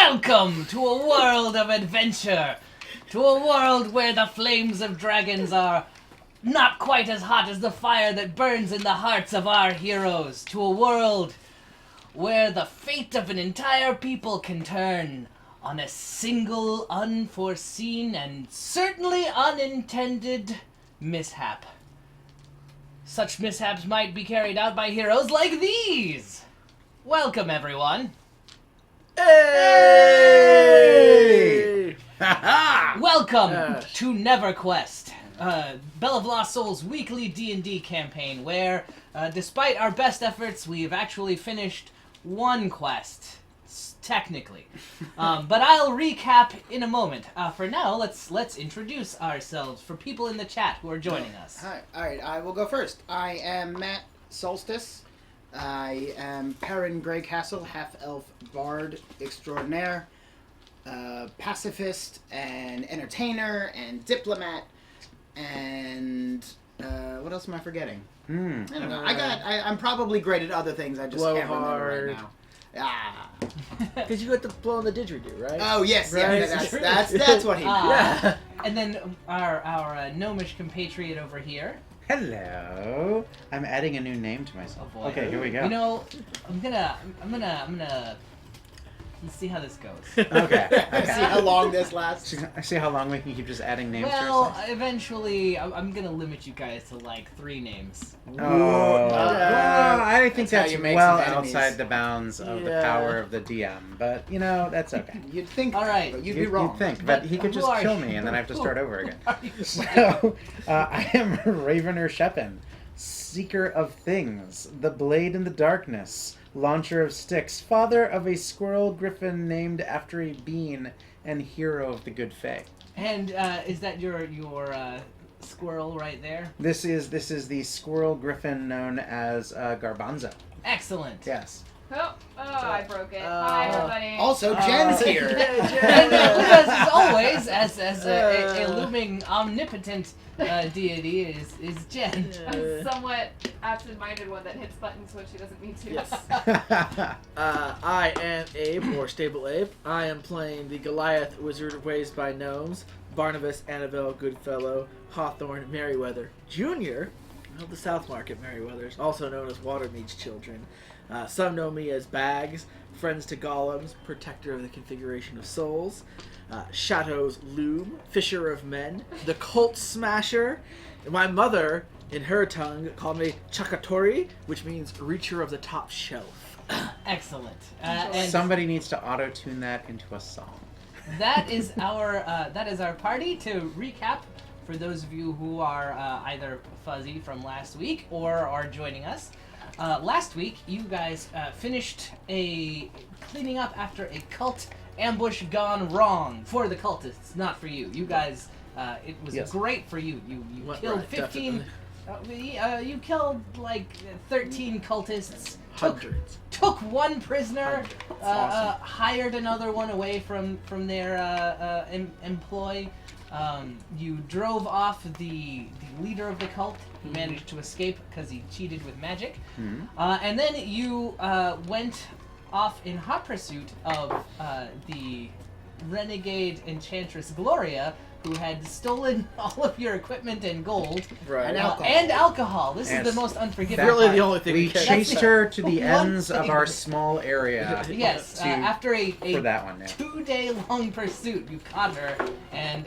Welcome to a world of adventure, to a world where the flames of dragons are not quite as hot as the fire that burns in the hearts of our heroes, to a world where the fate of an entire people can turn on a single unforeseen and certainly unintended mishap. Such mishaps might be carried out by heroes like these. Welcome, everyone. Hey! Welcome to NeverQuest, Belle of Lost Souls' weekly D&D campaign, where, despite our best efforts, we've actually finished one quest, technically. But I'll recap in a moment. For now, let's introduce ourselves for people in the chat who are joining us. Hi. All right, I will go first. I am Matt Solstice. I am Perrin Greycastle, half-elf bard extraordinaire, pacifist, and entertainer, and diplomat, and what else am I forgetting? I don't know. I'm probably great at other things. I just can't remember right now. Because you got to blow on the didgeridoo, right? Oh yes, Right. yeah, that's what he did. Yeah. And then our gnomish compatriot over here. Hello. I'm adding a new name to myself. Oh boy. Okay, here we go. You know, I'm gonna let's see how this goes. Okay. See how long this lasts. See how long we can keep just adding names to Well, ourselves? eventually, I'm gonna limit you guys to like 3 names. Oh, well, I think That's how that's you make well some enemies. outside the bounds of the power of the DM. But, you know, that's okay. You'd think, All right. but you'd be wrong. You'd think, but he could who just are kill you? me and then I have to start over again. Who are you? So, I am Ravener Shepin, Seeker of Things, the Blade in the Darkness, Launcher of Sticks, father of a squirrel griffin named after a bean, and hero of the good fae. And is that your squirrel right there? This is the squirrel griffin known as Garbanzo. Excellent. Yes. I broke it. Hi, everybody. Also, Jen's here. And as always, as a looming omnipotent deity is Jen. I'm somewhat absent-minded one that hits buttons when she doesn't mean to. Yes. I am Abe, or Stable Abe. I am playing the Goliath Wizard raised by gnomes, Barnabas Annabelle Goodfellow, Hawthorne Merriweather Jr. of the South Market Merriweathers, also known as Watermead's children. Some know me as Bags, friends to golems, protector of the configuration of souls, Chateau's Loom, fisher of men, the cult smasher, and my mother, in her tongue, called me Chakatori, which means reacher of the top shelf. Excellent. And Somebody needs to auto-tune that into a song. that is our party. To recap, for those of you who are either fuzzy from last week or are joining us, last week you guys finished cleaning up after a cult ambush gone wrong for the cultists, not for you. You guys, it was great for you. You killed 15. You killed like 13 cultists. Hundreds. Took one prisoner. Awesome. Hired another one away from their employ. You drove off the leader of the cult. He managed to escape because he cheated with magic. And then you went off in hot pursuit of the renegade enchantress Gloria, who had stolen all of your equipment and gold. Right. And alcohol. This Yes. is the most unforgiving Really part. the only thing We can. chased her to the One ends of thing. our small area. Yes, after a for that one, yeah. 2-day-long pursuit, you caught her, and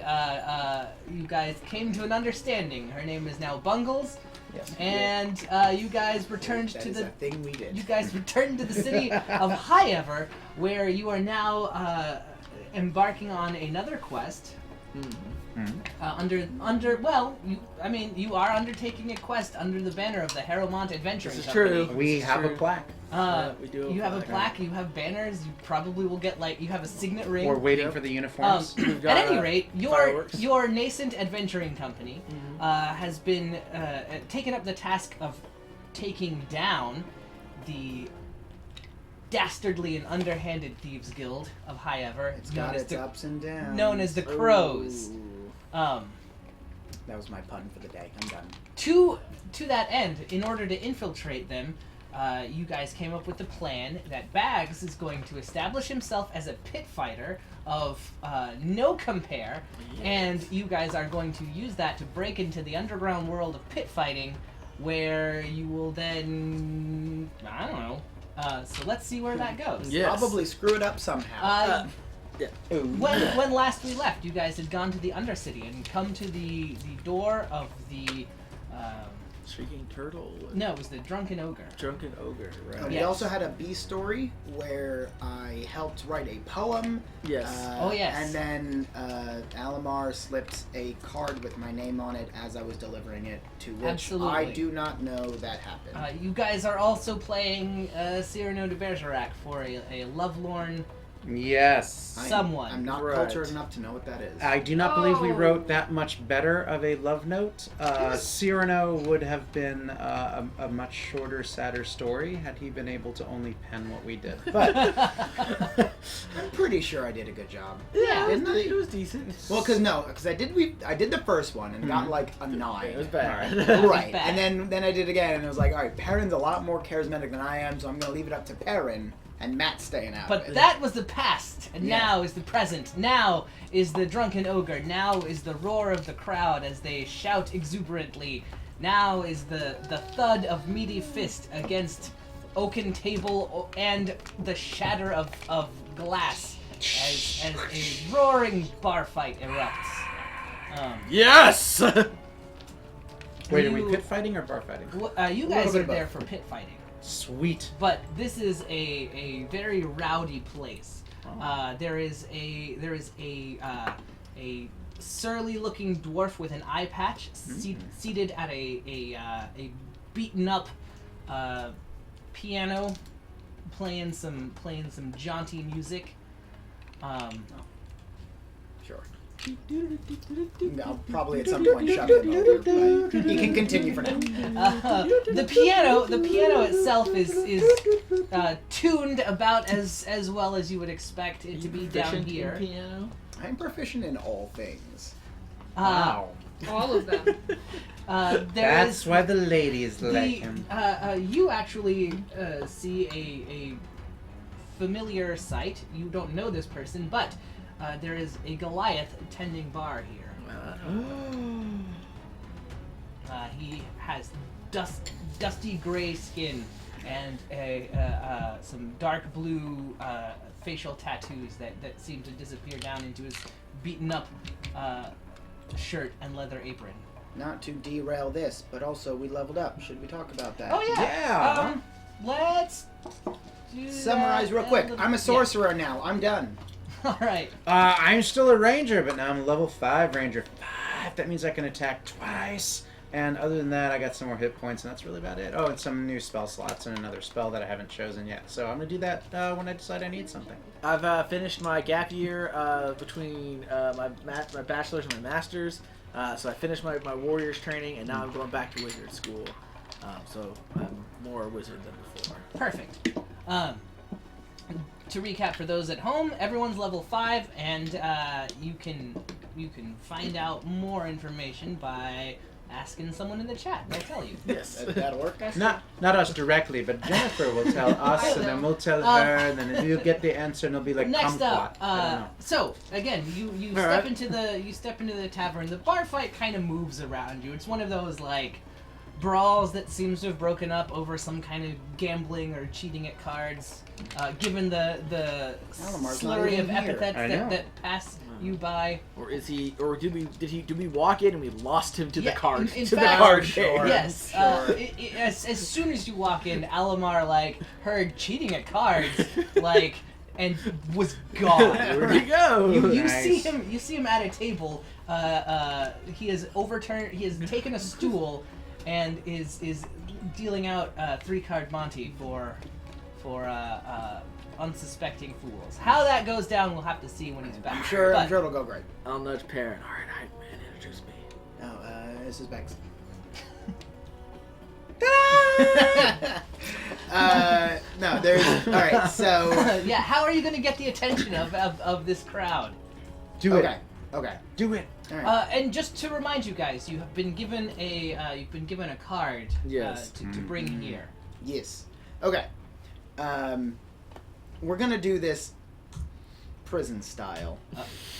you guys came to an understanding. Her name is now Bungles, Yes. and you guys returned That to is the a thing we did. you guys returned to the city of Highever, where you are now embarking on another quest. You are undertaking a quest under the banner of the Harrowmont Adventuring This is Company. true. We have a plaque. We do. You have a plaque, you have banners, you probably will get you have a signet ring. We're waiting for the uniforms. We've At got, any rate, fireworks. your nascent adventuring company has been taken up the task of taking down the dastardly and underhanded thieves guild of Highever. It's got its ups and downs. known as the Crows. Ooh. That was my pun for the day. I'm done. To that end, in order to infiltrate them, you guys came up with the plan that Bags is going to establish himself as a pit fighter of no compare, and you guys are going to use that to break into the underground world of pit fighting, where you will then, I don't know. So let's see where that goes. Yes. Probably screw it up somehow. When last we left, you guys had gone to the Undercity and come to the door of the. Shrieking Turtle. No, it was the Drunken Ogre. Drunken Ogre, right? We Yes. also had a B story where I helped write a poem. Yes. Oh, yes. And then Alamar slipped a card with my name on it as I was delivering it, to which Absolutely. I do not know that happened. You guys are also playing Cyrano de Bergerac for a lovelorn Yes. someone. I'm not Right. cultured enough to know what that is. I do not believe we Oh. wrote that much better of a love note. Cyrano would have been a much shorter, sadder story had he been able to only pen what we did. But I'm pretty sure I did a good job. Yeah. Didn't I? It was decent. Well, because I did the first one and got like a 9. It was bad. Right, bad. and then I did it again, and it was like, all right, Perrin's a lot more charismatic than I am, so I'm gonna leave it up to Perrin, and Matt's staying out. But of it. that was the past, and Yeah. now is the present. Now is the Drunken Ogre. Now is the roar of the crowd as they shout exuberantly. Now is the thud of meaty fist against oaken table and the shatter of glass as a roaring bar fight erupts. Yes! wait, are we You- pit fighting or bar fighting? You A guys little bit are of there both. for pit fighting. Sweet. But this is a very rowdy place. There is a surly-looking dwarf with an eye patch seated at a beaten up piano, playing some jaunty music. Sure. I'll probably at some point shut him over, but you can continue for now. The piano itself is tuned about as well as you would expect it to be down Efficient in here. Piano? I'm proficient in all things. Wow. All of them. That's why the ladies like him. You actually see a familiar sight. You don't know this person, but there is a Goliath tending bar here. He has dusty gray skin and some dark blue facial tattoos that seem to disappear down into his beaten up shirt and leather apron. Not to derail this, but also we leveled up. Should we talk about that? Oh yeah. Yeah. Let's do Summarize that real quick. little- I'm a sorcerer now. I'm done. Yeah. All right. I'm still a ranger, but now I'm a level 5 ranger. 5. That means I can attack twice. And other than that, I got some more hit points, and that's really about it. Oh, and some new spell slots and another spell that I haven't chosen yet. So I'm gonna do that when I decide I need something. I've finished my gap year between my bachelor's and my master's. So I finished my warrior's training, and now I'm going back to wizard school. So I'm more a wizard than before. Perfect. To recap for those at home, everyone's level 5, and you can find out more information by asking someone in the chat. They'll tell you. Yes. That'll work. Not us directly, but Jennifer will tell us, and then we'll tell her, and then you'll get the answer, and it'll be like Next kumquat. up, I don't know. so again, you All step right. into the tavern. The bar fight kind of moves around you. It's one of those like brawls that seems to have broken up over some kind of gambling or cheating at cards. Given the Alamar's not slurry even of here. epithets I know. that pass you by. Or is he? Or did we walk in and we lost him to Yeah, the card? in to fact, the card sure. game? Yes. Sure. As soon as you walk in, Alamar like heard cheating at cards, like, and was gone. Where'd he go? You Nice. see him at a table. He has overturned. He has taken a stool, and is dealing out 3-card Monty for unsuspecting fools. How that goes down, we'll have to see when he's back. I'm sure But- it'll go great. I'll nudge Perrin. All right, hype man, introduce me. Oh, this is Bex. No, there's. Alright, so. yeah. How are you going to get the attention of this crowd? Do it. Okay, okay. Do it. Alright. And just to remind you guys, you have been given a card Yes. to bring here. Yes. Okay. We're gonna do this prison style.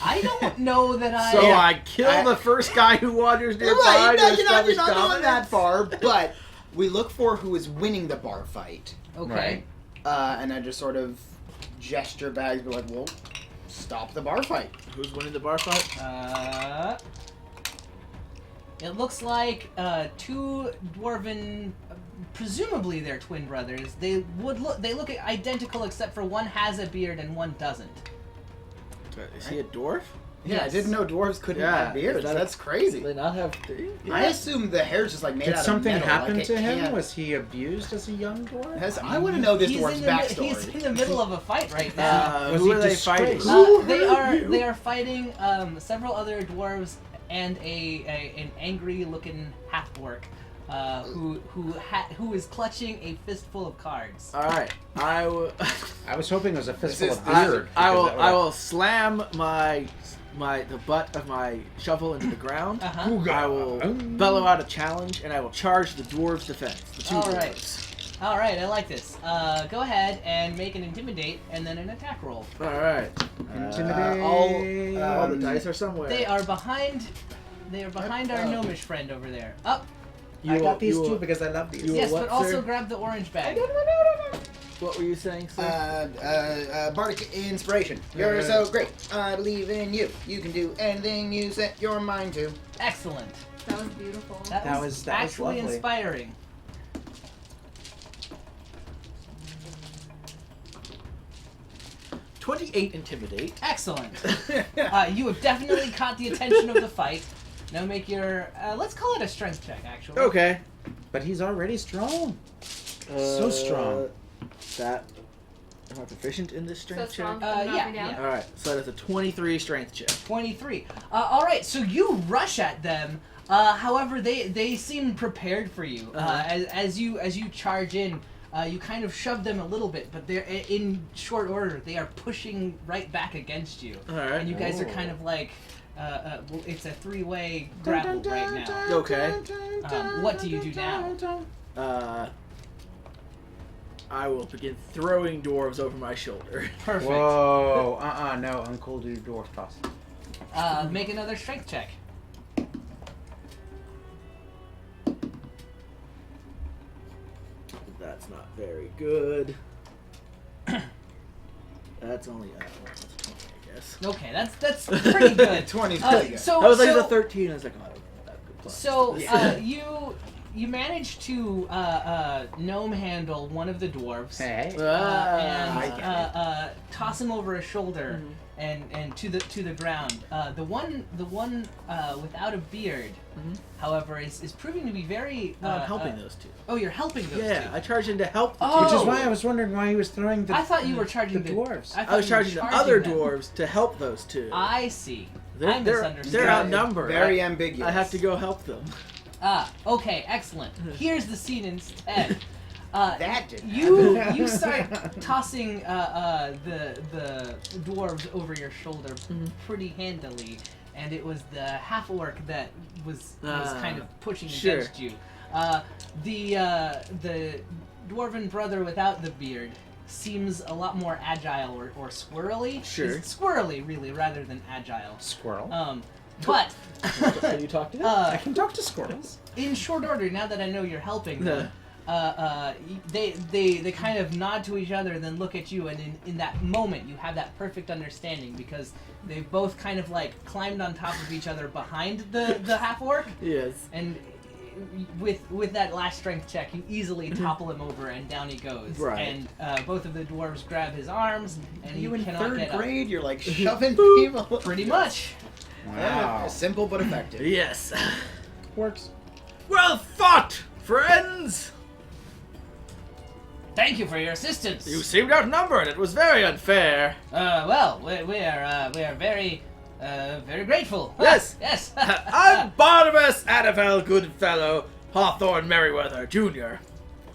I don't know that I. So I kill the first guy who wanders nearby. Right, to you're not establish going dominance? that far, but we look for who is winning the bar fight. Okay. And I just sort of gesture back, be like, well, stop the bar fight. Who's winning the bar fight? It looks like two dwarven, presumably they're twin brothers. They look identical except for one has a beard and one doesn't. Is he a dwarf? Yeah, I Yes. didn't know dwarves couldn't Yeah, have beards. is that That's Do crazy. they not have teeth? I assume the hair's just like made Did out something of metal. happen like to it him? can't- Was he abused as a young dwarf? I want to know this He's dwarf's in the, backstory. He's in the middle of a fight right now. Was Who he are they fighting? disgraced? They are fighting several other dwarves and an angry looking half orc who is clutching a fistful of cards. All right, I will. I was hoping it was a fistful is of the- beard. I will. because that I would- will slam the butt of my shovel into the ground. Uh-huh. I will bellow out a challenge, and I will charge the dwarves' defense. The two All right. dwarves. All right, I like this. Go ahead and make an intimidate and then an attack roll. All right. Intimidate. All the dice are somewhere. They are behind. They are behind our gnomish friend over there. Up. I got these you two will- because I love these. you will Yes, what, but also sir? grab the orange bag. What were you saying, sir? Bardic inspiration. You're so great. I believe in you. You can do anything you set your mind to. Excellent. That was beautiful. That That was was actually lovely. inspiring. $28 intimidate. Excellent. You have definitely caught the attention of the fight. Now make your, let's call it a strength check, actually. Okay. But he's already strong. So strong. That. Am I proficient in this So strength strong. check? Knock me Yeah, down. yeah. All right. So that's a 23 strength check. 23. All right, so you rush at them. However, they seem prepared for you. As you charge in, you kind of shove them a little bit, but they're in short order. They are pushing right back against you, All right. and you guys are kind of like, well, it's a three-way grapple right now. Okay. What do you do now? I will begin throwing dwarves over my shoulder. Perfect. Whoa. No. Uncle do dwarf toss. Make another strength check. That's not very good. That's only that's a 20, I guess. Okay, that's pretty good. 20's pretty good. So I was like so, a 13. I was like, oh, that's a good plus. So Yeah. you managed to gnome handle one of the dwarves Hey. and toss him over his shoulder and to the ground. The one without a beard, however, is proving to be very. No, I'm helping those two. Oh, you're helping those Yeah, two. I charged in to help the Oh. Which is two. why I was wondering why he was throwing the. I thought you were charging the dwarves. thought I was you were charging the other them. dwarves to help those two. I see. They're, I they're, misunderstood. they're outnumbered. Very I ambiguous. have to go help them. Okay, excellent. Here's the scene instead. That didn't You start tossing the dwarves over your shoulder pretty handily, and it was the half orc that was kind of pushing sure. against you. The dwarven brother without the beard seems a lot more agile or squirrely. Sure. He's squirrely, really, rather than agile. Squirrel. But Can you talk to them? I can talk to squirrels. in short order, now that I know you're helping them, they kind of nod to each other and then look at you, and in that moment you have that perfect understanding because they both kind of like climbed on top of each other behind the half orc, Yes. and with that last strength check you easily topple him over and down he goes. Right. And both of the dwarves grab his arms and You he in cannot third get up. grade, you're like shoving people. Pretty much. Yeah, Wow. simple but effective. Yes. Works. Well fought, friends! Thank you for your assistance. You seemed outnumbered. It was very unfair. Well, we are very grateful. Yes. Yes. I'm Barnabas Annabelle Goodfellow Hawthorne Merriweather, Jr.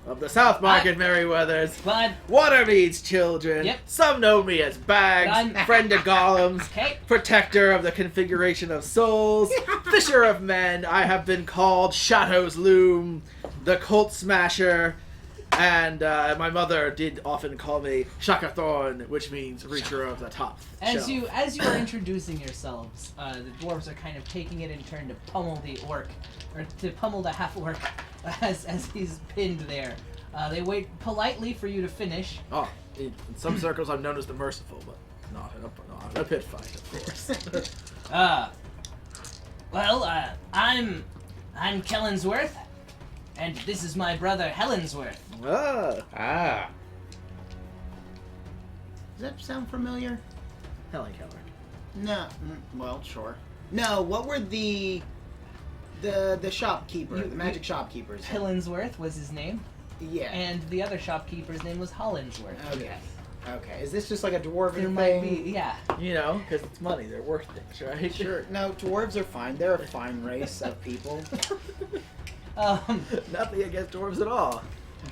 of the South Market Merriweathers. Glad. Water means children. Yep. Some know me as Bags, I'm- friend of golems, Okay. protector of the configuration of souls, fisher of men. I have been called Shadow's Loom, the Cult Smasher, And my mother did often call me Shaka Thorn, which means reacher of the top As shelf. you are introducing yourselves, the dwarves are kind of taking it in turn to pummel the orc, or to pummel the half orc, as he's pinned there. They wait politely for you to finish. Oh, in some circles I'm known as the merciful, but not in a pit fight, of course. I'm Kellensworth, and this is my brother Helensworth. Ah. Does that sound familiar? Helen Keller. No. Well, sure. No. What were the shopkeeper, the magic shopkeepers? Helensworth was his name, Yeah. and the other shopkeeper's name was Hollinsworth. Okay. Okay. Is this just like a dwarven There thing? might be, yeah. You know, because it's money. They're worth things, right? Sure. No, dwarves are fine. They're a fine race of people. Nothing against dwarves at all.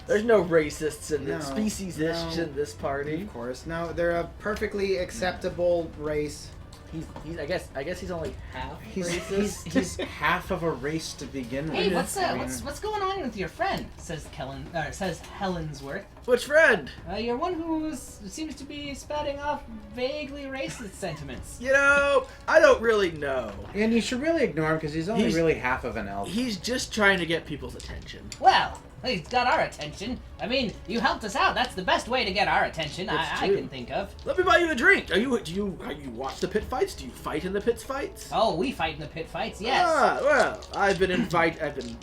There's no racists and No, speciesists no. in this party. Of course. No, they're a perfectly acceptable race. He's I guess he's only half He's racist. half of a race to begin with. Hey, what's I mean, what's going on with your friend? Says Helensworth. Which friend? You're one who seems to be spouting off vaguely racist sentiments. You know, I don't really know. And you should really ignore him because he's only He's- really half of an elf. He's just trying to get people's attention. Well, he's got our attention. I mean, you helped us out. That's the best way to get our attention. It's I true. can think of. Let me buy you a drink. Do you watch the pit fights? Do you fight in the pit fights? Oh, we fight in the pit fights. Yes. Ah, well, I've been invited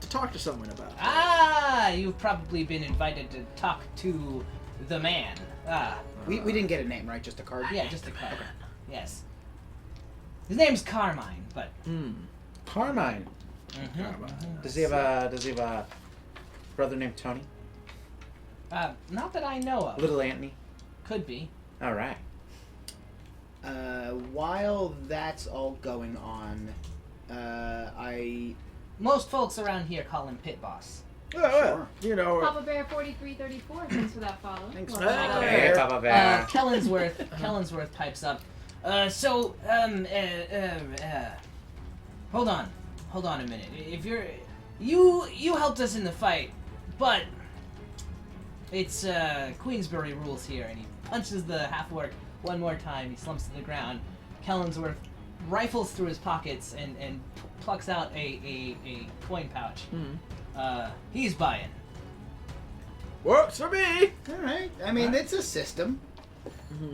to talk to someone about it. You've probably been invited to talk to the man. We didn't get a name, right? Just a card? Yeah, just a card. Yes. His name's Carmine, but. Carmine. Mhm. Does he have a brother named Tony? Not that I know of. Little Anthony? Could be. All right. While that's all going on, Most folks around here call him Pit Boss. Well, you know. Papa Bear 4334. Thanks for that follow. Thanks Well, for that. follow. Hey, Hey, Papa Bear. Kellensworth pipes up. Hold on a minute. If you helped us in the fight, but it's Queensbury rules here, and he punches the half-orc one more time. He slumps to the ground. Kellensworth rifles through his pockets and plucks out a coin pouch. He's buying. Works for me. all right. I mean, it's a system.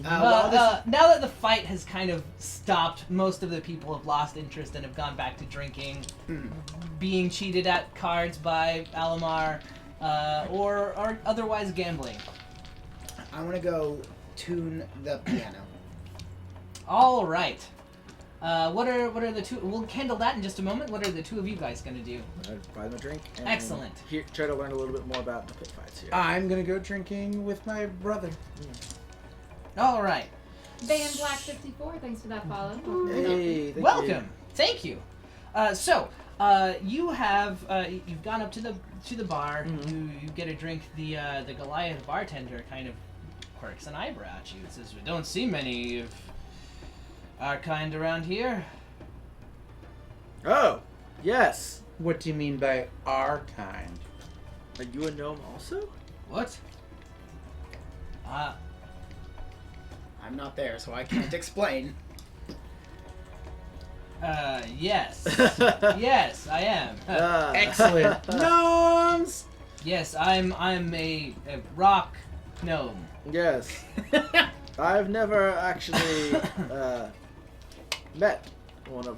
Now that the fight has kind of stopped, most of the people have lost interest and have gone back to drinking, being cheated at cards by Alamar, or otherwise gambling. I want to go tune the piano. All right. What are the two? We'll handle that in just a moment. What are the two of you guys gonna do? I'd buy them a drink. And Excellent. Try to learn a little bit more about the pit fights here. I'm gonna go drinking with my brother. All right. Van Black 54. Thanks for that follow. Hey, thank Welcome. you. Thank you. You have you've gone up to the bar. You get a drink. The Goliath bartender kind of quirks an eyebrow at you and says, "We don't see many of our kind around here." Oh, yes. What do you mean by our kind? Are you a gnome also? What? I'm not there, so I can't explain. Yes. Yes, I am. Excellent. Gnomes! Yes, I'm a rock gnome. Yes. I've never actually met one of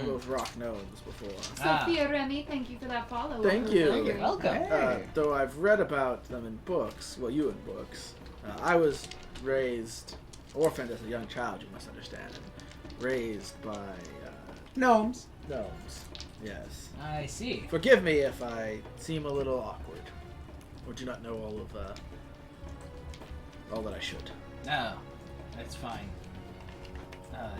those rock gnomes before. Sophia Remy, thank you for that follow. Thank you. You're welcome. Hey. Though I've read about them in books, well, you in books. I was raised, orphaned as a young child, you must understand, and raised by Gnomes. gnomes. Yes. I see. Forgive me if I seem a little awkward, or do not know all that I should. No, that's fine.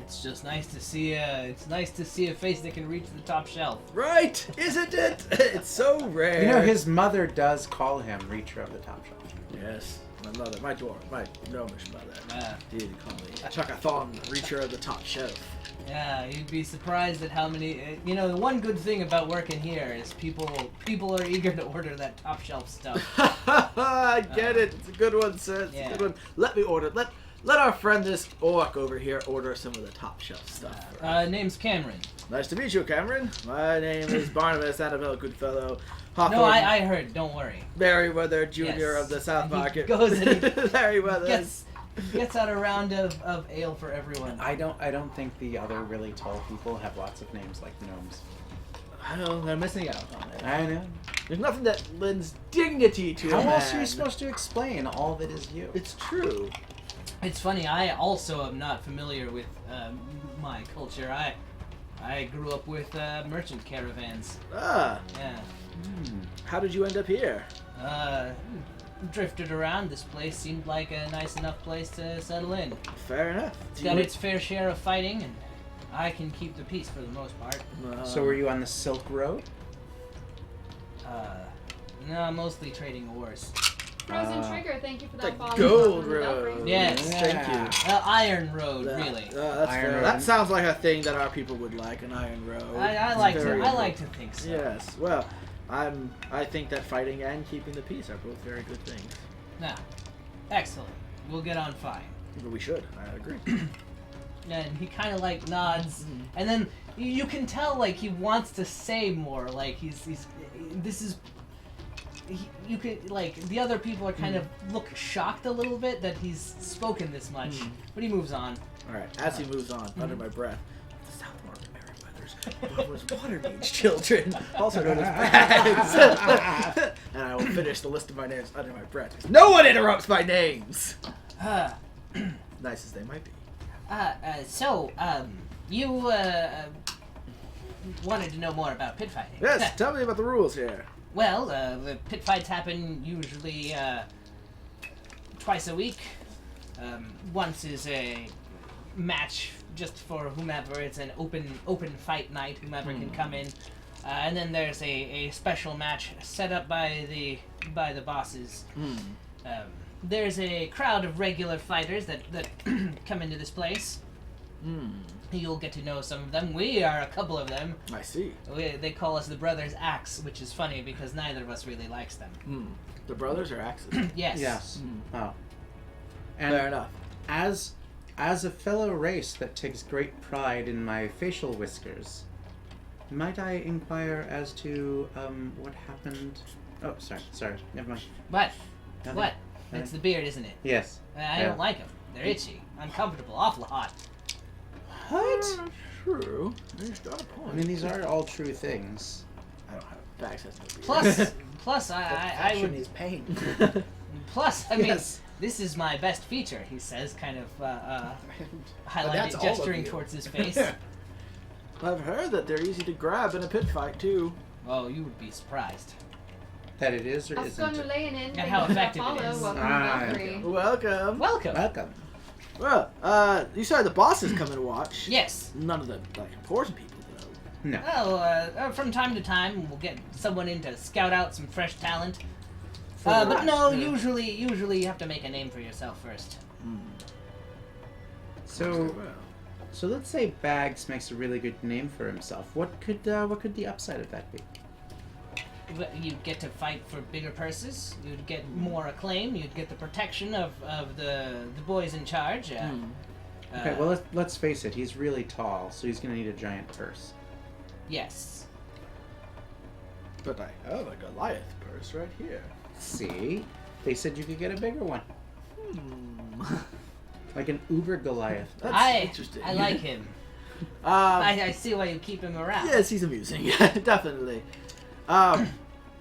It's just nice to see it's nice to see a face that can reach the top shelf. Right, isn't it? It's so rare. You know, his mother does call him Reacher of the Top Shelf. Yes, my mother, my gnomish mother, Ah. did call me Chakathon, Reacher of the Top Shelf. Yeah, you'd be surprised at how many. The one good thing about working here is people are eager to order that top shelf stuff. I get it. It's a good one, sir. It's a good one. Let me order. Let our friend this orc over here order some of the top shelf stuff. Name's Cameron. Nice to meet you, Cameron. My name is Barnabas Annabelle Goodfellow. Hawthorne, No, I heard. Don't worry. Merriweather Jr. Yes. of the South And he Market. goes and he Merriweather. Gets out a round of ale for everyone. I don't think the other really tall people have lots of names like gnomes. I know, they're missing out on it. I know. There's nothing that lends dignity to How a man. else are you supposed to explain all that is you? It's true. It's funny. I also am not familiar with my culture. I grew up with merchant caravans. Ah, Yeah. how did you end up here? Drifted around. This place seemed like a nice enough place to settle in. Fair enough. It's got its fair share of fighting, and I can keep the peace for the most part. So were you on the Silk Road? No, mostly trading ores. Frozen Trigger, thank you for that the follow. Gold Belfry. Road. Yes. Thank you. Iron Road, really. That's Iron fair. Road. That sounds like a thing that our people would like, an Iron Road. I It's like very to think so. Yes. Well, I think that fighting and keeping the peace are both very good things. Now, excellent. We'll get on fine. But we should. I agree. And he kind of like nods, and then you can tell like he wants to say more. Like you could like the other people are kind of look shocked a little bit that he's spoken this much, but he moves on. All right. As he moves on, under my breath, the South Market Merryweather's water mage children, also known as bags. And I will finish the list of my names under my breath. 'Cause no one interrupts my names. Nice as they might be. You wanted to know more about pit fighting. Yes. Tell me about the rules here. Well, the pit fights happen usually twice a week. Once is a match just for whomever. It's an open fight night. Whomever can come in, and then there's a special match set up by the bosses. There's a crowd of regular fighters that come into this place. You'll get to know some of them. We are a couple of them. I see. They call us the Brothers Axe, which is funny because neither of us really likes them. The brothers are axes. Yes. Yes. Oh. And Fair enough. as a fellow race that takes great pride in my facial whiskers, might I inquire as to what happened? Oh, sorry, never mind. But Nothing. what? It's the beard, isn't it? Yes. I don't like them. They're itchy, uncomfortable, awful hot. What? True. You've got a point. I mean, these are all true things. I don't have bags. Has no beard. Plus, I would. is pain. Plus, I mean, Yes. this is my best feature. He says, kind of that's highlighting, all of gesturing you. towards his face. I've heard that they're easy to grab in a pit fight too. Oh, you would be surprised. That it is or That's isn't going it? laying in. And Thank how you for that effective it follow. is. Welcome Ah, to Belfry. Welcome. Welcome. Welcome. Well, you said the bosses come and watch. Yes. None of the important people though. No. Oh, from time to time, we'll get someone in to scout out some fresh talent. But no, usually you have to make a name for yourself first. So let's say Bags makes a really good name for himself. What could the upside of that be? You'd get to fight for bigger purses. You'd get more acclaim. You'd get the protection of the boys in charge. Okay, well let's face it. He's really tall, so he's gonna need a giant purse. Yes. But I have a Goliath purse right here. See, they said you could get a bigger one, like an Uber Goliath. That's interesting. I like him. I see why you keep him around. Yes, he's amusing. Definitely.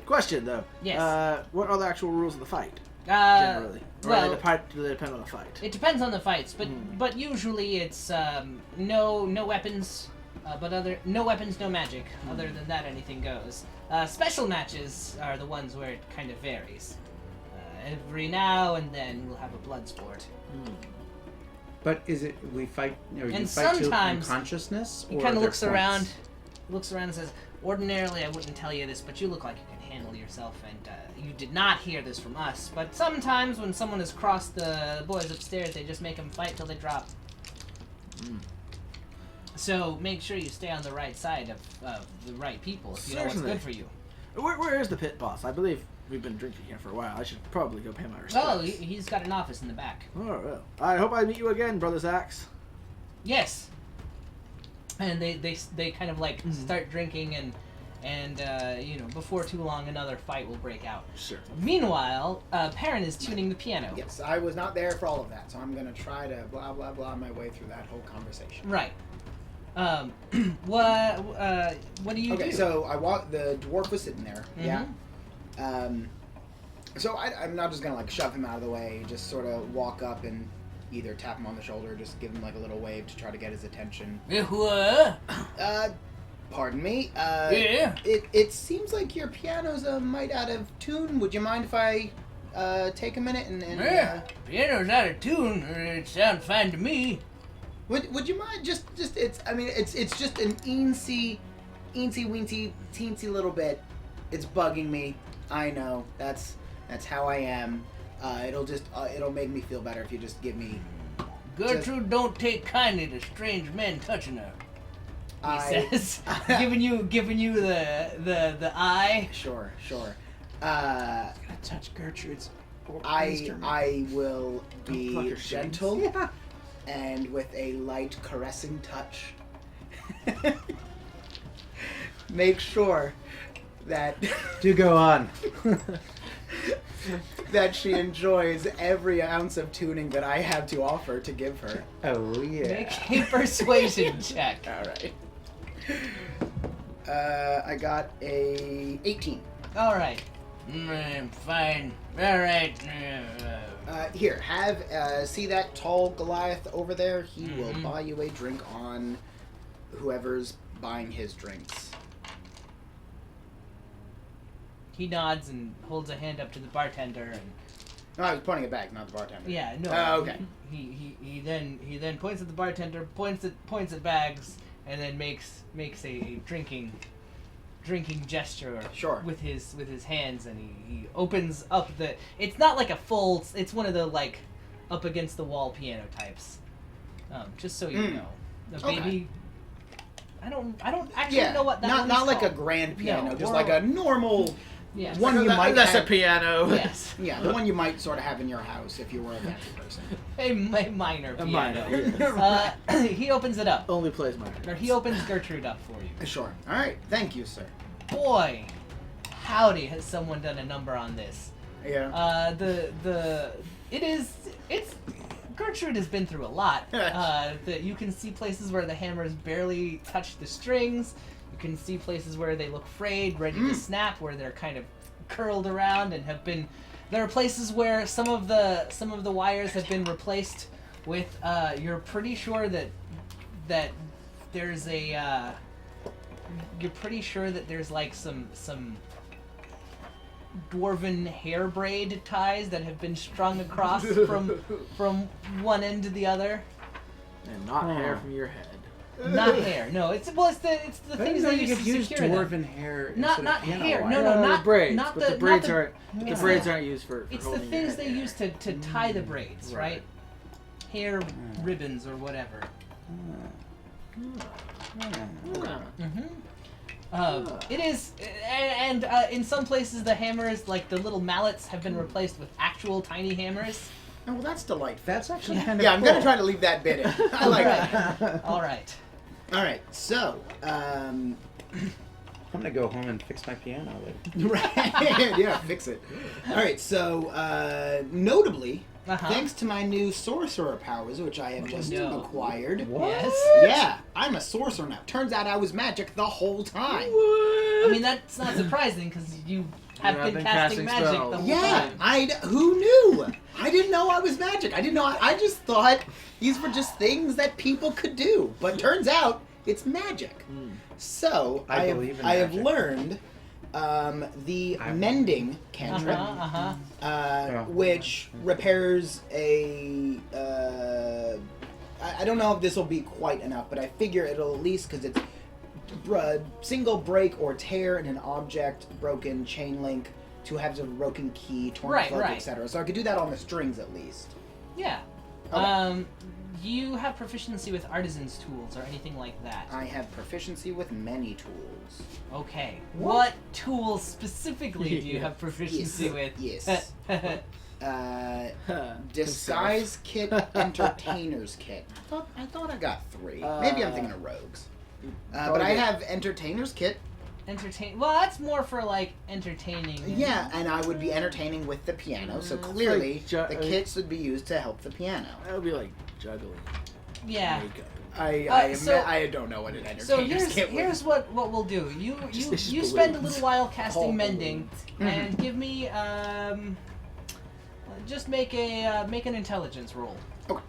Question though. Yes. What are the actual rules of the fight? Generally. Or Well, do they depend on the fight? it depends on the fights, but usually it's no weapons, no weapons, no magic. Other than that, anything goes. Special matches are the ones where it kind of varies. Every now and then we'll have a blood sport. But is it we fight? You And fight to sometimes unconsciousness? He or kind are of there looks around, points? and says, "Ordinarily, I wouldn't tell you this, but you look like you can handle yourself, and you did not hear this from us. But sometimes when someone has crossed the boys upstairs, they just make them fight till they drop. So make sure you stay on the right side of the right people if you know what's Certainly. good for you. Where is the pit boss? I believe we've been drinking here for a while. I should probably go pay my respects. Oh, he's got an office in the back. Oh, well. I hope I meet you again, Brother Zax. Yes. And they kind of like start drinking and before too long another fight will break out. Sure. Meanwhile, Perrin is tuning the piano. Yes, I was not there for all of that, so I'm gonna try to blah blah blah my way through that whole conversation. Right. What do you do? Okay, so I walk. The dwarf was sitting there. Mhm. Yeah. So I'm not just gonna like shove him out of the way. Just sort of walk up and either tap him on the shoulder, or just give him like a little wave to try to get his attention. What? Pardon me. Yeah. It seems like your piano's a mite out of tune. Would you mind if I take a minute and Yeah. Piano's out of tune. It sounds fine to me. Would you mind just it's just an eensy weensy teensy little bit. It's bugging me. I know. That's how I am. It'll make me feel better if you just give me. Gertrude don't take kindly to strange men touching her. He I- says, giving you the eye. Sure. Gonna touch Gertrude's instrument. I will Don't be pluck her gentle Yeah. and with a light caressing touch. Make sure that Do go on. that she enjoys every ounce of tuning that I have to offer to give her. Oh yeah. Make a persuasion check. All right. I got a 18. All right. Fine. All right. Here, have see that tall Goliath over there? He will Mhm. buy you a drink on whoever's buying his drinks. He nods and holds a hand up to the bartender, and No, I was pointing it back, not the bartender. yeah, no. Oh, okay. He then points at the bartender, points at bags, and then makes a drinking gesture Sure. with his hands, and he opens up the. It's not like a full. It's one of the like up against the wall piano types. Just so you know, the Okay. baby. I don't actually know what that not one not is like a called. grand piano, No, just or- like a normal Yes. one you might That's a have. piano. Yes. Yeah, the one you might sort of have in your house if you were a fancy person. A minor A piano. minor, He opens it up. Only plays minor. Or he opens Gertrude up for you. Sure. All right. Thank you, sir. Boy, howdy, has someone done a number on this? Yeah. It's Gertrude has been through a lot. That you can see places where the hammers barely touch the strings. You can see places where they look frayed, ready to snap, where they're kind of curled around and have been. There are places where some of the wires have been replaced with. You're pretty sure that there's a. You're pretty sure that there's like some dwarven hair braid ties that have been strung across from one end to the other. And not Huh. hair from your head. Not hair. No, it's the I things didn't know they you use could to use secure them. dwarven hair. Not instead of piano hair. wire. No, no, the not braids. not but the the braids not aren't. the- The braids aren't used for. It's the holding your things head they there. use to tie the braids, right? Hair ribbons or whatever. Mm-hmm. It is, and in some places the hammers, like the little mallets, have been replaced with actual tiny hammers. Oh, well, that's delightful. That's actually kind of Yeah, I'm gonna try to leave that bit in. I like that. All right. All right. So, I'm gonna go home and fix my piano later. right. Yeah, fix it. All right. So, notably, Uh-huh. thanks to my new sorcerer powers, which I have just No. acquired. Yes. Yeah, I'm a sorcerer now. Turns out I was magic the whole time. I mean, that's not surprising because you have been casting magic spells. the whole Yeah, time. who knew? I didn't know I was magic. I didn't know. I just thought these were just things that people could do. But turns out it's magic. So I believe in I have magic. learned the mending cantrip, which repairs a. I don't know if this will be quite enough, but I figure it'll at least, because it's single break or tear in an object, broken chain link, to have a broken key, torn Right, plug, right. etc. So I could do that on the strings at least. Yeah. Okay. you have proficiency with artisan's tools or anything like that? I have proficiency with many tools. Okay. What tools specifically do you have proficiency with? Yes. Disguise kit, entertainer's kit. I thought I got 3. Maybe I'm thinking of rogues. But I have entertainer's kit. Well, that's more for like entertaining. Yeah, and I would be entertaining with the piano. So clearly, the kits would be used to help the piano. That would be like juggling. Yeah. Makeup. I don't know what an entertainer's So kit would. here's what we'll do. You spend a little while casting mending, and give me just make an intelligence roll. Okay.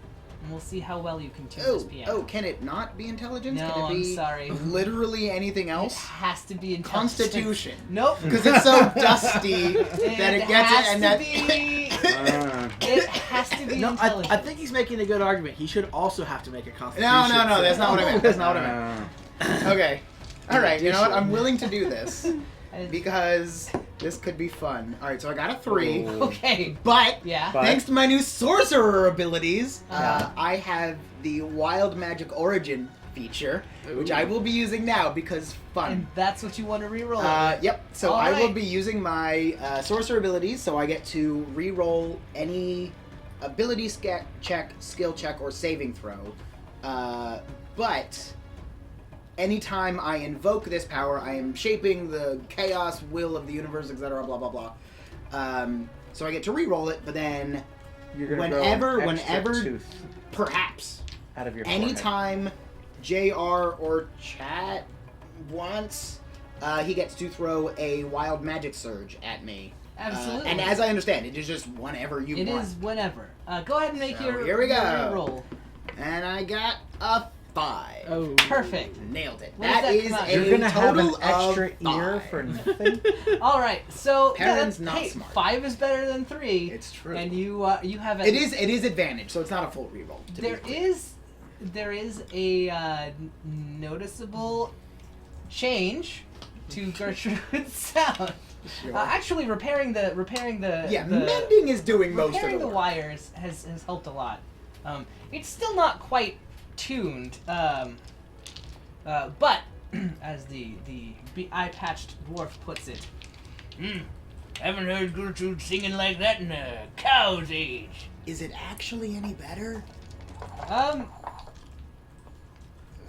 And we'll see how well you can tune this piano. Oh, can it not be intelligence? No, can it be I'm sorry. literally anything It else? has to be intelligence. Constitution. Nope. Because it's so dusty that it gets it, and that. It has to be No, intelligence. I think he's making a good argument. He should also have to make a constitution. No, that's not what I meant. That's not what I meant. Okay. Alright, you know what? I'm willing to do this. Because this could be fun. Alright, so I got a 3. Okay. But, Yeah. thanks to my new sorcerer abilities, Uh-huh. I have the Wild Magic Origin feature, which I will be using now because fun. And that's what you want to reroll. Yep. So All I will right. be using my sorcerer abilities, so I get to re-roll any ability check, skill check, or saving throw. But anytime I invoke this power, I am shaping the chaos will of the universe, etc. Blah blah blah. So I get to re-roll it, but then You're gonna whenever, grow an extra tooth perhaps out of your forehead. anytime JR or chat wants, he gets to throw a wild magic surge at me. Absolutely. And as I understand, it is just whenever you It want. is whenever. Go ahead and make So your here we go. roll. And I got a 5. Oh. Perfect. Nailed it. What does that is come out? a You're gonna have an total extra of ear 5. for nothing. All right. So Perrin's that's, not hey, smart. 5 is better than 3. It's true. And you have a, It is advantage, so it's not a full reroll. to be There clear. is a noticeable change to Gertrude's sound. Sure. Actually, repairing the yeah, the, mending is doing most of repairing the the work. wires has helped a lot. It's still not quite tuned, but as the eye-patched dwarf puts it, haven't heard Gertrude singing like that in a cow's age. Is it actually any better?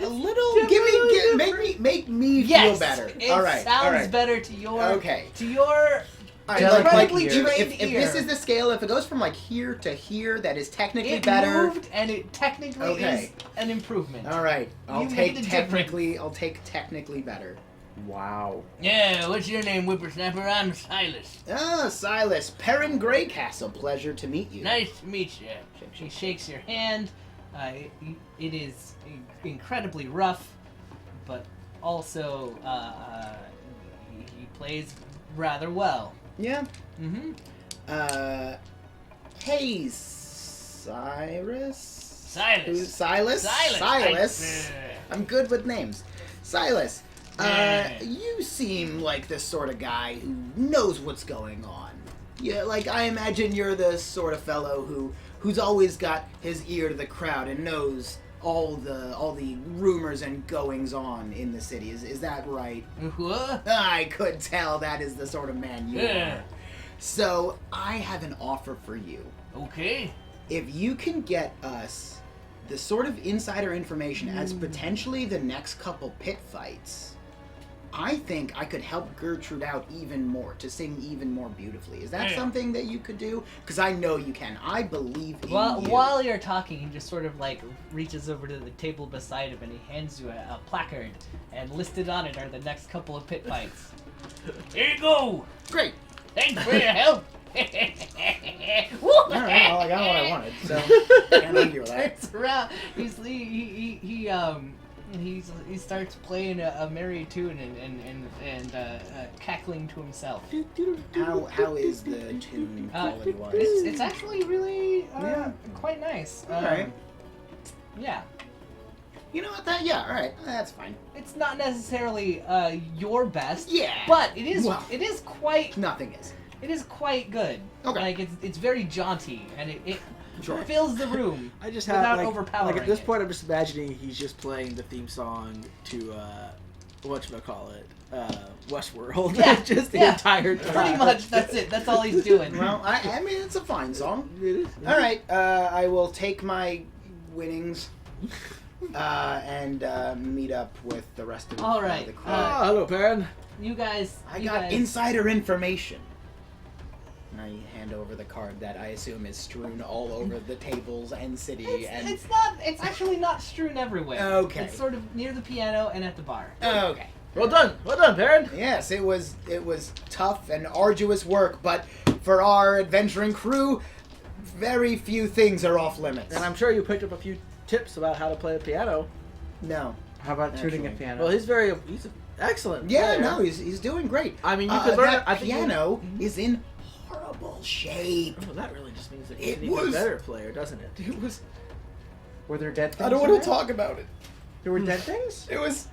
A little. Make me Yes, feel better. it All right. sounds all right. better to your Okay. Like, incredibly if, trained if ear. this is the scale, if it goes from like here to here, that is technically It better. moved, and it technically Okay. is an improvement. All right, I'll You take made a technically. I'll take technically better. Wow. Yeah, what's your name, whippersnapper? I'm Silas. Ah, Silas, Perrin Greycastle. Pleasure to meet you. Nice to meet you. She shakes your hand. It is incredibly rough, but also he plays rather well. Yeah. Mm-hmm. Hey, Cyrus. Silas. Who's Silas? Silas. Silas. I'm good with names. Silas. Yeah. You seem like the sort of guy who knows what's going on. Yeah, like I imagine you're the sort of fellow who's always got his ear to the crowd and knows all the rumors and goings on in the city. Is that right? What? I could tell that is the sort of man you Yeah. are. So I have an offer for you. Okay. If you can get us the sort of insider information as potentially the next couple pit fights, I think I could help Gertrude out even more, to sing even more beautifully. Is that Yeah. something that you could do? Because I know you can. I believe in Well, you. while you're talking, he just sort of like reaches over to the table beside him and he hands you a placard, and listed on it are the next couple of pit fights. Here you go. Great. Thanks for your help. All right, well, I got what I wanted, so can't argue with that. Turns around. He starts playing a merry tune and cackling to himself. How is the tune quality wise? It's actually really Yeah. quite nice. Alright. Yeah. You know what? All right, that's fine. It's not necessarily your best. Yeah. But it is Well. it is quite Nothing is. good. Okay. Like it's very jaunty and fills the room. I just Without have overpowering like at this it. point, I'm just imagining he's just playing the theme song to whatchamacallit, Westworld. Yeah, just the yeah. entire time. Pretty much, that's it. That's all he's doing. Well, I mean, it's a fine song. It is. All right, I will take my winnings and meet up with the rest of All right, the crew. Ah, hello, Perrin. You guys. I you got guys, insider information. And I hand over the card that I assume is strewn all over the tables and city. It's not. It's actually not strewn everywhere. Okay. It's sort of near the piano and at the bar. Okay. Well done, Perrin. Yes, it was tough and arduous work, but for our adventuring crew, very few things are off limits. And I'm sure you picked up a few tips about how to play the piano. No. How about tuning a Actually. piano? Well, he's excellent. Yeah, player. no, he's doing great. I mean, you could learn. That I think piano is in horrible shape. Oh, that really just means that It he's an even was- better player, doesn't it? It was. Were there dead things? I don't in want to there? talk about it. There were dead things? It was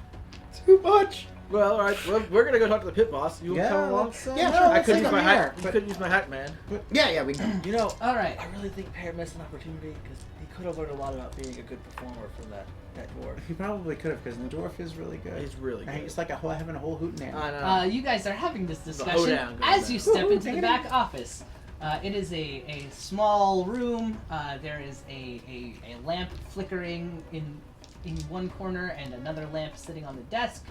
too much. Well, all right. Well, we're gonna go talk to the pit boss. You want to come along? let's, Yeah, no, sure, I let's could take use him my here, hat. You but- could use my hat, man. Yeah, we. You know, All right. I really think Pear missed an opportunity because he could have learned a lot about being a good performer from that dwarf. He probably could have, because the dwarf is really good. He's really And good. he's like having a whole hootenanny. I know. You guys are having this The discussion hoedown goes as down. you step Woohoo, into the take it back office. It is a small room. There is a lamp flickering in one corner and another lamp sitting on the desk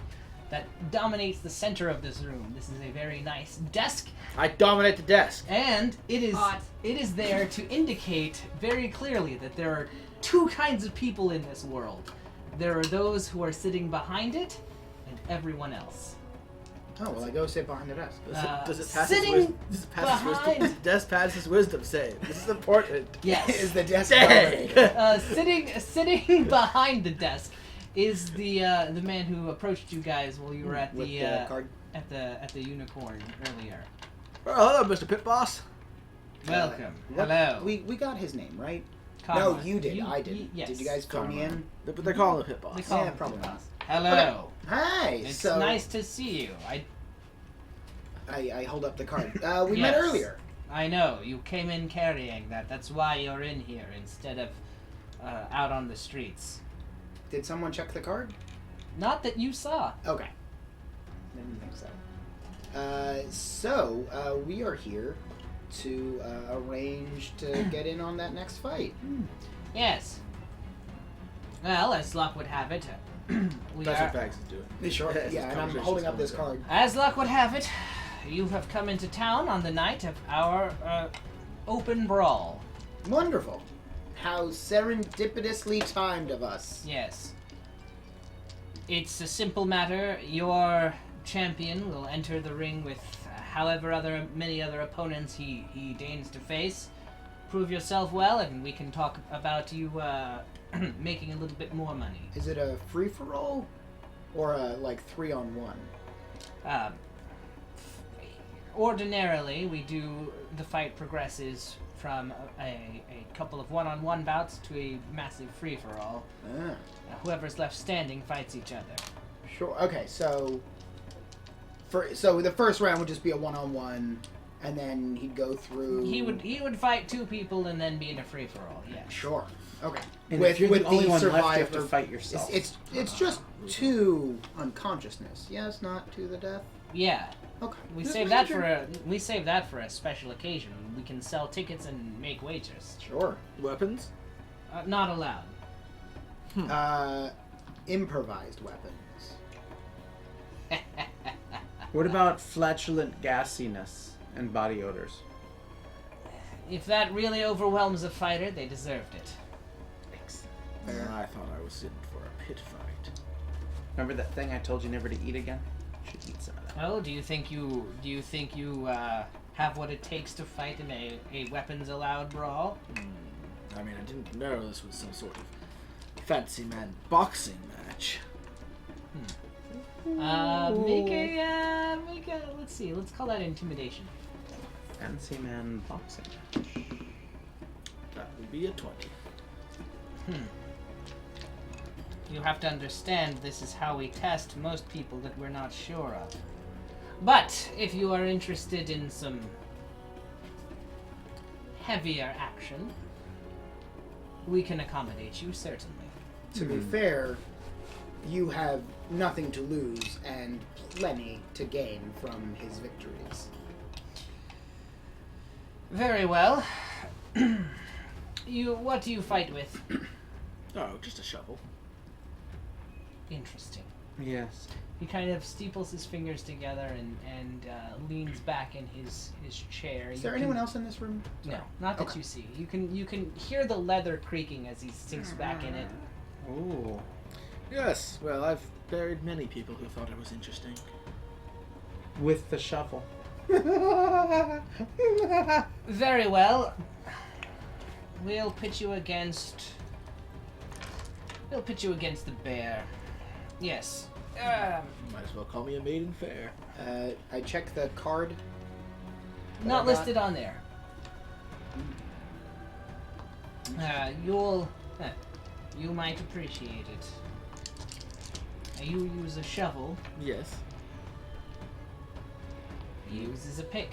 that dominates the center of this room. This is a very nice desk, I dominate the desk. and it Hot. is there to indicate very clearly that there are two kinds of people in this world. There are those who are sitting behind it, and everyone else. Oh well, I go sit behind the desk. Does it pass sitting his wisdom? Does it pass his wisdom? behind- Does the desk pass his wisdom save? This is important. Yes. Is the desk Dang. covered? Sitting behind the desk is the man who approached you guys while you were at With the the card? at the unicorn earlier. Oh, hello, Mr. Pit Boss. Welcome. What- Hello. We got his name right. Conrad. No, you did. I didn't. Yes. Did you guys fill me in? But they're calling him Pit Boss. They call Yeah, him probably Pit not. Boss. Hello. Hi. It's so nice to see you. I hold up the card. We met Yes. earlier. I know you came in carrying that. That's why you're in here instead of out on the streets. Did someone check the card? Not that you saw. Okay. Didn't think so. We are here to arrange to get in on that next fight. Yes. Well, as luck would have it, we That's are. what Bags is doing. Sure. Yes, Yeah, this and I'm conversation's holding up going this down. card. As luck would have it, you have come into town on the night of our open brawl. Wonderful. How serendipitously timed of us. Yes. It's a simple matter. Your champion will enter the ring with however many other opponents he deigns to face. Prove yourself well, and we can talk about you making a little bit more money. Is it a free for all, or a 3-on-1? Ordinarily, the fight progresses from a couple of one-on-one bouts to a massive free-for-all. Ah, Whoever's left standing fights each other. sure. Okay, so the first round would just be a 1-on-1, and then he'd go through. He would fight two people and then be in a free-for-all. Yeah. Sure. Okay. And if you're the only one left, you have to survivor- fight yourself. It's just to unconsciousness. Yes, not to the death. Yeah. Okay. We Just save making that sure. we save that for a special occasion. We can sell tickets and make wagers. Sure. Weapons? Not allowed. Improvised weapons. What about flatulent gassiness and body odors? If that really overwhelms a fighter, they deserved it. I thought I was in for a pit fight. Remember that thing I told you never to eat again? You should eat some of that. Oh, do you think you have what it takes to fight in a weapons allowed brawl? I mean, I didn't know this was some sort of fancy man boxing match. Make a let's see, let's call that intimidation. Fancy man boxing. That would be a 20. You have to understand this is how we test most people that we're not sure of. But if you are interested in some heavier action, We can accommodate you, certainly. To be fair, you have nothing to lose and plenty to gain from his victories. Very well. What do you fight with? Oh, just a shovel. Interesting. Yes. He kind of steeples his fingers together and leans back in his chair. Is there anyone else in this room? No, not that Okay. you see. You can hear the leather creaking as he sinks back in it. Ooh. Yes, well, I've buried many people who thought it was interesting. With the shovel. Very well. We'll pit you against the bear. Yes. Might as well call me a maiden fair. I check the card. Not I got. listed on there. You might appreciate it. You use a shovel. Yes. He uses a pick.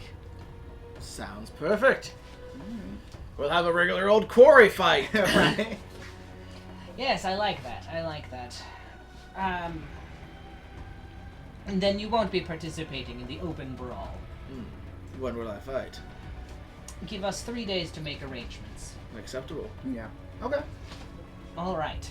Sounds perfect. We'll have a regular old quarry fight. Right. Yes, I like that. And then you won't be participating in the open brawl. When will I fight? Give us 3 days to make arrangements. Acceptable. Yeah. Okay. All right.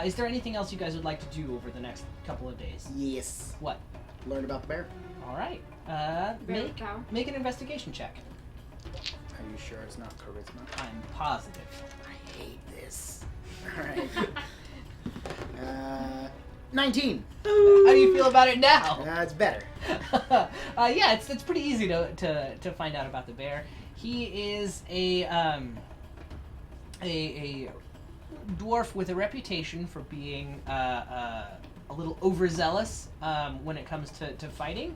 Is there anything else you guys would like to do over the next couple of days? Yes. What? Learn about the bear. All right. Bear with Make power. make an investigation check. Are you sure it's not charisma? I'm positive. I hate this. Alright. 19. How do you feel about it now? That's better. Yeah, it's pretty easy to find out about the bear. He is a dwarf with a reputation for being a little overzealous when it comes to fighting.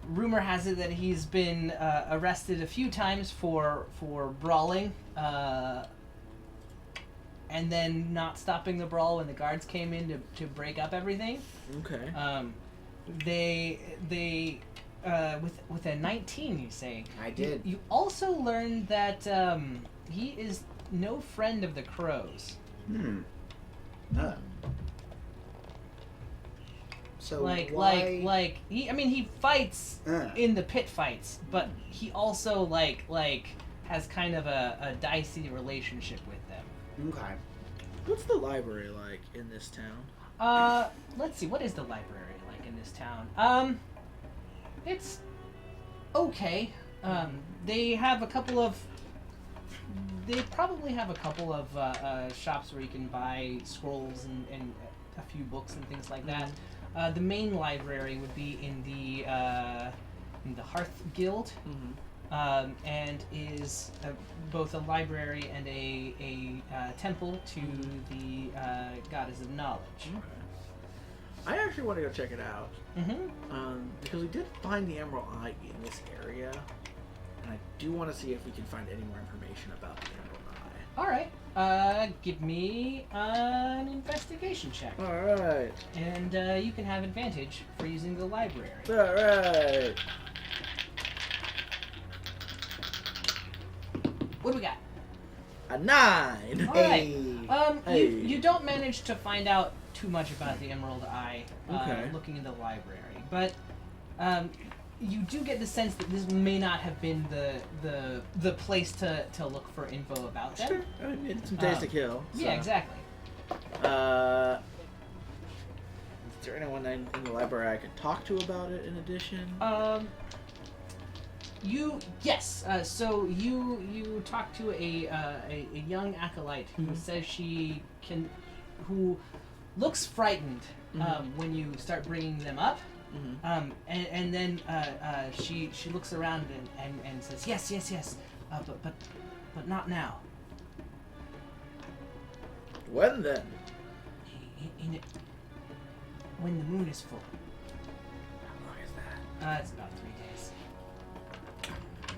Rumor has it that he's been arrested a few times for brawling. And then not stopping the brawl when the guards came in to break up everything. Okay. They with a 19, you say. I did. You also learned that he is no friend of the crows. Oh. So Like he. I mean, he fights in the pit fights, but he also like has kind of a dicey relationship with them. Okay. What's the library like in this town? Let's see. What is the library like in this town? It's okay. They have a couple of. They probably have a couple of shops where you can buy scrolls and a few books and things like that. The main library would be in the Hearth Guild. And is both a library and a temple to the goddess of knowledge. I actually want to go check it out. Mm-hmm. Because we did find the Emerald Eye in this area, and I do want to see if we can find any more information about the Emerald Eye. All right. Give me an investigation check, All right. and you can have advantage for using the library. All right. What do we got? A 9. All right. Hey. You don't manage to find out too much about the Emerald Eye Okay. looking in the library, but you do get the sense that this may not have been the place to look for info about them. Sure. I mean, it's some days to kill. So. Yeah, exactly. Is there anyone in the library I could talk to about it in addition? So you talk to a young acolyte who says who looks frightened when you start bringing them up, and then she looks around and says yes, but not now. When then? When the moon is full. How long is that? It's about 3 days.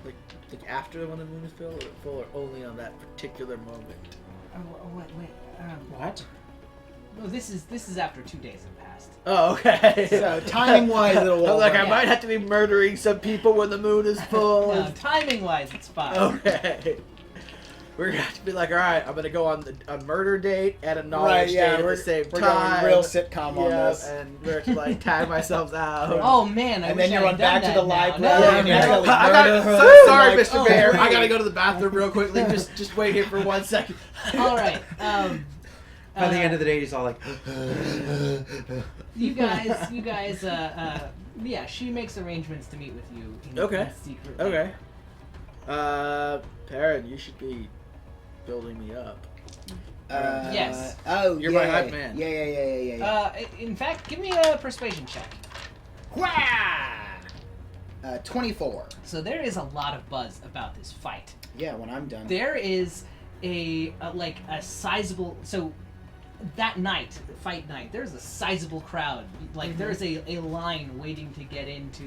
Like after when the moon is full or only on that particular moment? Wait. What? No, this is after 2 days have passed. Oh, okay. So timing-wise, it'll. I'm like, I Yeah. might have to be murdering some people when the moon is full. No, timing wise, it's fine. Okay. We're gonna have to be like, all right, I'm gonna go on a murder date and a knowledge Right, date yeah, at we're, the same we're time. going real sitcom on Yeah, this. and we're to like tag myself out. Oh man, I And wish then you I run had done back to that the now. library No, and you no. have to I got, murder her. so sorry, Like, Mr. oh, Bear. I great. gotta go to the bathroom real quickly. Just wait here for 1 second. All right. By the end of the day, he's all like, you guys, yeah, she makes arrangements to meet with you Okay. secretly. Okay. Perrin, you should be building me up. Yes. Oh, You're yeah. my hype man. Yeah. In fact, give me a persuasion check. Wah! 24. So there is a lot of buzz about this fight. Yeah, when I'm done. There is a sizable, so that night, fight night, there's a sizable crowd. Like there's a line waiting to get into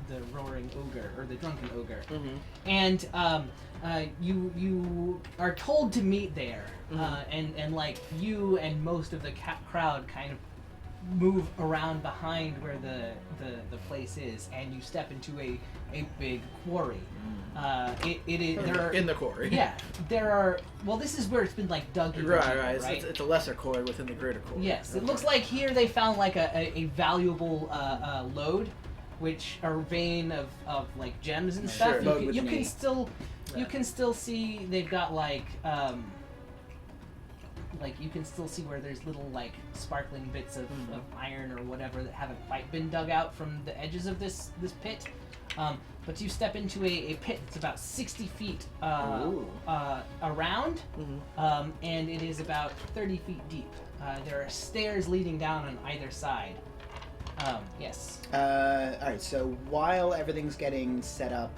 the roaring ogre or the drunken ogre. And you are told to meet there, and like you and most of the crowd kind of move around behind where the place is, and you step into a big quarry. It is there are, in the quarry. yeah, there are. Well, this is where it's been like dug in. Right. It's a lesser quarry within the greater quarry. Yes, it looks like here they found like a valuable lode, which are vein of like gems and stuff. Sure. Load with You me. can still see they've got like you can still see where there's little like sparkling bits of iron or whatever that haven't quite been dug out from the edges of this pit. But you step into a pit that's about 60 feet around, and it is about 30 feet deep. There are stairs leading down on either side. Yes. Alright, so while everything's getting set up,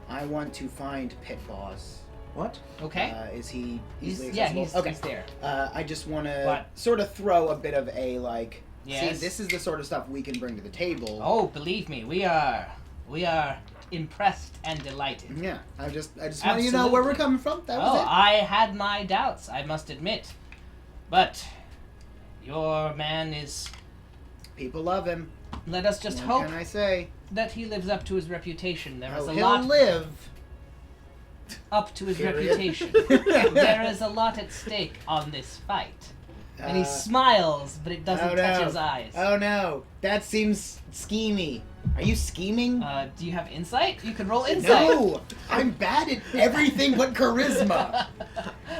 I want to find Pit Boss. what? Okay. Is he easily Yeah, accessible? he's there. I just want to What? sort of throw a bit of a like. Yes. See, this is the sort of stuff we can bring to the table. Oh, believe me, we are impressed and delighted. Yeah, I just want you to know where we're coming from. That was Oh, it. I had my doubts, I must admit. But your man is. People love him. Let us just What hope can I say? that he lives up to his reputation. There is Oh, a he'll lot live. up to his Period. reputation. There is a lot at stake on this fight. And he smiles, but it doesn't touch his eyes. Oh no, that seems schemy. Are you scheming? Do you have insight? You can roll insight. No, I'm bad at everything but charisma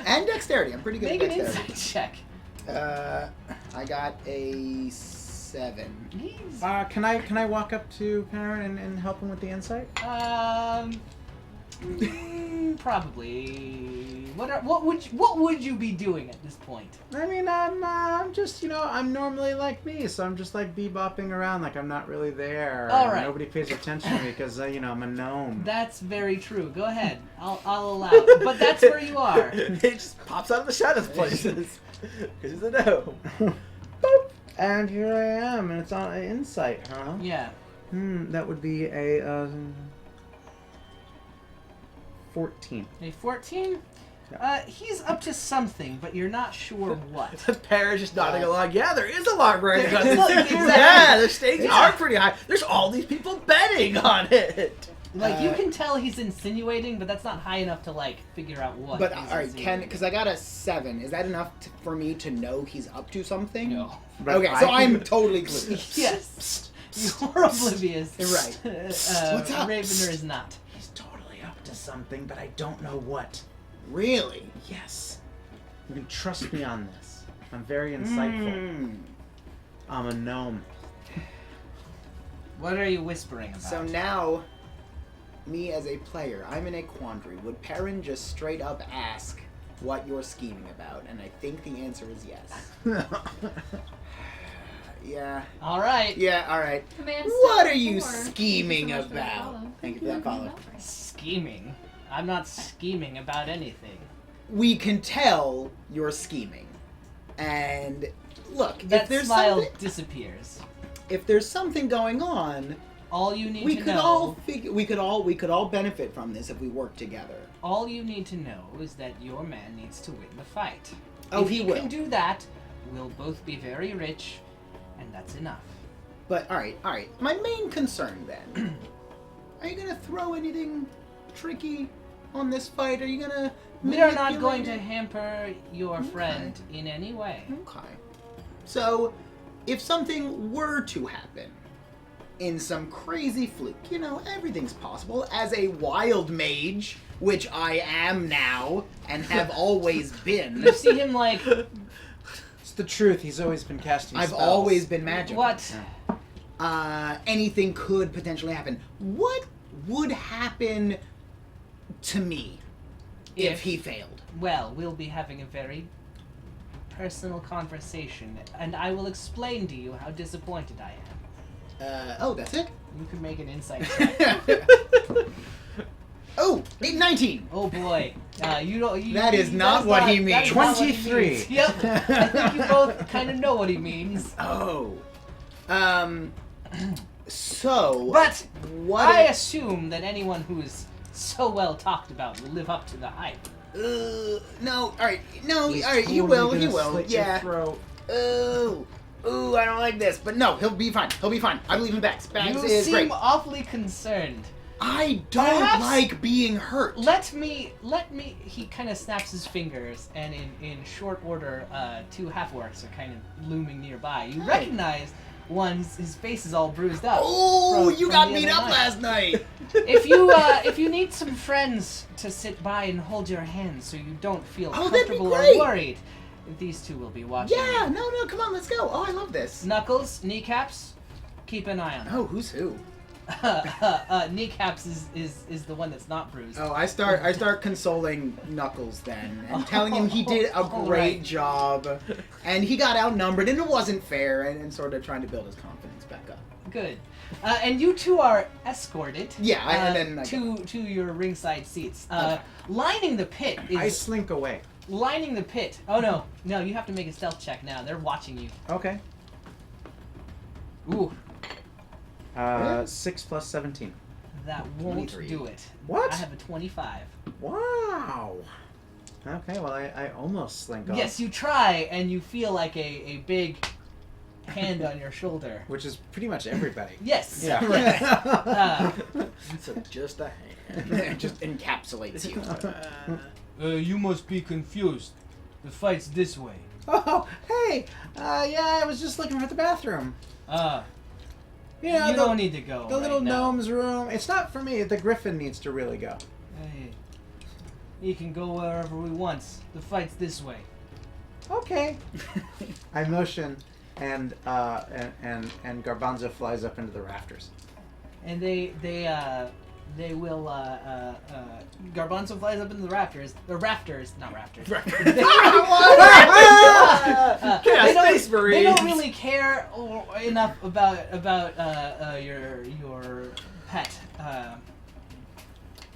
and dexterity. I'm pretty good Make at an dexterity. insight check. I got a 7. He's Can I walk up to Perrin and help him with the insight? Probably. What would you be doing at this point? I mean, I'm just, I'm normally like me, so I'm just like bebopping around like I'm not really there. All right. Nobody pays attention to me because, I'm a gnome. That's very true. Go ahead. I'll allow it. But that's where you are. It just pops out of the shadows places. Because he's a gnome. Boop. And here I am, and it's on insight, huh? Yeah. That would be a 14. A 14? He's up to something, but you're not sure what. Perrin's just nodding along. Yeah, there is a lot right There about is this. a- exactly. Yeah, the stakes Yeah. are pretty high. There's all these people betting on it. Like, you can tell he's insinuating, but that's not high enough to, like, figure out what But he's all right, insinuating. because I got a 7. Is that enough for me to know he's up to something? No. But Okay, so I'm totally clueless. Yes. You're oblivious. Right. What's up? Ravener is not. He's totally up to something, but I don't know what. Really? Yes. You can trust me on this. I'm very insightful. Hmm. I'm a gnome. What are you whispering about? So now, me as a player, I'm in a quandary. Would Perrin just straight up ask what you're scheming about? And I think the answer is yes. Yeah. All right. Yeah, alright. Command What step are you 4. scheming Thank you so much for that about? follow. Thank you for that follow. Scheming? I'm not scheming about anything. We can tell you're scheming. And look, That if there's smile something, disappears. if there's something going on, All you need we to could know. all figure we could all benefit from this if we work together. All you need to know is that your man needs to win the fight. Oh, if he he will. can do that, we'll both be very rich, and that's enough. But all right. My main concern then: are you gonna throw anything tricky on this fight? Are you gonna We are not going to hamper your friend in any way. Okay. So, if something were to happen, in some crazy fluke, you know, everything's possible. As a wild mage, which I am now, and have always been. You see him like, It's the truth. He's always been casting I've spells. always been magical. what? Anything could potentially happen. What would happen to me if he failed? Well, we'll be having a very personal conversation, and I will explain to you how disappointed I am. Oh, that's it? You can make an insight check. Oh, 19. Oh boy, you don't. You, That is not that's what he that means. is not what he 23. means. Yep, I think you both kind of know what he means. Oh. So. But what? I assume that anyone who is so well talked about will live up to the hype. No. All right. No. He's all right. He totally will. gonna He will. slit your Yeah. throat. Ooh, I don't like this. But no, he'll be fine. He'll be fine. I believe in Bax. Bax You is seem great. awfully concerned. I don't Perhaps- like being hurt. Let me. He kind of snaps his fingers, and in short order, two half-orcs are kind of looming nearby. You Hey. recognize one's his face is all bruised up. Oh, from- you from got the beat other up night. last night. If you need some friends to sit by and hold your hand, so you don't feel Oh, that'd be comfortable or great. worried, these two will be watching. Yeah. No. Come on. Let's go. Oh, I love this. Knuckles, kneecaps, keep an eye on them. Oh, who's who? Kneecaps is the one that's not bruised. Oh, I start consoling Knuckles then, and telling him he did a All great right. job, and he got outnumbered, and it wasn't fair, and sort of trying to build his confidence back up. Good. And you two are escorted. Yeah, and then I to your ringside seats. Okay. Lining the pit is I slink away. lining the pit. Oh no, you have to make a stealth check now. They're watching you. Okay. Ooh, 6 plus 17. that won't 23. do it. What? I have a 25. Wow. Okay, well, I almost slink off. Yes, you try, and you feel like a big hand on your shoulder. Which is pretty much everybody. Yes. Yeah. Yes. Uh, So just a hand. It just encapsulates you. You must be confused. The fight's this way. Oh, hey! Yeah, I was just looking for the bathroom. You Yeah, don't need to go. the right little now. gnome's room. It's not for me. The griffin needs to really go. Hey, he can go wherever he wants. The fight's this way. Okay. I motion, and Garbanzo flies up into the rafters. And they will Garbanzo flies up into the rafters. The rafters, not rafters. Yeah, Space They Marines. don't really care enough about your pet.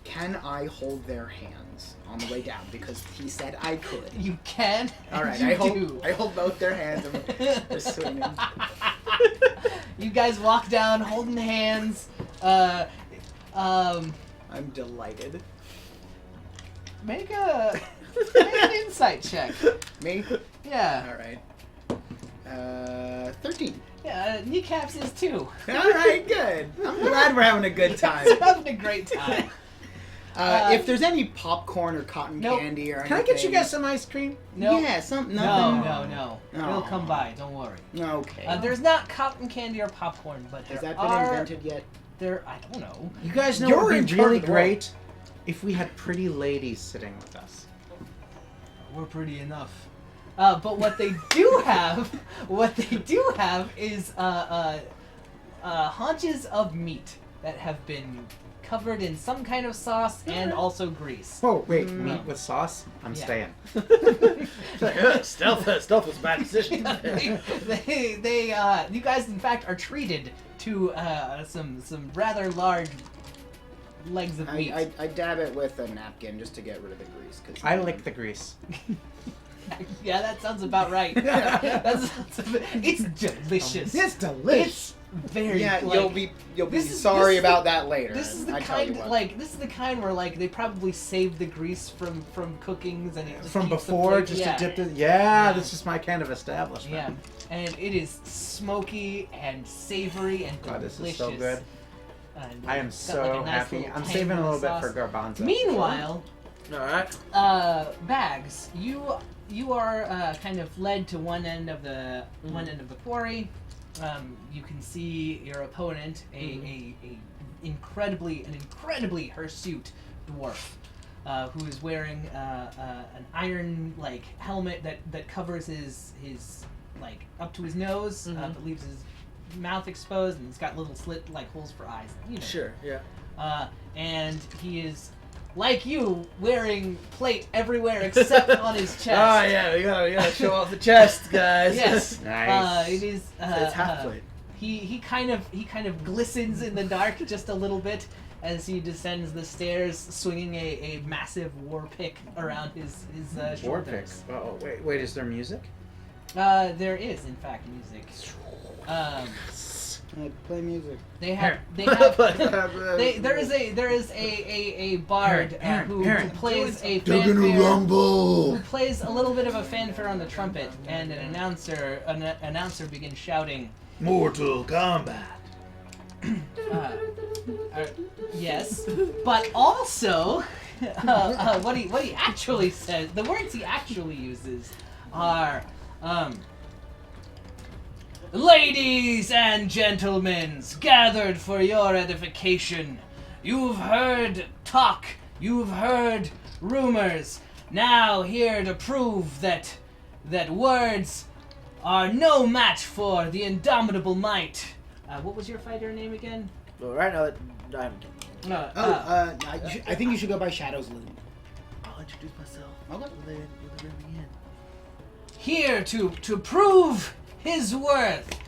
Can I hold their hands on the way down? Because he said I could. You can. All right, you I hold both their hands. And we're swinging. You guys walk down holding hands. I'm delighted. Make an insight check. Me? Yeah. All right. 13. Yeah, Kneecaps is too. All right, good. I'm glad we're having a good time. We're having a great time. If there's any popcorn or cotton Nope. candy or anything. Can I get you guys some ice cream? No. Yeah, nothing. No. No. We'll come by. Don't worry. Okay. There's not cotton candy or popcorn, but Has there that been are. invented yet? There, I don't know. You guys know You're what would in be charge really of the world. great if we had pretty ladies sitting with us. We're pretty enough. But what they do have, is haunches of meat that have been covered in some kind of sauce and also grease. Oh, wait, Mm. meat with sauce? I'm Yeah. staying. Stealth was a bad decision. You guys, in fact, are treated to some rather large legs of meat. I dab it with a napkin just to get rid of the grease. Cause I lick the grease. Yeah, that sounds about right. It's delicious. It's delicious. It's very. Yeah, like, you'll be this is- sorry this is about the- that later. This is the I tell you kind what. this is the kind where they probably saved the grease from cookings and it just From keeps the before, flavor- just yeah. to dip it. Yeah, Yeah. this is my kind of Yeah, establishment. and it is smoky and savory and God, this delicious. is so good. And I am it's got, like, so a nice happy. little I'm tang saving a in the little bit sauce. for Garbanzo. Meanwhile, All right. Bags, you are kind of led to one end of the quarry. You can see your opponent, an incredibly hirsute dwarf, who is wearing an iron like helmet that covers his like up to his nose, but leaves his mouth exposed, and he's got little slit like holes for eyes. You know. Sure. Yeah. And he is, like you, wearing plate everywhere except on his chest. Oh yeah, we gotta show off the chest, guys. Yes. Nice. It is. It's half plate. He kind of glistens in the dark just a little bit as he descends the stairs, swinging a massive war pick around his War pick. shoulders. Oh, wait, is there music? There is in fact music. Play music. There is a bard who plays a fanfare. Who plays a little bit of a fanfare on the trumpet, and an announcer begins shouting, Mortal Kombat. yes, but also what he actually says, the words he actually uses are ladies and gentlemen, gathered for your edification. You've heard talk, you've heard rumors. Now here to prove that words are no match for the indomitable might. What was your fighter name again? Well, right now, I haven't. No. I think you should go by Shadow's Loom. I'll introduce myself. Okay. Will they bring me in? Here to prove his worth,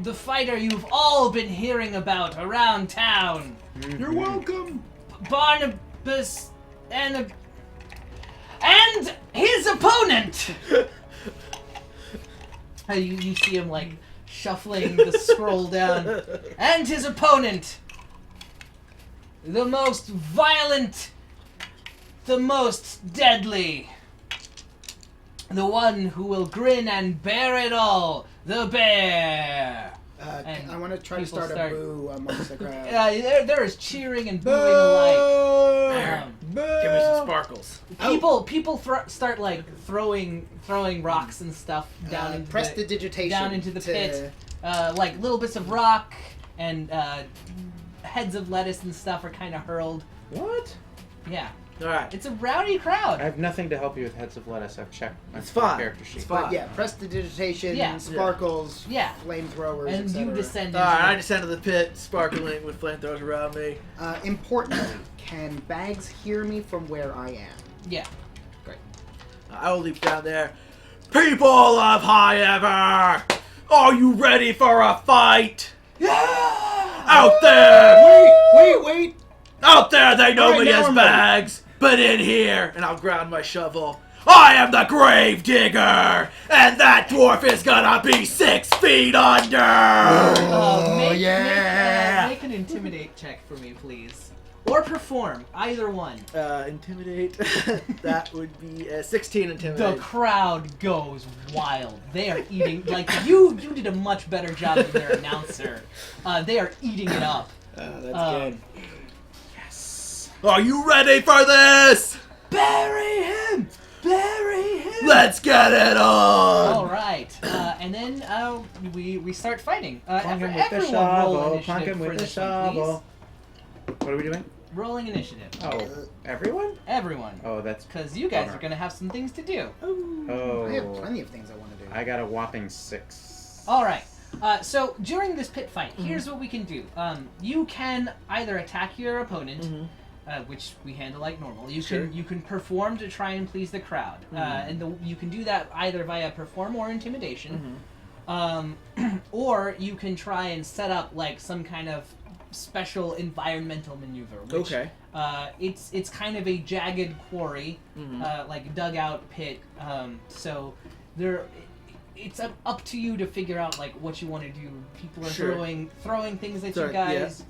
the fighter you've all been hearing about around town. You're welcome. Barnabas and his opponent. You see him like shuffling the scroll down. And his opponent, the most violent, the most deadly, the one who will grin and bear it all, the bear. And I want to try to people start a boo amongst the crowd. There is cheering and booing alike. Give me some sparkles. People start like throwing rocks and stuff down into Prestidigitation down into the pit. Like little bits of rock and heads of lettuce and stuff are kind of hurled. What? Yeah, All right. it's a rowdy crowd. I have nothing to help you with heads of lettuce. I've checked my It's fine. character sheet. It's fine. But yeah, prestidigitation, Yeah. sparkles, Yeah. flamethrowers, And etc. you descend All right. I into descend to the pit, sparkling with flamethrowers around me. Importantly, can Bags hear me from where I am? yeah. I will leap down there. People of High Ever, are you ready for a fight? Yeah. Out there! Wait! Out there, they know All right, me now as I'm ready. Bags, but in here, and I'll ground my shovel. I am the Grave Digger, and that dwarf is gonna be 6 feet under. Make an intimidate check for me, please, or perform either one. Intimidate. That would be 16 The intimidate. crowd goes wild. They are eating like you did a much better job than their announcer. They are eating it up. That's Um, Yes. Are you ready for this? Bury him! Bury him! Let's get it on. All right, and then we start fighting. Plunk him with the Everyone roll shovel. initiative Plunk him for with the this one, shovel. What are we doing? please. Rolling initiative. Oh, everyone? Everyone, Oh, that's. because you guys Bummer. are gonna have some things to do. Oh. I have plenty of things I want to do. I got a whopping 6. All right. So during this pit fight, here's what we can do. You can either attack your opponent, which we handle like normal. You Sure. can perform to try and please the crowd, and you can do that either via perform or intimidation, or you can try and set up like some kind of special environmental maneuver. Which, Okay. It's kind of a jagged quarry, like dugout pit. So there. It's up to you to figure out like what you want to do. People are Sure. throwing things at Sorry, you guys.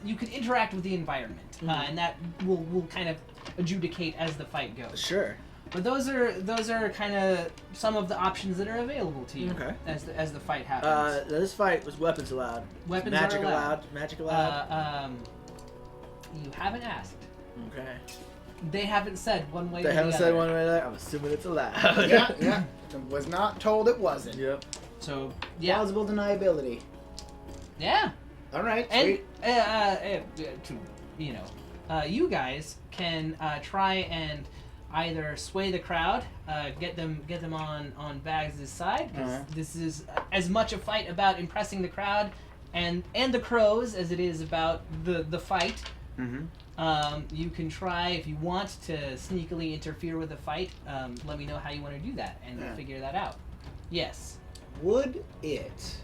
You can interact with the environment, and that will kind of adjudicate as the fight goes. Sure. But those are kind of some of the options that are available to you Okay. as the fight happens. This fight was weapons allowed. Weapons Magic are allowed. Magic allowed. You haven't asked. Okay. They haven't said one way or the They other. haven't said one way or the other. I'm assuming it's allowed. Yeah. Was not told it wasn't. Yep. So, yeah. Plausible deniability. Yeah. All right. And, Sweet. you guys can try and either sway the crowd, get them on Bags' side. 'Cause this is as much a fight about impressing the crowd and the crows as it is about the fight. Mm-hmm. You can try, if you want to sneakily interfere with the fight, let me know how you want to do that, and we'll figure that out. Yes. Would it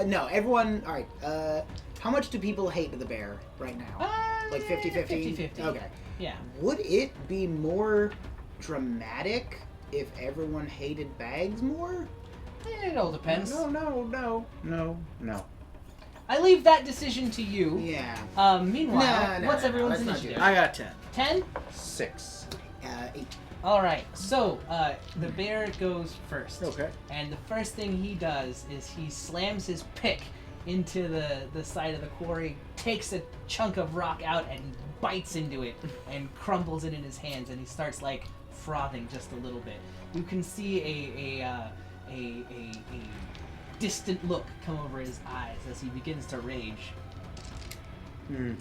no, everyone. All right. How much do people hate the bear right now? Like 50-50? 50-50. Okay. Yeah. Would it be more dramatic if everyone hated Bags more? It all depends. No. I leave that decision to you. Yeah. Meanwhile, No, what's everyone's let's not do initiative? I got 10. 10? 6. 8. All right. So the bear goes first. Okay. And the first thing he does is he slams his pick into the side of the quarry, takes a chunk of rock out, and he bites into it and crumbles it in his hands, and he starts like frothing just a little bit. You can see a distant look come over his eyes as he begins to rage. Mm.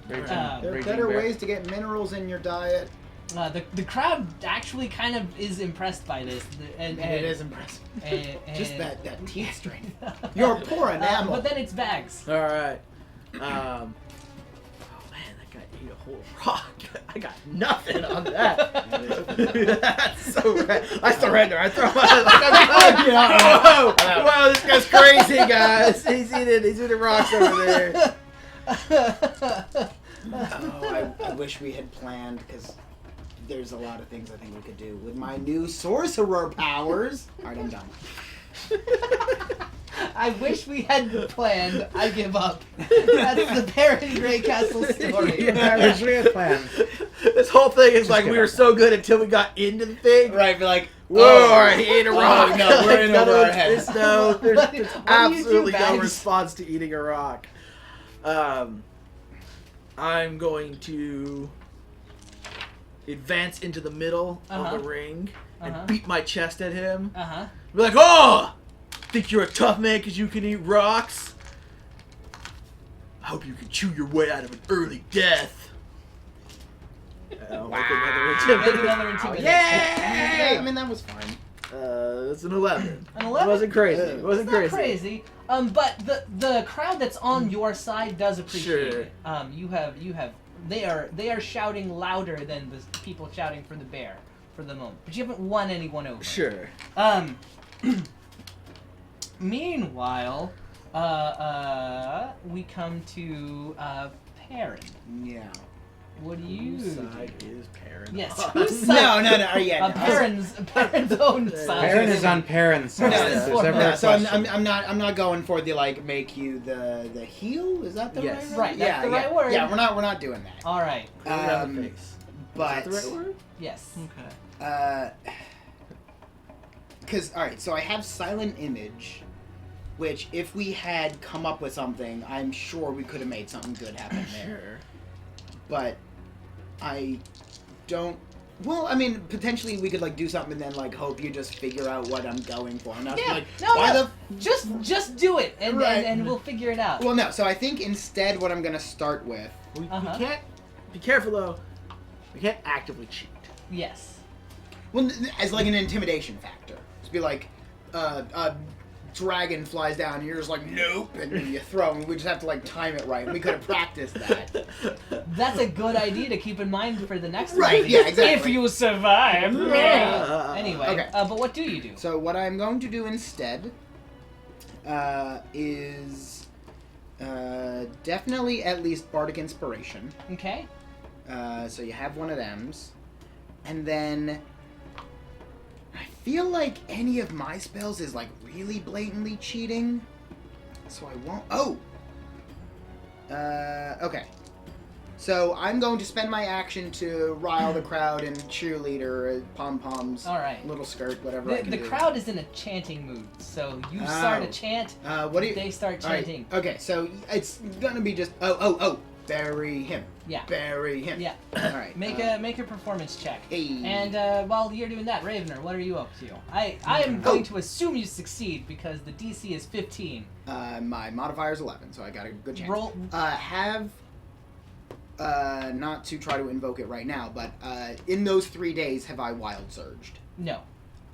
There are better ways to get minerals in your diet. The crowd actually kind of is impressed by this, and it is impressive. and- Just that teeth strength. Your poor enamel. but then it's Bags. All right. Oh man, that guy ate a whole rock. I got nothing on that. That's so rad. I surrender. I throw my whoa, this guy's crazy, guys. He's eating rocks over there. Oh, I wish we had planned, because there's a lot of things I think we could do with my new sorcerer powers. All right, I'm done. I wish we had planned. I give up. That's the Baron Grey Castle story. I wish we had planned. This whole thing is like we were so good until we got into the thing. Right, be like, Whoa, all right, he ate a rock. no, we're in over our heads. There's What do you do, absolutely no Bags? response to eating a rock. I'm going to advance into the middle Uh-huh. of the ring and Uh-huh. beat my chest at him. Uh-huh. Be like, oh! Think you're a tough man because you can eat rocks? I hope you can chew your way out of an early death. I'll make another Make intimidation. another intimidation. Yeah, I mean, that was fine. It's an 11. An 11? It wasn't crazy. It wasn't It's not crazy. crazy. But the crowd that's on your side does appreciate Sure. it. You have they are shouting louder than the people shouting for the bear for the moment. But you haven't won anyone over. Sure. Meanwhile, we come to Perrin. Yeah. What do you Whose do? side is Perrin? Yes. on? Whose side? No. Yeah. No. Perrin's own side. Perrin is on Perrin's side. No, If it's there's for- ever No, a so question. I'm not going for the like make you the heel. Is that the Yes. right word? Right, that's the yeah. right word. Yeah, we're not doing that. All right. Around the face. But Is that the right word? Yes. Okay. because all right, so I have silent image, which if we had come up with something, I'm sure we could have made something good happen there. Sure. But I don't. Well, I mean, potentially we could like do something and then like hope you just figure out what I'm going for. And I'll be Yeah. like, No, why no. the? Just do it, and, Right. and we'll figure it out. Well, no. So I think instead, what I'm gonna start with. We Uh-huh. can't. Be careful though. We can't actively cheat. Yes. Well, as like an intimidation factor. Just be like, a dragon flies down, and you're just like, nope, and then you throw, and we just have to like time it right. We could have practiced that. That's a good idea to keep in mind for the next Right, one. yeah, exactly. If you survive. Anyway, Okay. but what do you do? So what I'm going to do instead is definitely at least Bardic Inspiration. Okay. So you have one of them's, and then I feel like any of my spells is like really blatantly cheating, so I won't. Oh. Okay. So I'm going to spend my action to rile the crowd and cheerleader, pom poms, All right. little skirt, whatever I The, can the do. crowd is in a chanting mood, so you start a chant. What do you? They start All right, chanting. Okay, so it's gonna be just. Oh. Bury him. Yeah. Bury him. Yeah. All right. Make a performance check. Hey. And while you're doing that, Ravener, what are you up to? I am going to assume you succeed because the DC is 15. My modifier is 11, so I got a good chance. Roll. Not to try to invoke it right now, but in those 3 days, have I wild surged? No.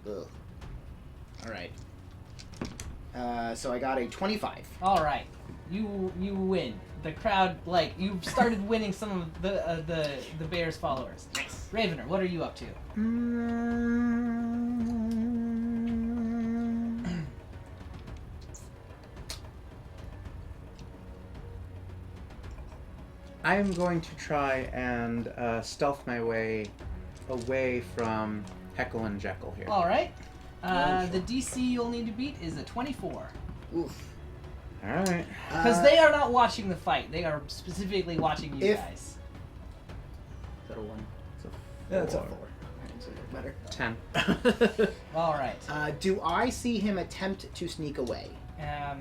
Ugh. All right. So I got a 25. All right. You win. The crowd, like, you've started winning some of the Bears' followers. Nice. Ravener, what are you up to? I'm going to try and stealth my way away from Heckle and Jekyll here. All right. The DC you'll need to beat is a 24. Oof. All right. Because they are not watching the fight. They are specifically watching you If- guys. Is that a 1? Yeah, That's a four. 4. So better. 10. All right. Do I see him attempt to sneak away? Yeah.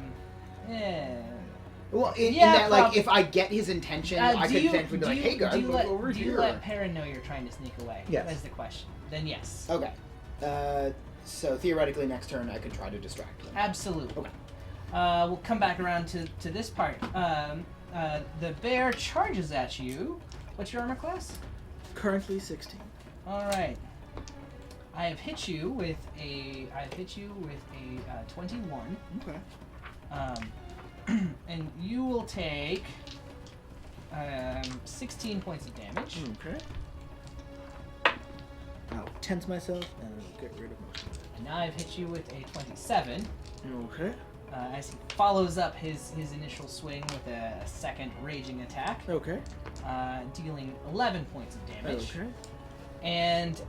Well, in Yeah, that, like, prob- if I get his intention, I could potentially be like, hey, guys, look over do here. you let Perrin know you're trying to sneak away? Yes. That's the question. Then yes. Okay. So theoretically, next turn, I could try to distract him. Absolutely. Okay. We'll come back around to this part. The bear charges at you. What's your armor class? Currently 16. All right. I have hit you with a 21. Okay. And you will take 16 points of damage. Okay. I'll tense myself and I'll get rid of most of it. And now I've hit you with a 27. Okay. As he follows up his initial swing with a second raging attack, Okay. dealing 11 points of damage. Okay. And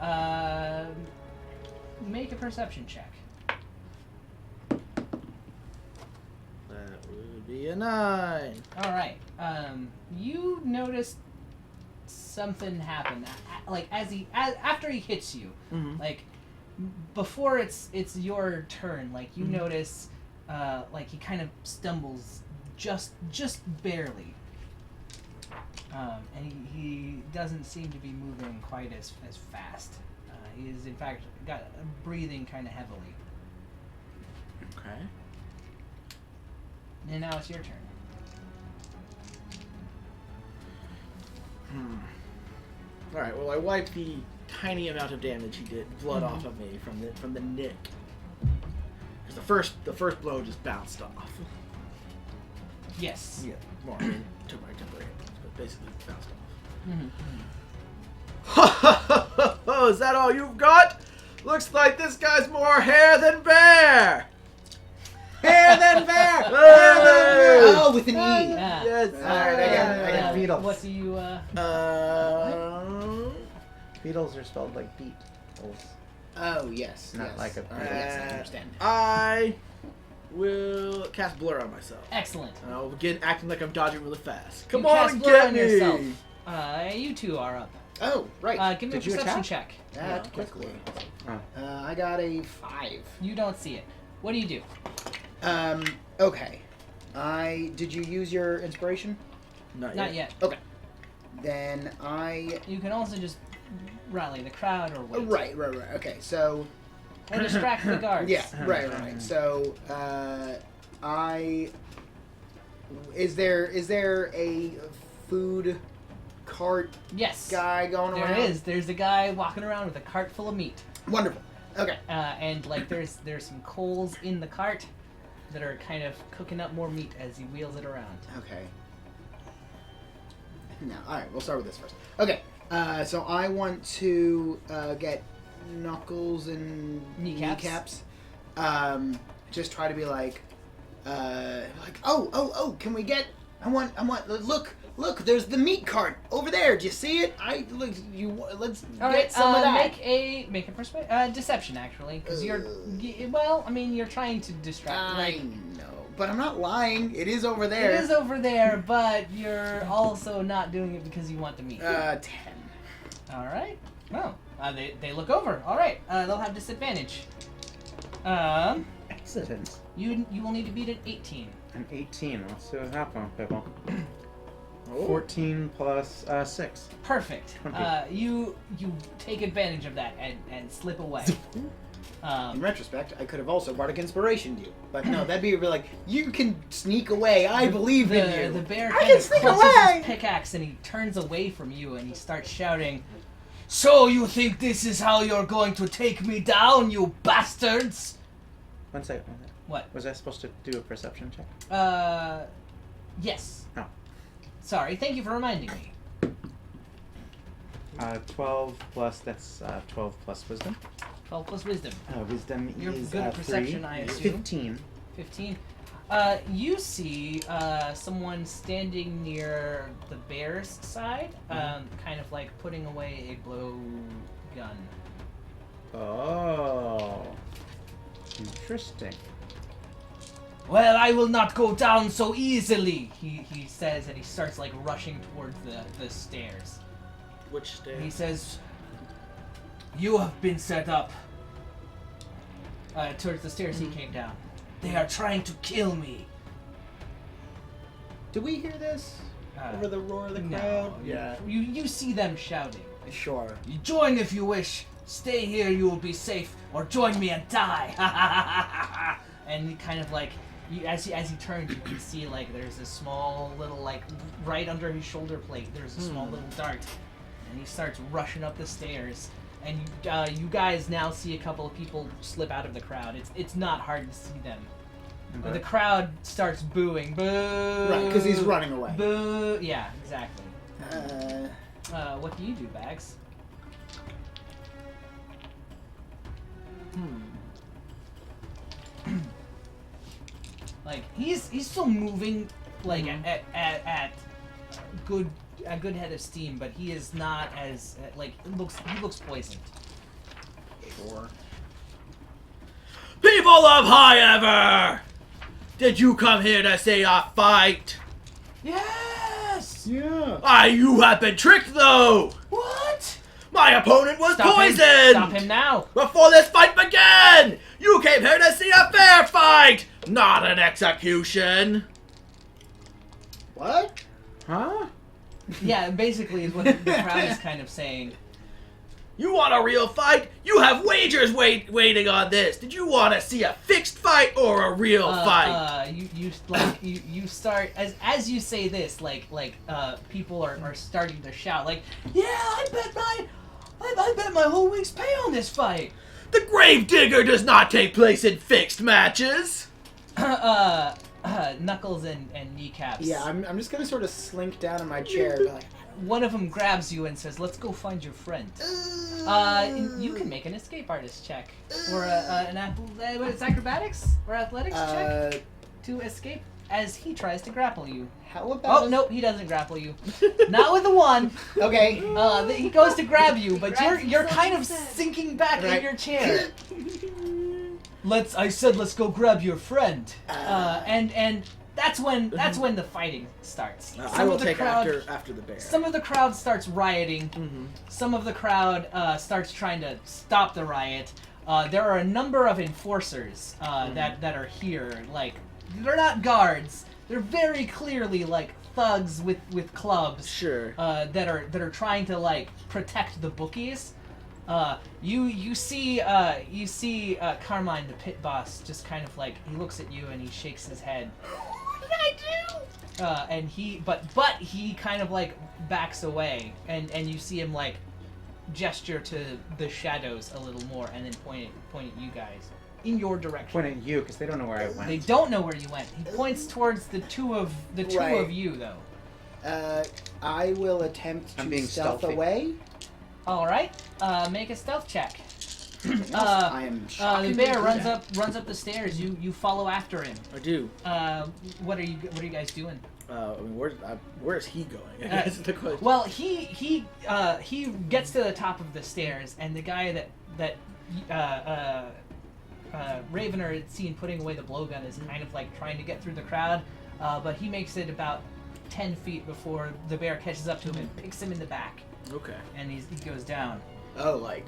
make a perception check. That would be a 9. All right. You notice something happen. Like after he hits you, Mm-hmm. like before it's your turn. Like you Mhm. notice, like he kind of stumbles just barely. And he doesn't seem to be moving quite as fast. He is in fact breathing kind of heavily. Okay. And now it's your turn. All right. Well, I wiped the tiny amount of damage he did, blood off of me from the nick. Because the first blow just bounced off. Yes. Yeah. Well, I mean, took my temporary hit, but basically bounced off. Oh, is that all you've got? Looks like this guy's more hair than bear. Hair than bear! Oh, with an E. Yeah. Yes. All right, I got Beatles. What do you? Beetles are spelled like beat. Oh, yes. Not yes. like a- All right, yes, I understand. I will cast blur on myself. Excellent. And I'll begin acting like I'm dodging really fast. Come You on cast and blur get on me! yourself. You two are up. Oh, right. Give me Did a you perception attack? check. That quickly. Oh. I got a 5. You don't see it. What do you do? Okay. Did you use your inspiration? Not yet. Okay. Then I... You can also just rally the crowd or wait. Right. Okay, so... Or distract the guards. Yeah, right. So, Is there a food cart Yes. guy going There around? is. There's a guy walking around with a cart full of meat. Wonderful. Okay. And like there's some coals in the cart that are kind of cooking up more meat as he wheels it around. Okay. No, alright, we'll start with this first. Okay, so I want to get Knuckles and Kneecaps. Just try to be like, oh, can we get, I want, look, there's the meat cart over there. Do you see it? Let's All get right. some of that. Make a deception actually, because you're trying to distract. I know, but I'm not lying. It is over there. It is over there, but you're also not doing it because you want the meat. 10. All right. Well, they look over. All right. They'll have disadvantage. Excellent. You will need to beat an 18. An 18. Let's see what happens, people. Oh. 14 plus 6. Perfect. 20. You take advantage of that and slip away. In retrospect, I could have also bardic inspirationed you, but no, that'd be like you can sneak away. I believe in you. The bear I kind can of sneak clutches away! his pickaxe and he turns away from you and he starts shouting, "So you think this is how you're going to take me down, you bastards?" One second. What? Was I supposed to do a perception check? Yes. Oh. Sorry, thank you for reminding me. 12 plus, that's 12 plus wisdom. 12 plus wisdom. Wisdom You're is good at 3. perception, I assume. 15. 15. You see someone standing near the bear's side, kind of like putting away a blow gun. Oh. Interesting. Well, I will not go down so easily, he says, and he starts like rushing towards the stairs. Which stairs? He says, "You have been set up." Towards the stairs he came down. "They are trying to kill me." Do we hear this over the roar of the crowd? No, you see them shouting. Sure. "You join if you wish. Stay here, you will be safe, or join me and die." And he kind of like, as he turns, you can see like there's a small little like right under his shoulder plate. There's a small little dart, and he starts rushing up the stairs. And you guys now see a couple of people slip out of the crowd. It's not hard to see them. But the crowd starts booing. Boo! Right, because he's running away. Boo! Yeah, exactly. Uh, What do you do, Bags? Like he's still moving like at a good head of steam, but he is not as like he looks poisoned. sure. People of High Ever! Did you come here to see a fight? Yes. Yeah. You have been tricked though! What? My opponent was Stop poisoned! him. Stop him now. Before this fight began! You came here to see a fair fight! Not an execution! What? Huh? Yeah, basically is what the crowd is kind of saying. You want a real fight? You have wagers waiting on this! Did you want to see a fixed fight or a real fight? You start as you say this, people are starting to shout like, yeah, I bet my whole week's pay on this fight. The Grave Digger does not take place in fixed matches! Knuckles and Kneecaps. Yeah, I'm just gonna sort of slink down in my chair and be like, One of them grabs you and says, "Let's go find your friend." You can make an escape artist check or it's acrobatics or athletics check to escape as he tries to grapple you. how about... Oh nope, he doesn't grapple you. Not with the one. Okay. He goes to grab you, but Grabs you're himself kind of instead. sinking back Right. in your chair. I said let's go grab your friend. And that's when the fighting starts. I will take after the bear. Some of the crowd starts rioting. Mm-hmm. Some of the crowd starts trying to stop the riot. There are a number of enforcers that are here. Like, they're not guards. They're very clearly like thugs with clubs. Sure. That are trying to like protect the bookies. You see Carmine, the pit boss, just kind of like he looks at you and he shakes his head. What did I do? And he kind of like backs away, and you see him like gesture to the shadows a little more, and then point at you guys in your direction. Point at you, because they don't know where I went. They don't know where you went. He points towards the two of Right. you though. I will attempt I'm to being stealth stealthy. away. All right, make a stealth check. I am The shockingly bear good runs at. up the stairs. You follow after him. I do. What are you guys doing? I mean, where's he going? I guess is the question. Well, he gets to the top of the stairs, and the guy that Ravener had seen putting away the blowgun is kind of like trying to get through the crowd, but he makes it about 10 feet before the bear catches up to him and picks him in the back, Okay. and he goes down. Oh, like